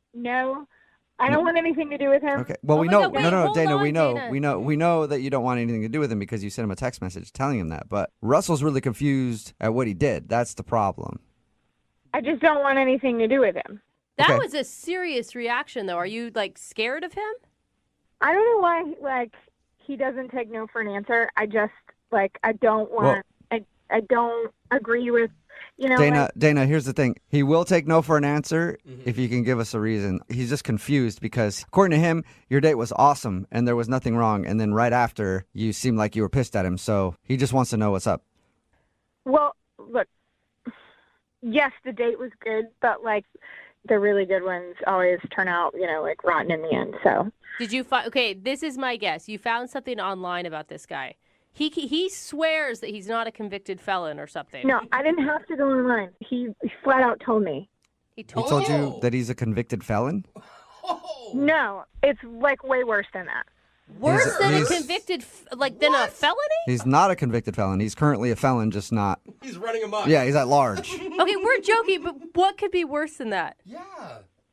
I don't want anything to do with him. Okay. Well, we my know. God, wait, no, hold Dana. on, We know. Dana. We know that you don't want anything to do with him because you sent him a text message telling him that. But Russell's really confused at what he did. That's the problem. I just don't want anything to do with him. That Okay. was a serious reaction, though. Are you, like, scared of him? I don't know why, like, he doesn't take no for an answer. I just, like, I don't want, I don't agree with, you know. Dana, here's the thing. He will take no for an answer if you can give us a reason. He's just confused because, according to him, your date was awesome and there was nothing wrong. And then right after, you seemed like you were pissed at him. So he just wants to know what's up. Well, look, yes, the date was good, but, like, the really good ones always turn out, you know, like, rotten in the end, so. Did you find... Okay, this is my guess. You found something online about this guy. He swears that he's not a convicted felon or something. No, I didn't have to go online. He flat out told me. He He told told you that he's a convicted felon? No, it's, like, way worse than that. Worse than a he's- convicted... Than a felony? He's not a convicted felon. He's currently a felon, just not. He's running amok. Yeah, he's at large. Okay, we're joking, but what could be worse than that? Yeah.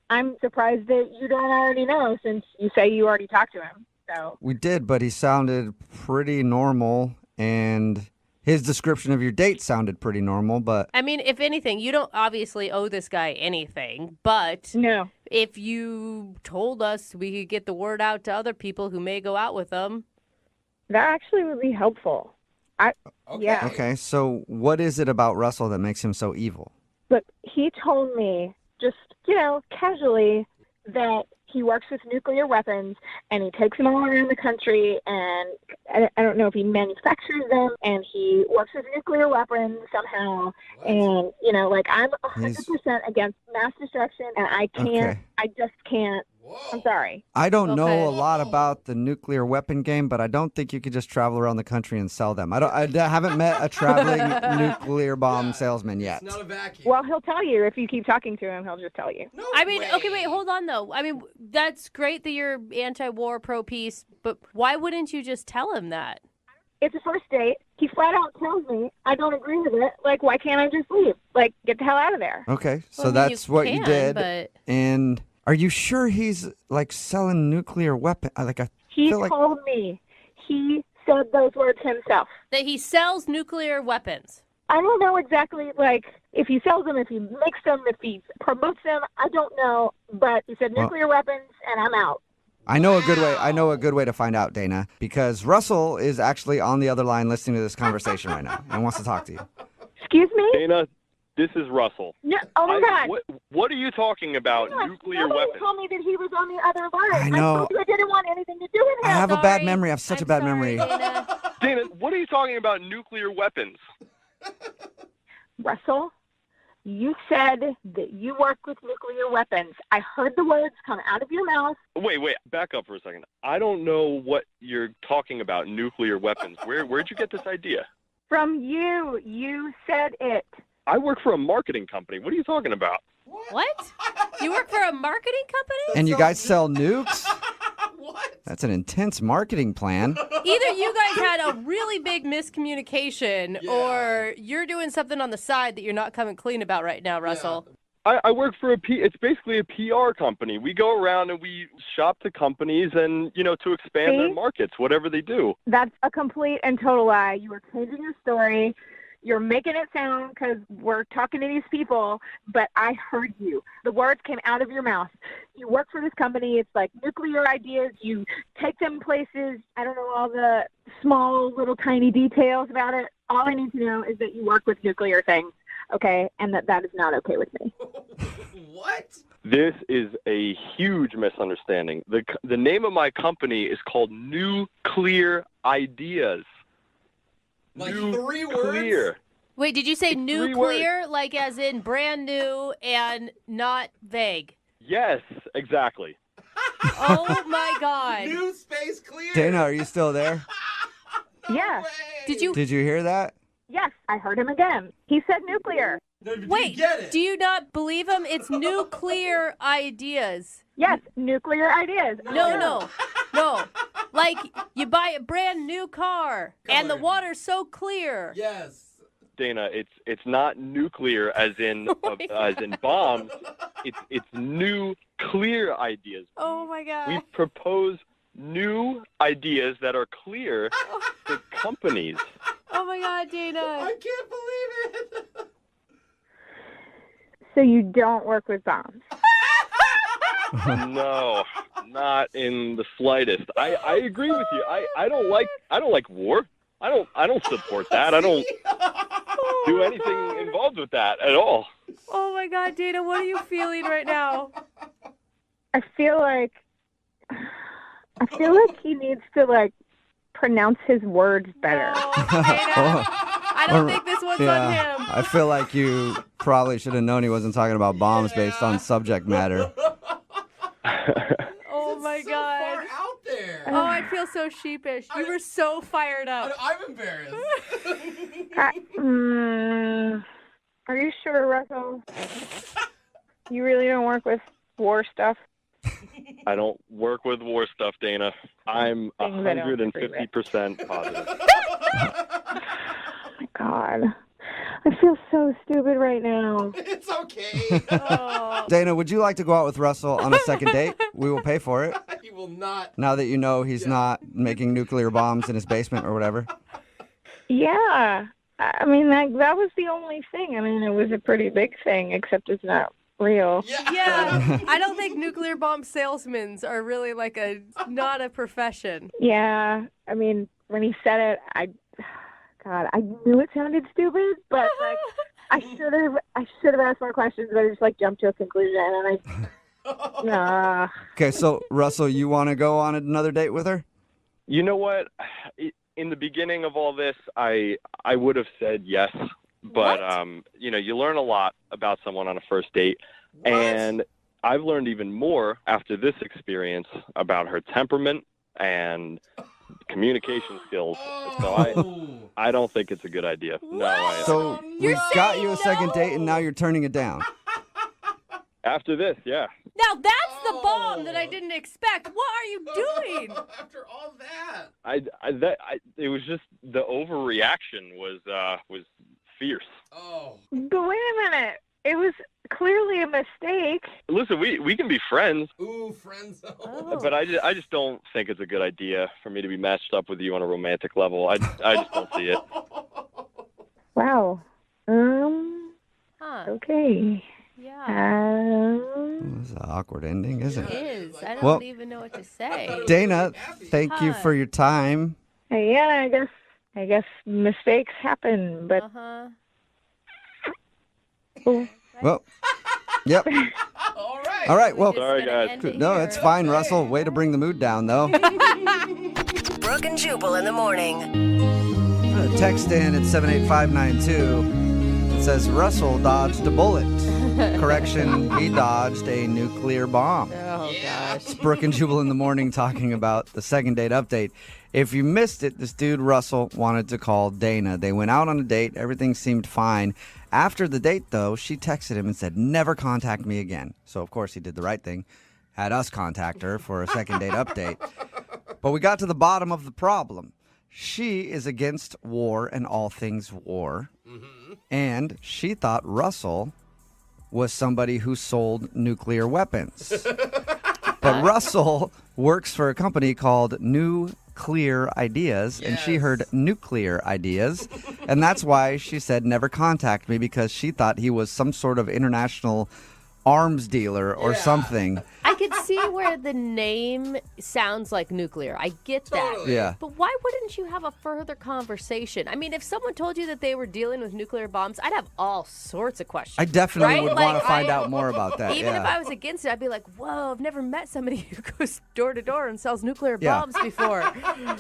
I'm surprised that you don't already know since you say you already talked to him, so. We did, but he sounded pretty normal, and his description of your date sounded pretty normal, but I mean, if anything, you don't obviously owe this guy anything, but no. If you told us we could get the word out to other people who may go out with them. That actually would be helpful. Yeah. okay, so what is it about Russell that makes him so evil? Look, he told me just, you know, casually that he works with nuclear weapons and he takes them all around the country and I don't know if he manufactures them and he works with nuclear weapons somehow. And, you know, like I'm 100% against mass destruction and I can't, Okay. I just can't. I'm sorry. I don't know a lot about the nuclear weapon game, but I don't think you could just travel around the country and sell them. I haven't met a traveling nuclear bomb salesman yet. Not a vacuum. Well, he'll tell you. If you keep talking to him, he'll just tell you. I mean, okay, wait, hold on, though. I mean, that's great that you're anti-war, pro-peace, but why wouldn't you just tell him that? It's a first date. He flat out tells me I don't agree with it. Like, why can't I just leave? Like, get the hell out of there. Okay, so Well, I mean, that's you what can, you did. but- And are you sure he's like selling nuclear weapon? Like I He feel like told me. He said those words himself. That he sells nuclear weapons. I don't know exactly, like, if he sells them, if he makes them, if he promotes them. I don't know. But he said nuclear weapons, and I'm out. I know a good way. I know a good way to find out, Dana, because Russell is actually on the other line listening to this conversation right now and wants to talk to you. Excuse me? Dana, this is Russell. No, oh, my God. What are you talking about? Nuclear Nobody weapons? told me that he was on the other line. I know. told you I didn't want anything to do with I him. have a bad memory. I have such a bad memory. Dana, what are you talking about? Nuclear weapons? Russell, you said that you work with nuclear weapons. I heard the words come out of your mouth. Wait, back up for a second. I don't know what you're talking about. Nuclear weapons. Where'd you get this idea? From you. You said it. I work for a marketing company. What are you talking about? What? You work for a marketing company? And you guys sell nukes? That's an intense marketing plan. Either you guys had a really big miscommunication or you're doing something on the side that you're not coming clean about right now, Russell. I work for it's basically a PR company. We go around and we shop to companies and, to expand their markets, whatever they do. That's a complete and total lie. You were changing your story. You're making it sound because we're talking to these people, but I heard you. The words came out of your mouth. You work for this company. It's like nuclear ideas. You take them places. I don't know all the small, little, tiny details about it. All I need to know is that you work with nuclear things, okay, and that is not okay with me. What? This is a huge misunderstanding. The name of my company is called Nuclear Ideas. Like 3 words? Clear. Wait, did you say 3 nuclear, like as in brand new and not vague? Yes, exactly. Oh, my God. New space clear. Dana, are you still there? Yeah. Did you hear that? Yes, I heard him again. He said nuclear. Wait, do you not believe him? It's nuclear ideas. Yes, nuclear ideas. No. Like you buy a brand new car and the water's so clear. Yes. Dana, it's not nuclear as in bombs. It's new clear ideas. Oh my God. We propose new ideas that are clear to companies. Oh my God, Dana. I can't believe it. So you don't work with bombs? No, not in the slightest. I agree with you. I don't like war. I don't support that. I don't do anything involved with that at all. Oh my God, Dana, what are you feeling right now? I feel like he needs to pronounce his words better. I don't think this one's on him. I feel like you probably should have known he wasn't talking about bombs based on subject matter. Oh my God. Far out there. Oh, I feel so sheepish. You were so fired up. I'm embarrassed. Are you sure, Russell? You really don't work with war stuff? I don't work with war stuff, Dana. I'm 150% positive. Oh my God. I feel so stupid right now. It's okay. Dana, would you like to go out with Russell on a second date? We will pay for it. He will not. Now that you know he's not making nuclear bombs in his basement or whatever. Yeah. I mean, that was the only thing. I mean, it was a pretty big thing, except it's not real. Yeah. I don't think nuclear bomb salesmen are really not a profession. Yeah. I mean, when he said it, I knew it sounded stupid, but I should have asked more questions, but I just jumped to a conclusion, and nah. Okay, so Russell, you want to go on another date with her? You know what? In the beginning of all this, I would have said yes, but you learn a lot about someone on a first date, and I've learned even more after this experience about her temperament and communication skills. So I don't think it's a good idea. No. So we got you a second date, and now you're turning it down. After this, yeah. Now that's the bomb that I didn't expect. What are you doing? After all that. It was just the overreaction was fierce. Oh. But wait a minute. It was clearly a mistake. Listen, we can be friends. Ooh, friends. But I just don't think it's a good idea for me to be matched up with you on a romantic level. I just don't see it. Wow. Okay. Yeah. This is an awkward ending, isn't It it? is. I don't even know what to say. Dana, thank you for your time. Yeah, I guess mistakes happen, but Well, yep. All right. Well, sorry, guys. No, it's fine, Russell. Way to bring the mood down, though. Brooke and Jubal in the morning. Text in at 78592. It says Russell dodged a bullet. Correction, he dodged a nuclear bomb. Oh, gosh. It's Brooke and Jubal in the morning talking about the second date update. If you missed it, this dude, Russell, wanted to call Dana. They went out on a date. Everything seemed fine. After the date, though, she texted him and said, never contact me again. So, of course, he did the right thing. Had us contact her for a second date update. But we got to the bottom of the problem. She is against war and all things war. And she thought Russell was somebody who sold nuclear weapons. But Russell works for a company called New Clear Ideas, and she heard nuclear ideas, and that's why she said never contact me, because she thought he was some sort of international arms dealer or something. I could see where the name sounds like nuclear. I get that. Totally. Yeah. But why wouldn't you have a further conversation? I mean, if someone told you that they were dealing with nuclear bombs, I'd have all sorts of questions. I definitely right? would Like, want to find out more about that. Even if I was against it, I'd be like, whoa, I've never met somebody who goes door to door and sells nuclear bombs before.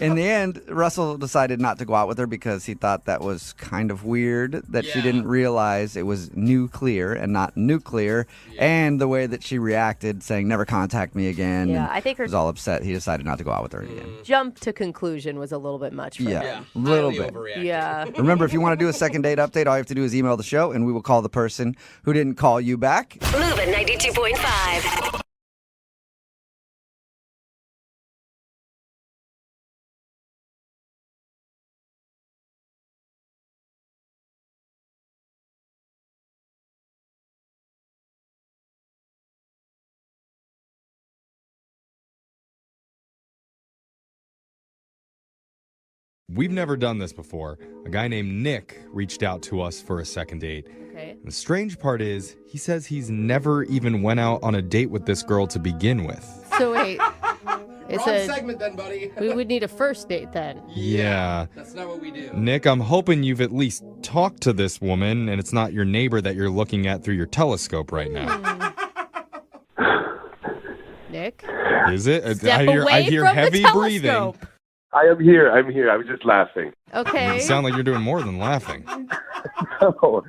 In the end, Russell decided not to go out with her because he thought that was kind of weird, that she didn't realize it was nuclear and not nuclear, and the way that she reacted, saying never contact me again. Yeah, and I think her was all upset. He decided not to go out with her again. jump to conclusion was a little bit much for him. A little bit. Yeah. Remember, if you want to do a second date update, all you have to do is email the show, and we will call the person who didn't call you back. Moving 92.5. We've never done this before. A guy named Nick reached out to us for a second date. Okay. The strange part is, he says he's never even went out on a date with this girl to begin with. So wait. It's Wrong segment then, buddy. We would need a first date then. Yeah. That's not what we do. Nick, I'm hoping you've at least talked to this woman and it's not your neighbor that you're looking at through your telescope right now. Nick? Is it? Step I hear from the heavy breathing. telescope. I am here. I was just laughing. Okay. You sound like you're doing more than laughing. No,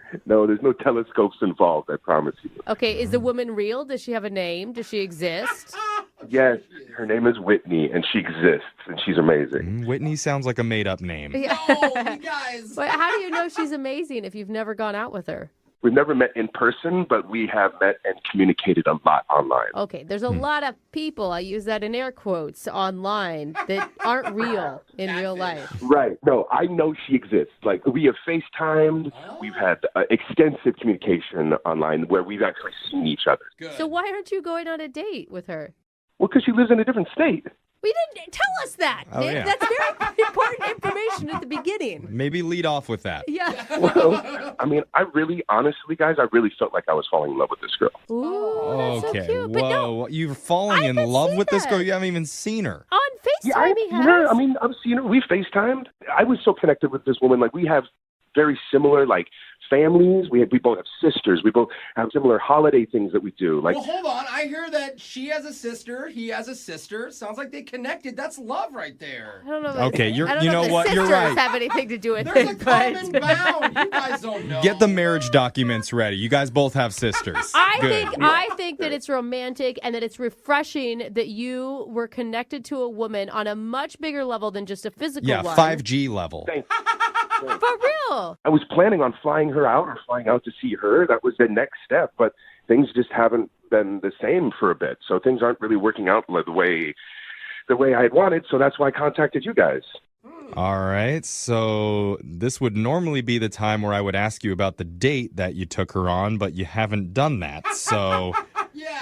there's no telescopes involved, I promise you. Okay, is the woman real? Does she have a name? Does she exist? Yes, her name is Whitney, and she exists, and she's amazing. Whitney sounds like a made-up name. No, you guys. But how do you know she's amazing if you've never gone out with her? We've never met in person, but we have met and communicated a lot online. Okay, there's a lot of people, I use that in air quotes, online that aren't real in real life. Right. No, I know she exists. Like, we have FaceTimed. We've had extensive communication online where we've actually seen each other. So why aren't you going on a date with her? Well, because she lives in a different state. We didn't tell us that. Oh, Nick. yeah. That's very important information at the beginning. Maybe lead off with that. Yeah. Well, I mean, honestly, guys, I really felt like I was falling in love with this girl. Ooh, that's so cute. But no, Whoa, you're falling in love with this girl? You haven't even seen her. on FaceTime he has. Yeah, I mean, I've seen her. We FaceTimed. I was so connected with this woman. Like, we have very similar, like, families. We both have sisters. We both have similar holiday things that we do. Like, Well, hold on. I hear that she has a sister. He has a sister. Sounds like they connected. That's love right there. I don't know. Okay, I don't you know if the what? You're sisters right. have anything to do with There's a it, common but bound. You guys don't know. Get the marriage documents ready. You guys both have sisters. I think that it's romantic and that it's refreshing that you were connected to a woman on a much bigger level than just a physical Yeah, one. 5G level. For real. I was planning on flying her out or flying out to see her. That was the next step, but things just haven't been the same for a bit. So things aren't really working out the way I had wanted. So that's why I contacted you guys. All right, so this would normally be the time where I would ask you about the date that you took her on, but you haven't done that, so... Yeah,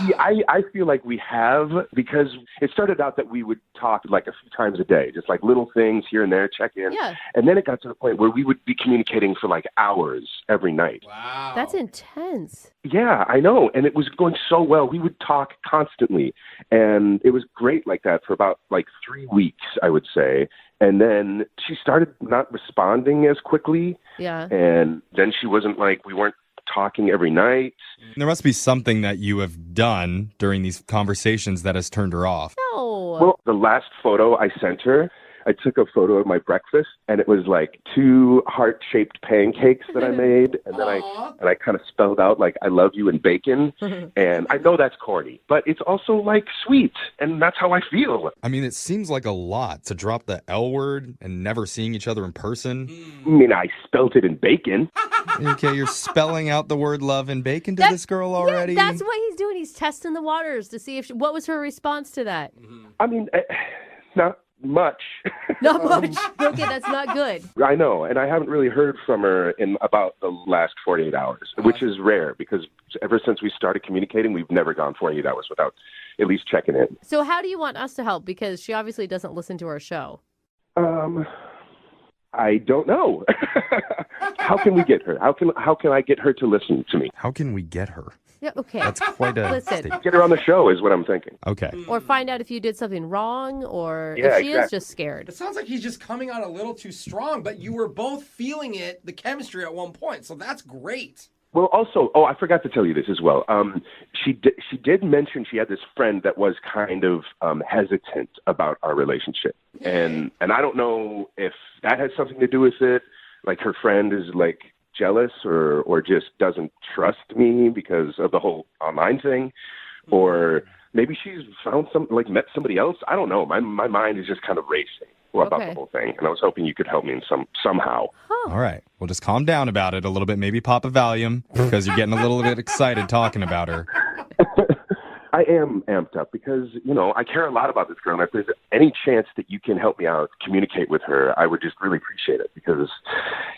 I feel like we have, because it started out that we would talk like a few times a day, just like little things here and there, check in. Yeah. And then it got to the point where we would be communicating for like hours every night. Wow. That's intense. Yeah, I know. And it was going so well. We would talk constantly. And it was great like that for about like 3 weeks, I would say. And then she started not responding as quickly. Yeah. And then she wasn't like, we weren't talking every night. There must be something that you have done during these conversations that has turned her off. No. Well, the last photo I sent her, I took a photo of my breakfast, and it was like 2 heart-shaped pancakes that I made, and then I kind of spelled out like "I love you" in bacon. And I know that's corny, but it's also like sweet, and that's how I feel. I mean, it seems like a lot to drop the L word and never seeing each other in person. I mean, I spelt it in bacon. Okay, you're spelling out the word love in bacon to this girl already? Yeah, that's what he's doing. He's testing the waters to see if what was her response to that. I mean, now much. Not much. Okay, that's not good. I know, and I haven't really heard from her in about the last 48 hours, which is rare because ever since we started communicating, we've never gone 48 hours without at least checking in. So how do you want us to help? Because she obviously doesn't listen to our show. I don't know. How can we get her? How can I get her to listen to me? How can we get her? Yeah, okay. That's quite a Listen. statement. Get her on the show is what I'm thinking. Okay. Or find out if you did something wrong, or Yeah, if she is exactly. just scared. It sounds like he's just coming on a little too strong, but you were both feeling it, the chemistry at one point, so that's great. Well, also, I forgot to tell you this as well. She did mention she had this friend that was kind of hesitant about our relationship, and I don't know if that has something to do with it. Like her friend is like jealous or just doesn't trust me because of the whole online thing, or maybe she's found met somebody else. I don't know. My mind is just kind of racing about the whole thing, and I was hoping you could help me in somehow. All right. Well, just calm down about it a little bit. Maybe pop a Valium because you're getting a little bit excited talking about her. I am amped up because, I care a lot about this girl. And if there's any chance that you can help me out, communicate with her, I would just really appreciate it because,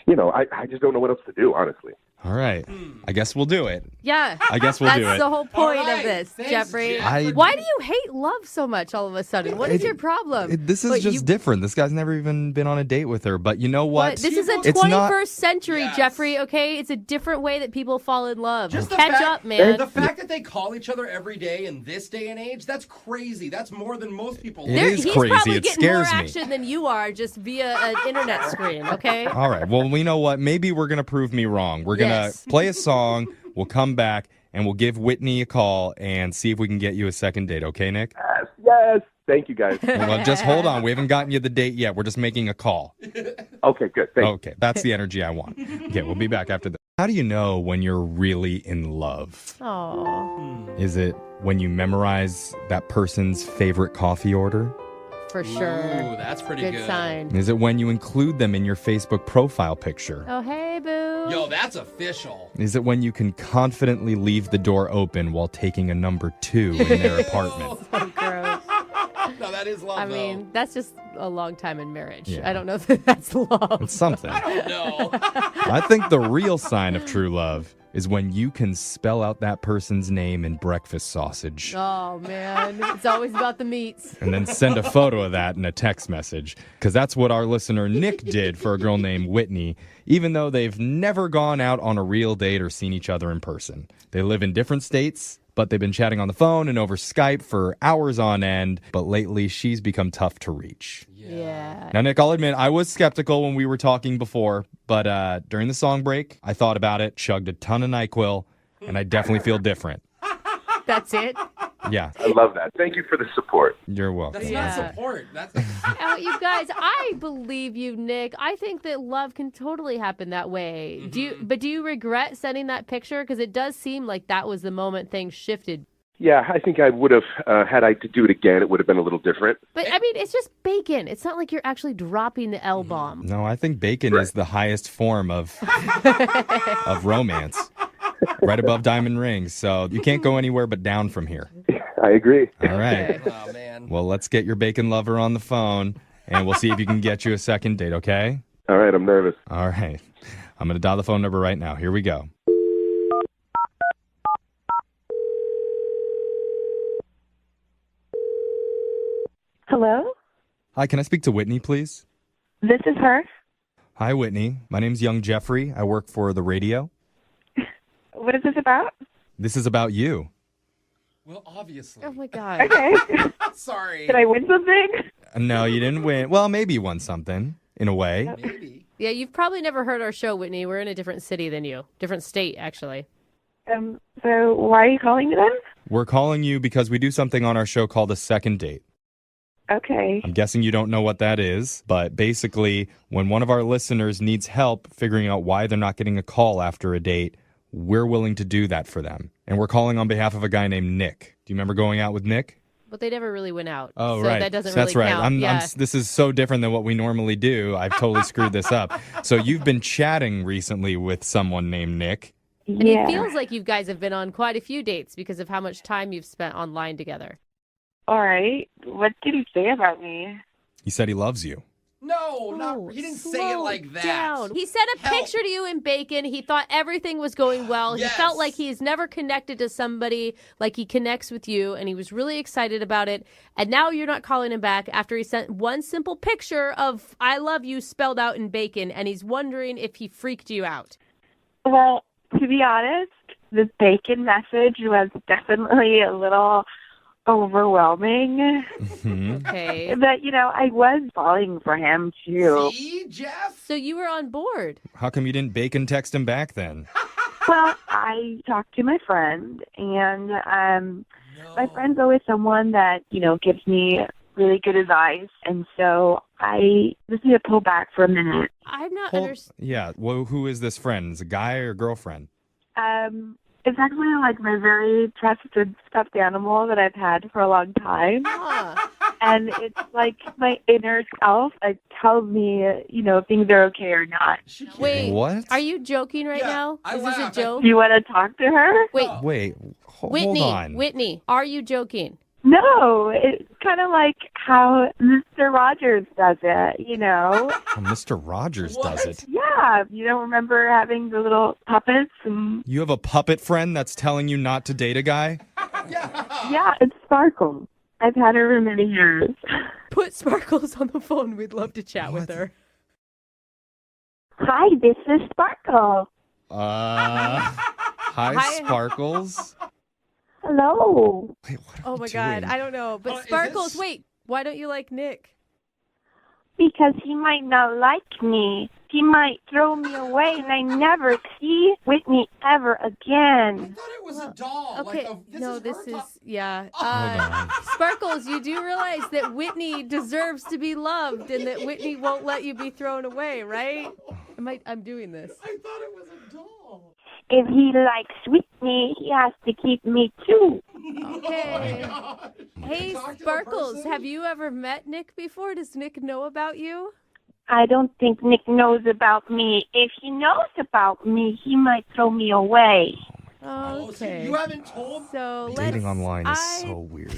I just don't know what else to do, honestly. All right. I guess we'll do it. Yeah. I guess we'll do it. That's the whole point right. of this, Thanks, Jeffrey. Jeff. Why do you hate love so much all of a sudden? What is your problem? This is just different. This guy's never even been on a date with her. But you know what? This is a It's 21st not- century, Yes. Jeffrey, okay? It's a different way that people fall in love. Just the Catch fact- up, man. The fact that they call each other every day in this day and age, that's crazy. That's more than most people. It is He's crazy. probably It getting more scares me. action than you are just via an internet screen, okay? All right. Well, you know what? Maybe we're going to prove me wrong. We're going to Yes. play a song. We'll come back and we'll give Whitney a call and see if we can get you a second date. Okay, Nick? Yes. Thank you, guys. Well, just hold on. We haven't gotten you the date yet. We're just making a call. Okay, good. Thank you. Okay. That's the energy I want. Okay. We'll be back after this. How do you know when you're really in love? Oh, Is it when you memorize that person's favorite coffee order? for sure. Ooh, that's pretty good. sign. Is it when you include them in your Facebook profile picture? Oh, hey, boo. Yo, that's official. Is it when you can confidently leave the door open while taking a number 2 in their apartment? So gross. No, that is love, I though. mean, that's just a long time in marriage. Yeah. I don't know if that's love. It's something. I don't know. I think the real sign of true love is when you can spell out that person's name in breakfast sausage Oh, man. It's always about the meats. and then send a photo of that in a text message. Because that's what our listener Nick did for a girl named Whitney, even though they've never gone out on a real date or seen each other in person. They live in different states, but they've been chatting on the phone and over Skype for hours on end. But lately, she's become tough to reach. Yeah. Now, Nick, I'll admit, I was skeptical when we were talking before, but during the song break, I thought about it, chugged a ton of NyQuil, and I definitely feel different. That's it? Yeah, I love that. Thank you for the support. you're welcome. That's not support. That's You guys, I believe you, Nick. I think that love can totally happen that way. Do you regret sending that picture? Because it does seem like that was the moment things shifted. Yeah, I think I would have, had I to do it again, it would have been a little different. But, I mean, it's just bacon. It's not like you're actually dropping the L-bomb. No, I think bacon is the highest form of romance, right above diamond rings. So you can't go anywhere but down from here. I agree. All right. Oh, man. Well, let's get your bacon lover on the phone, and we'll see if you can get you a second date, okay? All right, I'm nervous. All right. I'm going to dial the phone number right now. Here we go. Hello? Hi, can I speak to Whitney, please? This is her. Hi, Whitney. My name's young Jeffrey. I work for the radio. What is this about? This is about you. Well, obviously. Oh, my God. Okay. Sorry. Did I win something? No, you didn't win. Well, maybe you won something, in a way. Maybe. Yeah, you've probably never heard our show, Whitney. We're in a different city than you. Different state, actually. So why are you calling me then? We're calling you because we do something on our show called a second date. Okay. I'm guessing you don't know what that is, but basically, when one of our listeners needs help figuring out why they're not getting a call after a date, we're willing to do that for them. And we're calling on behalf of a guy named Nick. Do you remember going out with Nick? But they never really went out. Oh, so right. that doesn't That's really right. count. This is so different than what we normally do. I've totally screwed this up. So you've been chatting recently with someone named Nick. And it feels like you guys have been on quite a few dates because of how much time you've spent online together. All right. What did he say about me? He said he loves you. No, he didn't say it like that. Down. He sent a picture to you in bacon. He thought everything was going well. Yes. He felt like he's never connected to somebody like he connects with you, and he was really excited about it. And now you're not calling him back after he sent one simple picture of I love you spelled out in bacon, and he's wondering if he freaked you out. Well, to be honest, the bacon message was definitely a little overwhelming. Okay. But, I was falling for him, too. See, Jeff? So you were on board. How come you didn't bacon text him back then? Well, I talked to my friend, and my friend's always someone that, gives me really good advice. And so I just need to pull back for a minute. I'm not Yeah. Well, who is this friend? Is it a guy or girlfriend? It's actually like my very trusted stuffed animal that I've had for a long time. And it's like my inner self that tells me, if things are okay or not. Wait, what? Are you joking right now? Is this a joke? Do you want to talk to her? Wait, hold Whitney, on. Whitney, are you joking? No, it's kind of like how Mr. Rogers does it, Oh, Mr. Rogers does it. Yeah, you don't remember having the little puppets and... You have a puppet friend that's telling you not to date a guy? Yeah, it's Sparkle. I've had her for many years. Put Sparkles on the phone. We'd love to chat with her. Hi, this is Sparkle. Hi, Sparkles. Hello. Oh my God, I don't know. But Sparkles, wait, why don't you like Nick? Because he might not like me. He might throw me away and I never see Whitney ever again. It was a doll. Okay, Like this is yeah. Hold on. Sparkles, you do realize that Whitney deserves to be loved and that Whitney won't let you be thrown away, right? I'm doing this. I thought it was a doll. If he likes Whitney, he has to keep me too. Okay. Hey, Sparkles, have you ever met Nick before? Does Nick know about you? I don't think Nick knows about me. If he knows about me, he might throw me away. Okay. So you haven't told? So Dating online is so weird.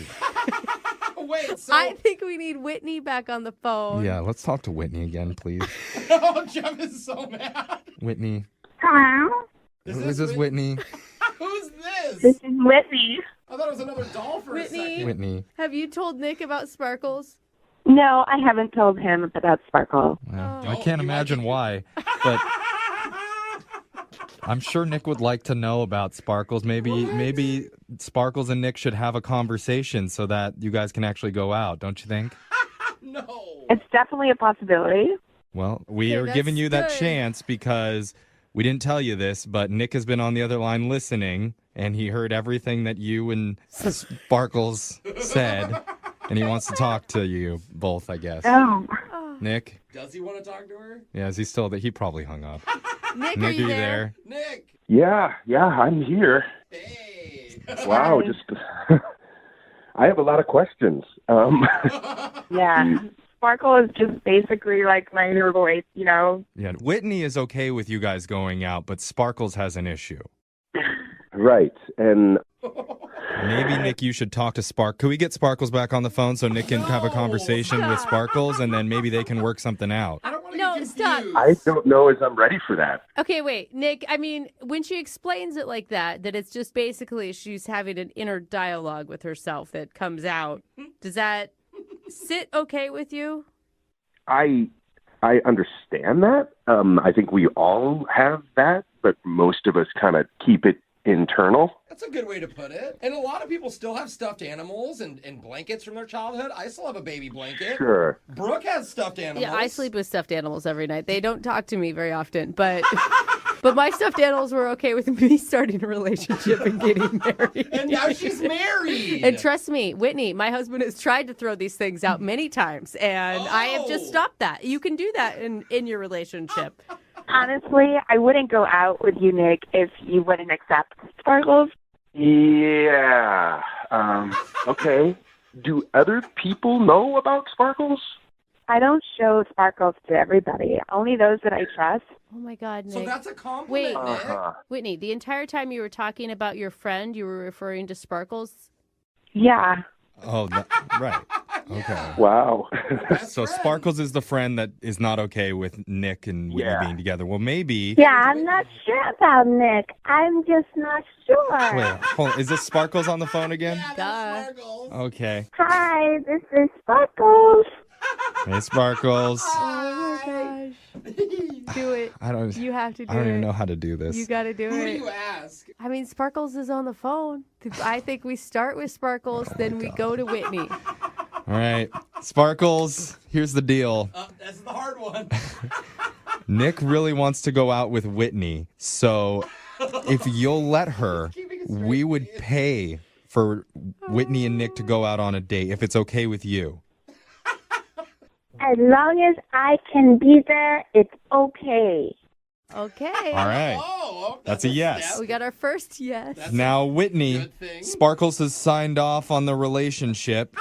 Wait, so... I think we need Whitney back on the phone. Yeah, let's talk to Whitney again, please. Oh, Jeff is so mad. Whitney. Hello? Who is this Whitney? Who's this? This is Whitney. I thought it was another doll for a second. Whitney. Have you told Nick about Sparkles? No, I haven't told him about Sparkle. Well, I can't imagine why, but I'm sure Nick would like to know about Sparkles. Maybe Sparkles and Nick should have a conversation so that you guys can actually go out, don't you think? No. It's definitely a possibility. Well, we are that's giving you that good. chance because we didn't tell you this, but Nick has been on the other line listening, and he heard everything that you and Sparkles said, and he wants to talk to you both, I guess. Oh. Nick? Does he want to talk to her? Yeah, is he still there? He probably hung up. Nick, Nick, are you there? Nick. Yeah, I'm here. Hey. Wow, just I have a lot of questions. Yeah. Sparkle is just basically like my inner voice, Yeah, Whitney is okay with you guys going out, but Sparkles has an issue. Right, and Maybe, Nick, you should talk to Spark. Could we get Sparkles back on the phone so Nick can have a conversation with Sparkles, and then maybe they can work something out? No, stop. I don't know as I'm ready for that. Okay, wait, Nick, I mean, when she explains it like that it's just basically she's having an inner dialogue with herself that comes out, does that sit okay with you? I understand that. I think we all have that, but most of us kind of keep it internal. That's a good way to put it. And a lot of people still have stuffed animals and blankets from their childhood. I still have a baby blanket. Sure. Brooke has stuffed animals. Yeah, I sleep with stuffed animals every night. They don't talk to me very often, but but my stuffed animals were okay with me starting a relationship and getting married. And now she's married. And trust me, Whitney, my husband has tried to throw these things out many times, and I have just stopped that. You can do that in your relationship. Honestly, I wouldn't go out with you, Nick, if you wouldn't accept Sparkles. Yeah. Okay. Do other people know about Sparkles? I don't show Sparkles to everybody, only those that I trust. Oh my God, Nick. So that's a compliment, Wait, Nick. Whitney, the entire time you were talking about your friend, you were referring to Sparkles? Yeah. Oh, right. Okay. Wow. So Sparkles is the friend that is not okay with Nick and Whitney being together. Well, maybe. Yeah, I'm not sure about Nick. I'm just not sure. Wait, hold on. Is this Sparkles on the phone again? Duh. Okay. Hi, this is Sparkles. Hey, Sparkles. Oh my gosh. Do it. I don't. You have to do I don't it. even know how to do this. You got to do it. Who do you ask? I mean, Sparkles is on the phone. I think we start with Sparkles, then we go to Whitney. All right, Sparkles. Here's the deal. That's the hard one. Nick really wants to go out with Whitney, so if you'll let her, we would pay for Whitney and Nick to go out on a date if it's okay with you. As long as I can be there, it's okay. Okay. All right. That's a yes. We got our first yes. Now, Whitney, Sparkles has signed off on the relationship.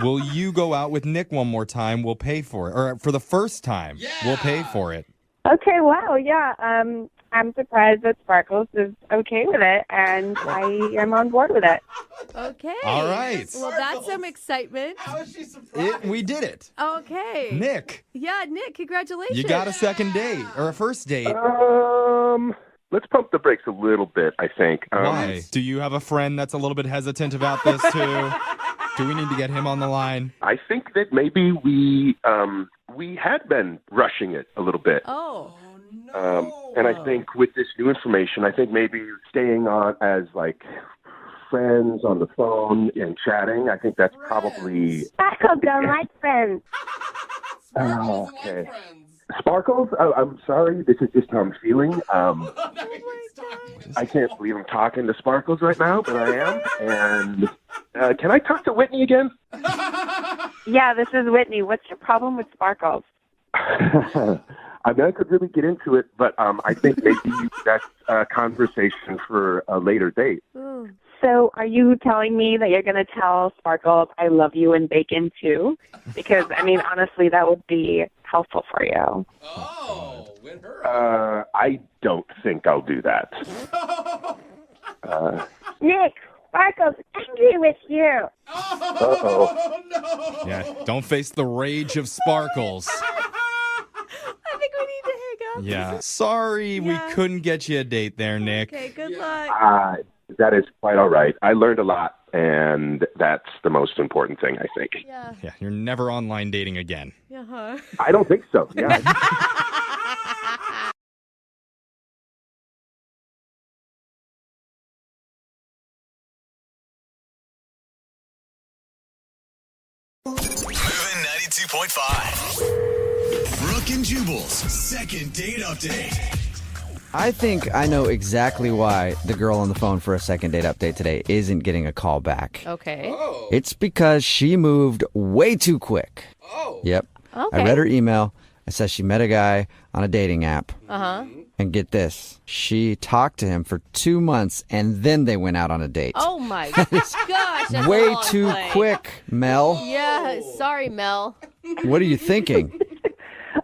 Will you go out with Nick one more time? We'll pay for it. Or for the first time, we'll pay for it. Okay, wow, yeah. I'm surprised that Sparkles is okay with it, and I am on board with it. Okay. All right. Well, that's some excitement. How is she surprised? We did it. Okay. Nick. Yeah, Nick, congratulations. You got a second date or a first date. Let's pump the brakes a little bit, I think. Why? Do you have a friend that's a little bit hesitant about this too? Do we need to get him on the line? I think that maybe we had been rushing it a little bit. Oh. And I think with this new information, I think maybe staying on as like friends on the phone and chatting, I think that's probably... Sparkles don't like friends. Oh, okay. Sparkles, I'm sorry. This is just how I'm feeling. I can't believe I'm talking to Sparkles right now, but I am. And can I talk to Whitney again? Yeah, this is Whitney. What's your problem with Sparkles? I mean, I could really get into it, but I think maybe that's a conversation for a later date. So are you telling me that you're going to tell Sparkles I love you in bacon too? Because, I mean, honestly, that would be helpful for you. I don't think I'll do that. Nick, Sparkles angry with you. Uh-oh. Yeah, don't face the rage of Sparkles. I think we need to hang up. Yeah. Sorry we couldn't get you a date there, Nick. Okay, good luck. That is quite all right. I learned a lot, and that's the most important thing, I think. Yeah. Yeah, you're never online dating again. Uh-huh. I don't think so. Yeah. Moving 92.5. Brooke and Jubal's second date update. I think I know exactly why the girl on the phone for a second date update today isn't getting a call back. Okay. It's because she moved way too quick. Yep. Okay. I read her email. It says she met a guy on a dating app. Uh-huh. And get this, she talked to him for 2 months and then they went out on a date. Oh my gosh, that's a Way long too play. quick, Mel. Yeah, sorry, Mel. What are you thinking?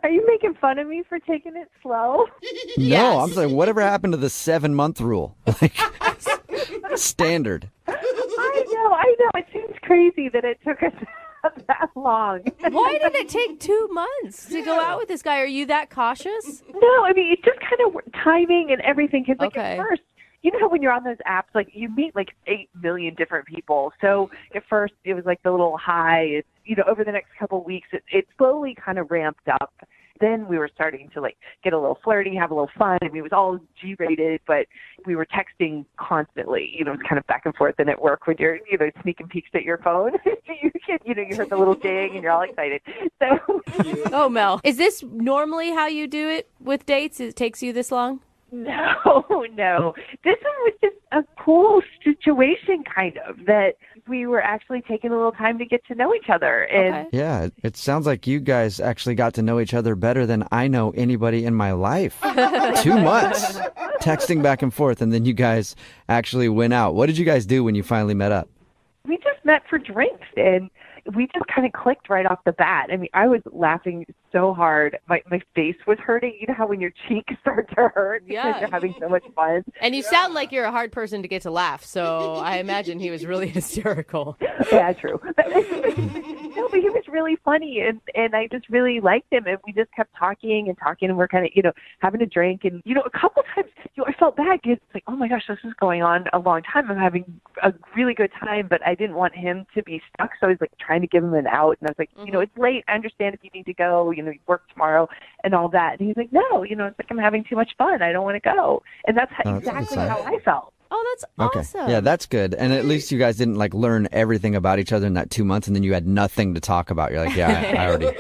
Are you making fun of me for taking it slow? No, I'm saying whatever happened to the 7-month rule? Like standard. I know. It seems crazy that it took us that long. Why did it take 2 months to go out with this guy? Are you that cautious? No, I mean, it's just kind of timing and everything. Because, like, Okay. at first, you know how when you're on those apps, like, you meet, like, 8 million different people. So at first, it was, like, the little high. It's, you know, over the next couple of weeks, it slowly kind of ramped up. Then we were starting to, like, get a little flirty, have a little fun. I mean, it was all G-rated, but we were texting constantly. You know, it's kind of back and forth. And at work, when you're, you know, sneaking peeks at your phone, you heard the little ding and you're all excited. So, Oh, Mel. Is this normally how you do it with dates? It takes you this long? no. This one was just a cool situation, kind of, that we were actually taking a little time to get to know each other. And Yeah, it sounds like you guys actually got to know each other better than I know anybody in my life. 2 months texting back and forth, and then you guys actually went out. What did you guys do when you finally met up? we just met for drinks, and we just kind of clicked right off the bat. I mean, I was laughing so hard. My face was hurting. You know how when your cheeks start to hurt because you're having so much fun? And you sound like you're a hard person to get to laugh, so I imagine he was really hysterical. Yeah, true. No, but he was really funny, and I just really liked him, and we just kept talking, and we're kind of, having a drink, and, a couple times, I felt bad, because it's like, oh my gosh, this is going on a long time. I'm having a really good time, but I didn't want him to be stuck, so I was, like, trying to give him an out, and I was like, it's late, I understand if you need to go, you work tomorrow, and all that, and he's like, no, it's like I'm having too much fun, I don't want to go, and that's exactly how I felt. Oh, that's Okay. awesome. Yeah, that's good. And at least you guys didn't like learn everything about each other in that 2 months and then you had nothing to talk about. You're like, yeah, I already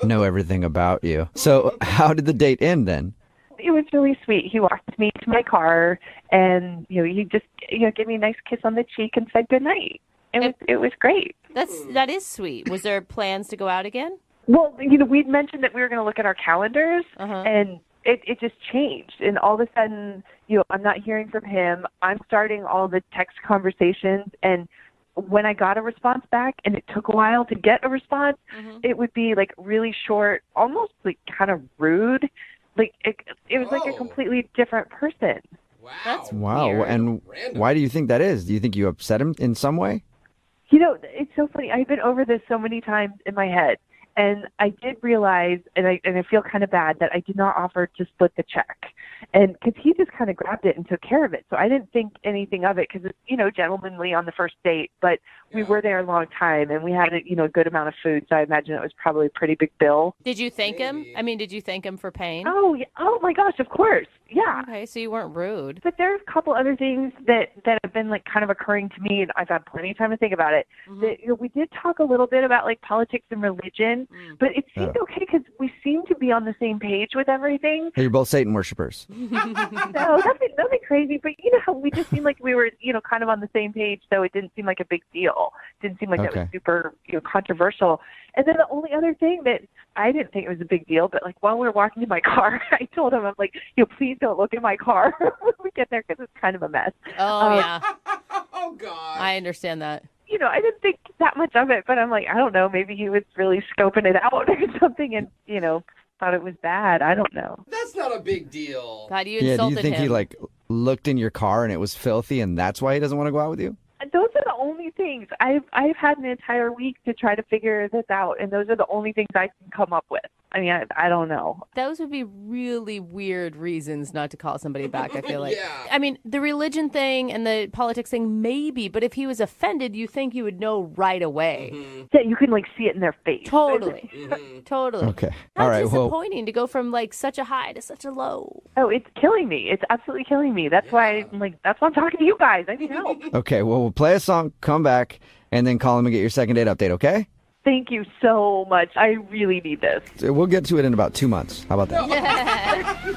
know everything about you. So how did the date end then? It was really sweet. He walked me to my car and, he just, gave me a nice kiss on the cheek and said goodnight. It was great. That is sweet. Was there plans to go out again? Well, we'd mentioned that we were going to look at our calendars and it just changed. And all of a sudden, I'm not hearing from him. I'm starting all the text conversations. And when I got a response back, and it took a while to get a response, it would be like really short, almost like kind of rude. Like it was like a completely different person. Wow. Weird. And why do you think that is? Do you think you upset him in some way? It's so funny. I've been over this so many times in my head. And I did realize, and I feel kind of bad, that I did not offer to split the check. And because he just kind of grabbed it and took care of it. So I didn't think anything of it because it's, gentlemanly on the first date. But we were there a long time and we had, a good amount of food. So I imagine it was probably a pretty big bill. Did you thank him? I mean, did you thank him for paying? Oh, yeah. Oh my gosh, of course. Yeah. Okay, so you weren't rude. But there are a couple other things that have been like kind of occurring to me, and I've had plenty of time to think about it. That, we did talk a little bit about like politics and religion, but it seemed okay because we seem to be on the same page with everything. Hey, you're both Satan worshipers. No, nothing crazy, but we just seemed like we were, kind of on the same page, so it didn't seem like a big deal. It didn't seem like that was super, controversial. And then the only other thing that I didn't think it was a big deal, but like while we were walking to my car, I told him, I'm like, please don't look in my car when we get there because it's kind of a mess. Oh, yeah. Oh, God. I understand that. I didn't think that much of it, but I'm like, I don't know, maybe he was really scoping it out or something and, thought it was bad. I don't know. That's not a big deal. God, you Yeah, insulted do you think him. he like looked in your car and it was filthy and that's why he doesn't want to go out with you? Those are the only things. I've had an entire week to try to figure this out, and those are the only things I can come up with. I mean, I don't know. Those would be really weird reasons not to call somebody back, I feel like. Yeah. I mean, the religion thing and the politics thing, maybe, but if he was offended, you think you would know right away. Yeah, you can, like, see it in their face. Totally. Totally. Okay. How All right. Well, disappointing to go from, like, such a high to such a low. Oh, it's killing me. It's absolutely killing me. That's why I'm talking to you guys. I need help. okay. Well, we'll play a song, come back, and then call him and get your second date update, okay? Thank you so much. I really need this. We'll get to it in about 2 months. How about that?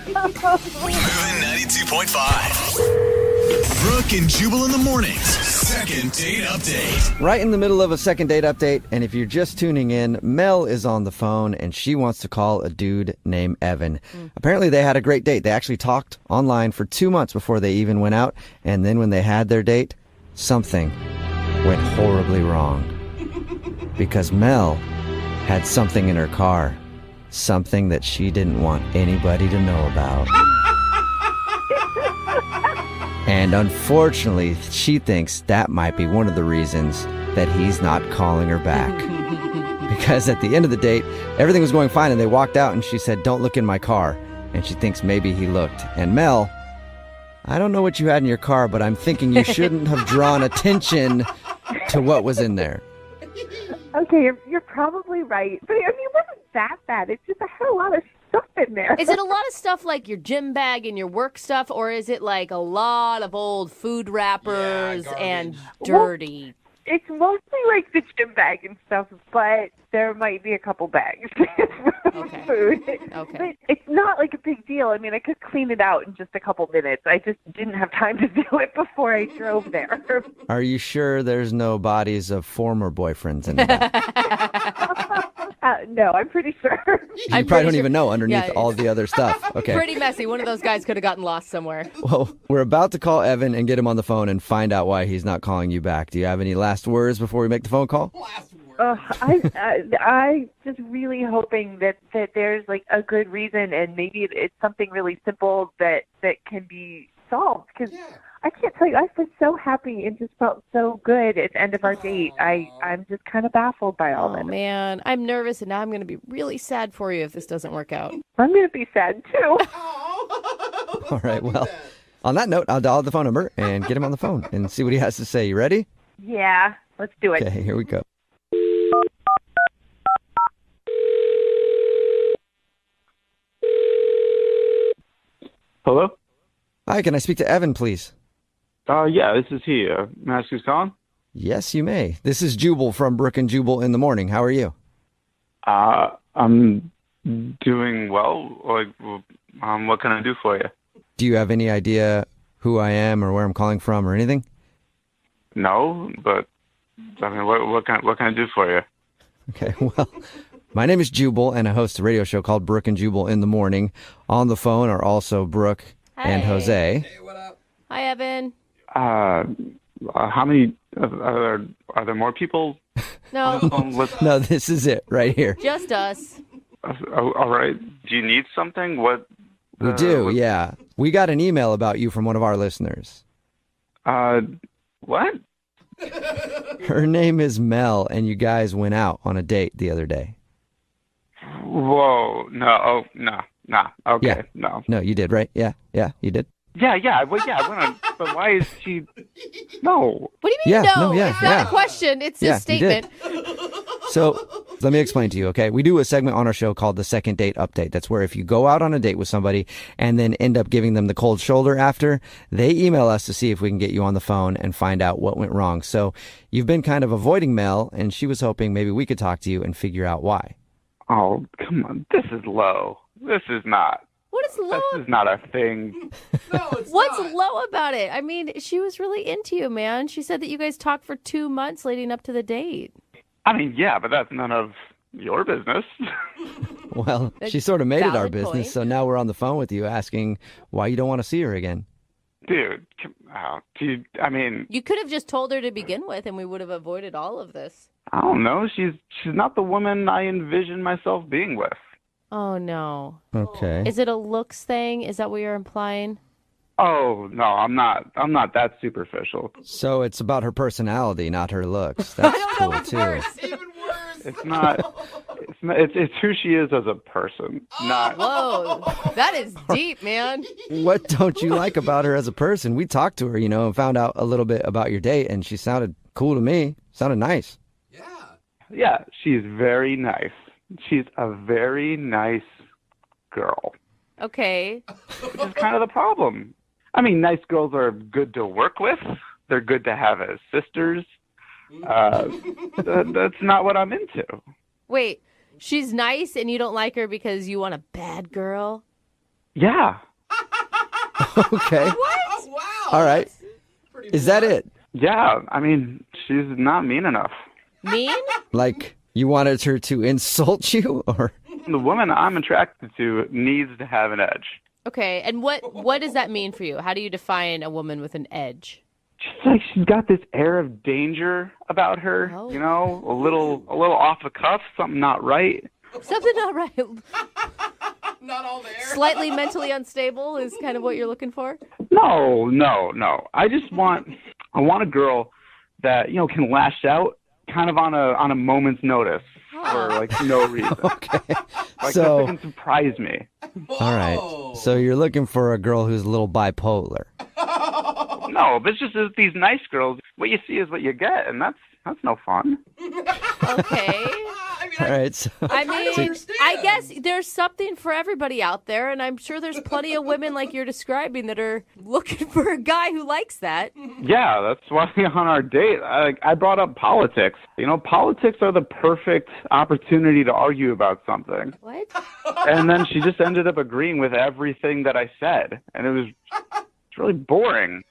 Moving 92.5. Brooke and Jubal in the mornings. Second date update. Right in the middle of a second date update, and if you're just tuning in, Mel is on the phone, and she wants to call a dude named Evan. Apparently, they had a great date. They actually talked online for 2 months before they even went out, and then when they had their date, something went horribly wrong. Because Mel had something in her car. Something that she didn't want anybody to know about. And unfortunately, she thinks that might be one of the reasons that he's not calling her back. Because at the end of the date, everything was going fine and they walked out and she said, "Don't look in my car." And she thinks maybe he looked. And Mel, I don't know what you had in your car, but I'm thinking you shouldn't have drawn attention to what was in there. Okay, you're probably right. But I mean, it wasn't that bad. It's just I had a lot of stuff in there. Is it a lot of stuff like your gym bag and your work stuff, or is it like a lot of old food wrappers and dirty? It's mostly like the gym bag and stuff, but there might be a couple bags of food. Okay. But it's not like a big deal. I mean, I could clean it out in just a couple minutes. I just didn't have time to do it before I drove there. Are you sure there's no bodies of former boyfriends in the back? No, I'm pretty sure. You probably don't even know underneath all the other stuff. Okay. Pretty messy. One of those guys could have gotten lost somewhere. Well, we're about to call Evan and get him on the phone and find out why he's not calling you back. Do you have any last words before we make the phone call? I just really hoping that there's like a good reason, and maybe it's something really simple that can be solved. Because I can't tell you. I was so happy and just felt so good at the end of our date. I'm just kind of baffled by all Oh, this. man. I'm nervous, and now I'm going to be really sad for you if this doesn't work out. I'm going to be sad, too. All right, well, on that note, I'll dial the phone number and get him on the phone and see what he has to say. You ready? Yeah, let's do it. Okay, here we go. Hello? Hi, can I speak to Evan, please? Yeah, this is he. May I ask who's calling? Yes, you may. This is Jubal from Brooke and Jubal in the Morning. How are you? I'm doing well. What can I do for you? Do you have any idea who I am or where I'm calling from or anything? No, but I mean, what can I do for you? Okay, well, my name is Jubal, and I host a radio show called Brooke and Jubal in the Morning. On the phone are also Brooke and Jose. Hi, Evan. How many are there more people? No. No, this is it right here. Just us. All right. Do you need something? What? We do, yeah. We got an email about you from one of our listeners. What? Her name is Mel, and you guys went out on a date the other day. Whoa. No. Oh, no. Nah. Okay. Yeah. No. No, you did, right? Yeah, you did. Yeah. Well, yeah. I went on, but why is she? No. What do you mean, Yeah, no? no, yeah, It's not yeah. a question. It's Yeah, a statement. So let me explain to you, okay? We do a segment on our show called the Second Date Update. That's where if you go out on a date with somebody and then end up giving them the cold shoulder after, they email us to see if we can get you on the phone and find out what went wrong. So you've been kind of avoiding Mel, and she was hoping maybe we could talk to you and figure out why. Oh, come on. This is low. This is not. What is low? This is not a thing. What's low about it? I mean, she was really into you, man. She said that you guys talked for 2 months leading up to the date. I mean, yeah, but that's none of your business. Well, she sort of made it our Valid business, point. so now we're on the phone with you asking why you don't want to see her again. Dude, I mean, You could have just told her to begin with, and we would have avoided all of this. I don't know. She's not the woman I envision myself being with. Oh, no. Okay. Is it a looks thing? Is that what you're implying? Oh, no, I'm not that superficial. So it's about her personality, not her looks. That's cool, too. It's not. It's who she is as a person, not. Whoa, that is deep, man. What don't you like about her as a person? We talked to her, and found out a little bit about your date, and she sounded cool to me. Sounded nice. Yeah, she's very nice. She's a very nice girl. Okay. Which is kind of the problem. I mean, nice girls are good to work with. They're good to have as sisters. That's not what I'm into. Wait, she's nice and you don't like her because you want a bad girl? Yeah. Okay. What? All right. Is that it? Yeah. I mean, she's not mean enough. Mean? Like, you wanted her to insult you, or? The woman I'm attracted to needs to have an edge. Okay, and what does that mean for you? How do you define a woman with an edge? She's got this air of danger about her, Oh. a little off the cuff, something not right. Something not right. Not all there. Slightly mentally unstable is kind of what you're looking for? No. I want a girl that, can lash out kind of on a moment's notice for no reason. Okay. That can surprise me. All right. So you're looking for a girl who's a little bipolar. No, but it's just that these nice girls, what you see is what you get, and that's no fun. Okay. All right. So, I mean, I guess there's something for everybody out there, and I'm sure there's plenty of women like you're describing that are looking for a guy who likes that. Yeah, that's why on our date, I brought up politics. Politics are the perfect opportunity to argue about something. What? And then she just ended up agreeing with everything that I said, and it's really boring.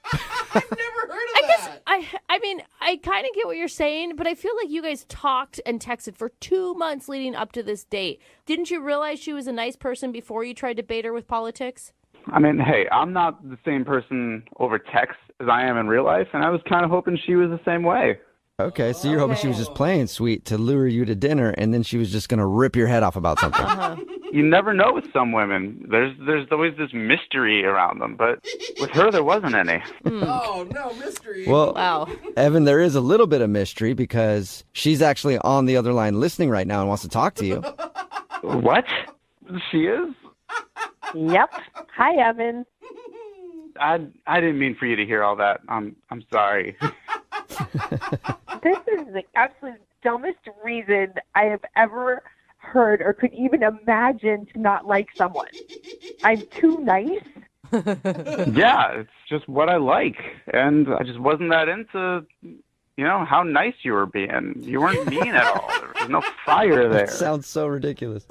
I mean, I kind of get what you're saying, but I feel like you guys talked and texted for 2 months leading up to this date. Didn't you realize she was a nice person before you tried to bait her with politics? I mean, hey, I'm not the same person over text as I am in real life, and I was kind of hoping she was the same way. Okay, so you're hoping she was just playing sweet to lure you to dinner, and then she was just going to rip your head off about something. You never know with some women. There's always this mystery around them, but with her there wasn't any. Oh, no mystery. Well, Wow. Evan, there is a little bit of mystery because she's actually on the other line listening right now and wants to talk to you. What? She is? Yep. Hi, Evan. I didn't mean for you to hear all that. I'm sorry. This is the absolute dumbest reason I have ever heard or could even imagine to not like someone. I'm too nice. Yeah, it's just what I like. And I just wasn't that into, how nice you were being. You weren't mean at all. There was no fire there. That sounds so ridiculous.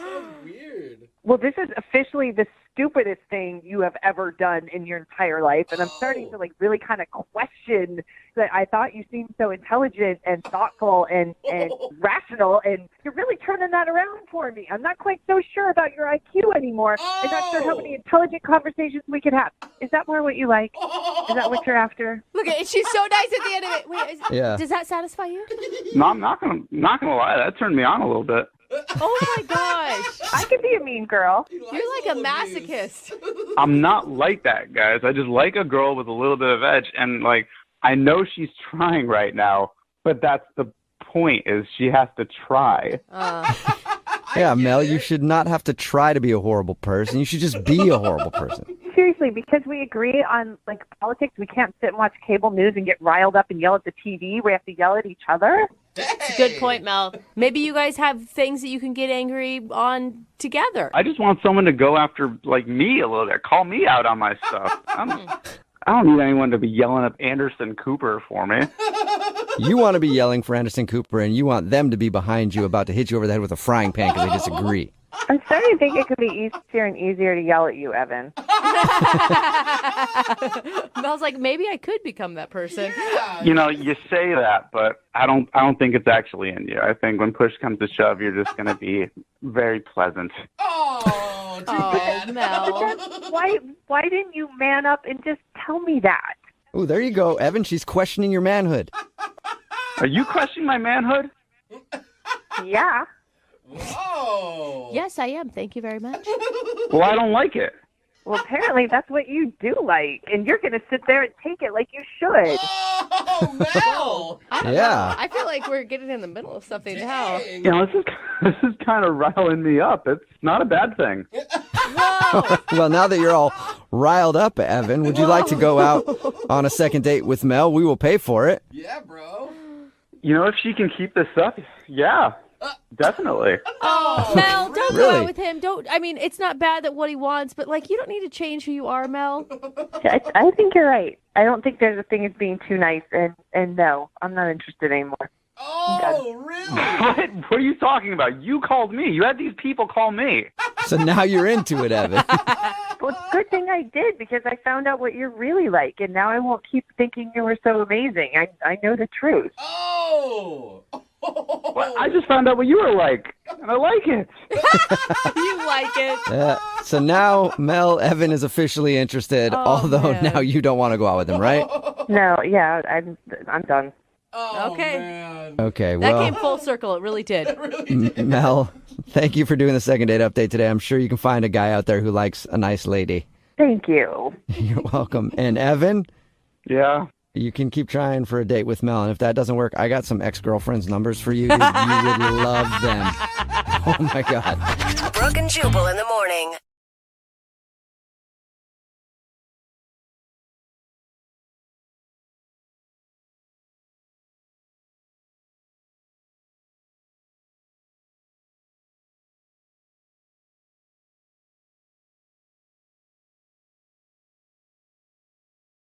Well, this is officially the stupidest thing you have ever done in your entire life. And I'm starting to really kind of question that. I thought you seemed so intelligent and thoughtful and rational, and you're really turning that around for me. I'm not quite so sure about your IQ anymore. I'm not sure how many intelligent conversations we could have. Is that more what you like? Is that what you're after? Look at it. She's so nice at the end of it. Wait, Yeah. Does that satisfy you? No, I'm not gonna lie. That turned me on a little bit. Oh my gosh. I could be a mean girl. You're like a masochist. I'm not like that, guys. I just like a girl with a little bit of edge, and I know she's trying right now, but that's the point. Is she has to try. Yeah, Mel, you should not have to try to be a horrible person. You should just be a horrible person. Seriously, because we agree on politics, we can't sit and watch cable news and get riled up and yell at the TV. We have to yell at each other. It's a good point, Mel. Maybe you guys have things that you can get angry on together. I just want someone to go after me a little bit. Call me out on my stuff. I don't need anyone to be yelling at Anderson Cooper for me. You want to be yelling for Anderson Cooper, and you want them to be behind you about to hit you over the head with a frying pan because they disagree. I'm starting to think it could be easier and easier to yell at you, Evan. Mel's like, maybe I could become that person. You say that, but I don't think it's actually in you. I think when push comes to shove, you're just going to be very pleasant. Oh, too bad. Mel. Why didn't you man up and just tell me that? Oh, there you go, Evan. She's questioning your manhood. Are you questioning my manhood? Yeah. Whoa. Yes, I am. Thank you very much. Well, I don't like it. Well, apparently that's what you do like, and you're going to sit there and take it like you should. Oh, Mel. I don't Yeah. know. I feel like we're getting in the middle of something now. This is kind of riling me up. It's not a bad thing. Whoa. Well, now that you're all riled up, Evan, would you like to go out on a second date with Mel? We will pay for it. Yeah, bro. If she can keep this up, yeah, definitely. Oh, Mel, don't go Really? out with him. It's not bad that what he wants, but you don't need to change who you are, Mel. I think you're right. I don't think there's a thing as being too nice, and no, I'm not interested anymore. Oh, really? What are you talking about? You called me. You had these people call me. So now you're into it, Evan. Well, good thing I did, because I found out what you're really like, and now I won't keep thinking you were so amazing. I know the truth. Oh. Well, I just found out what you were like, and I like it. You like it. So now Mel, Evan is officially interested, although man. now you don't want to go out with him, right? No, yeah, I'm done. Oh, Okay. man. Okay, That well, came full circle. It really did. Mel, thank you for doing the second date update today. I'm sure you can find a guy out there who likes a nice lady. Thank you. You're welcome. And Evan, Yeah. you can keep trying for a date with Mel. And if that doesn't work, I got some ex-girlfriends' numbers for you. Dude. You would love them. Oh, my God. Brooke and Jubal in the morning.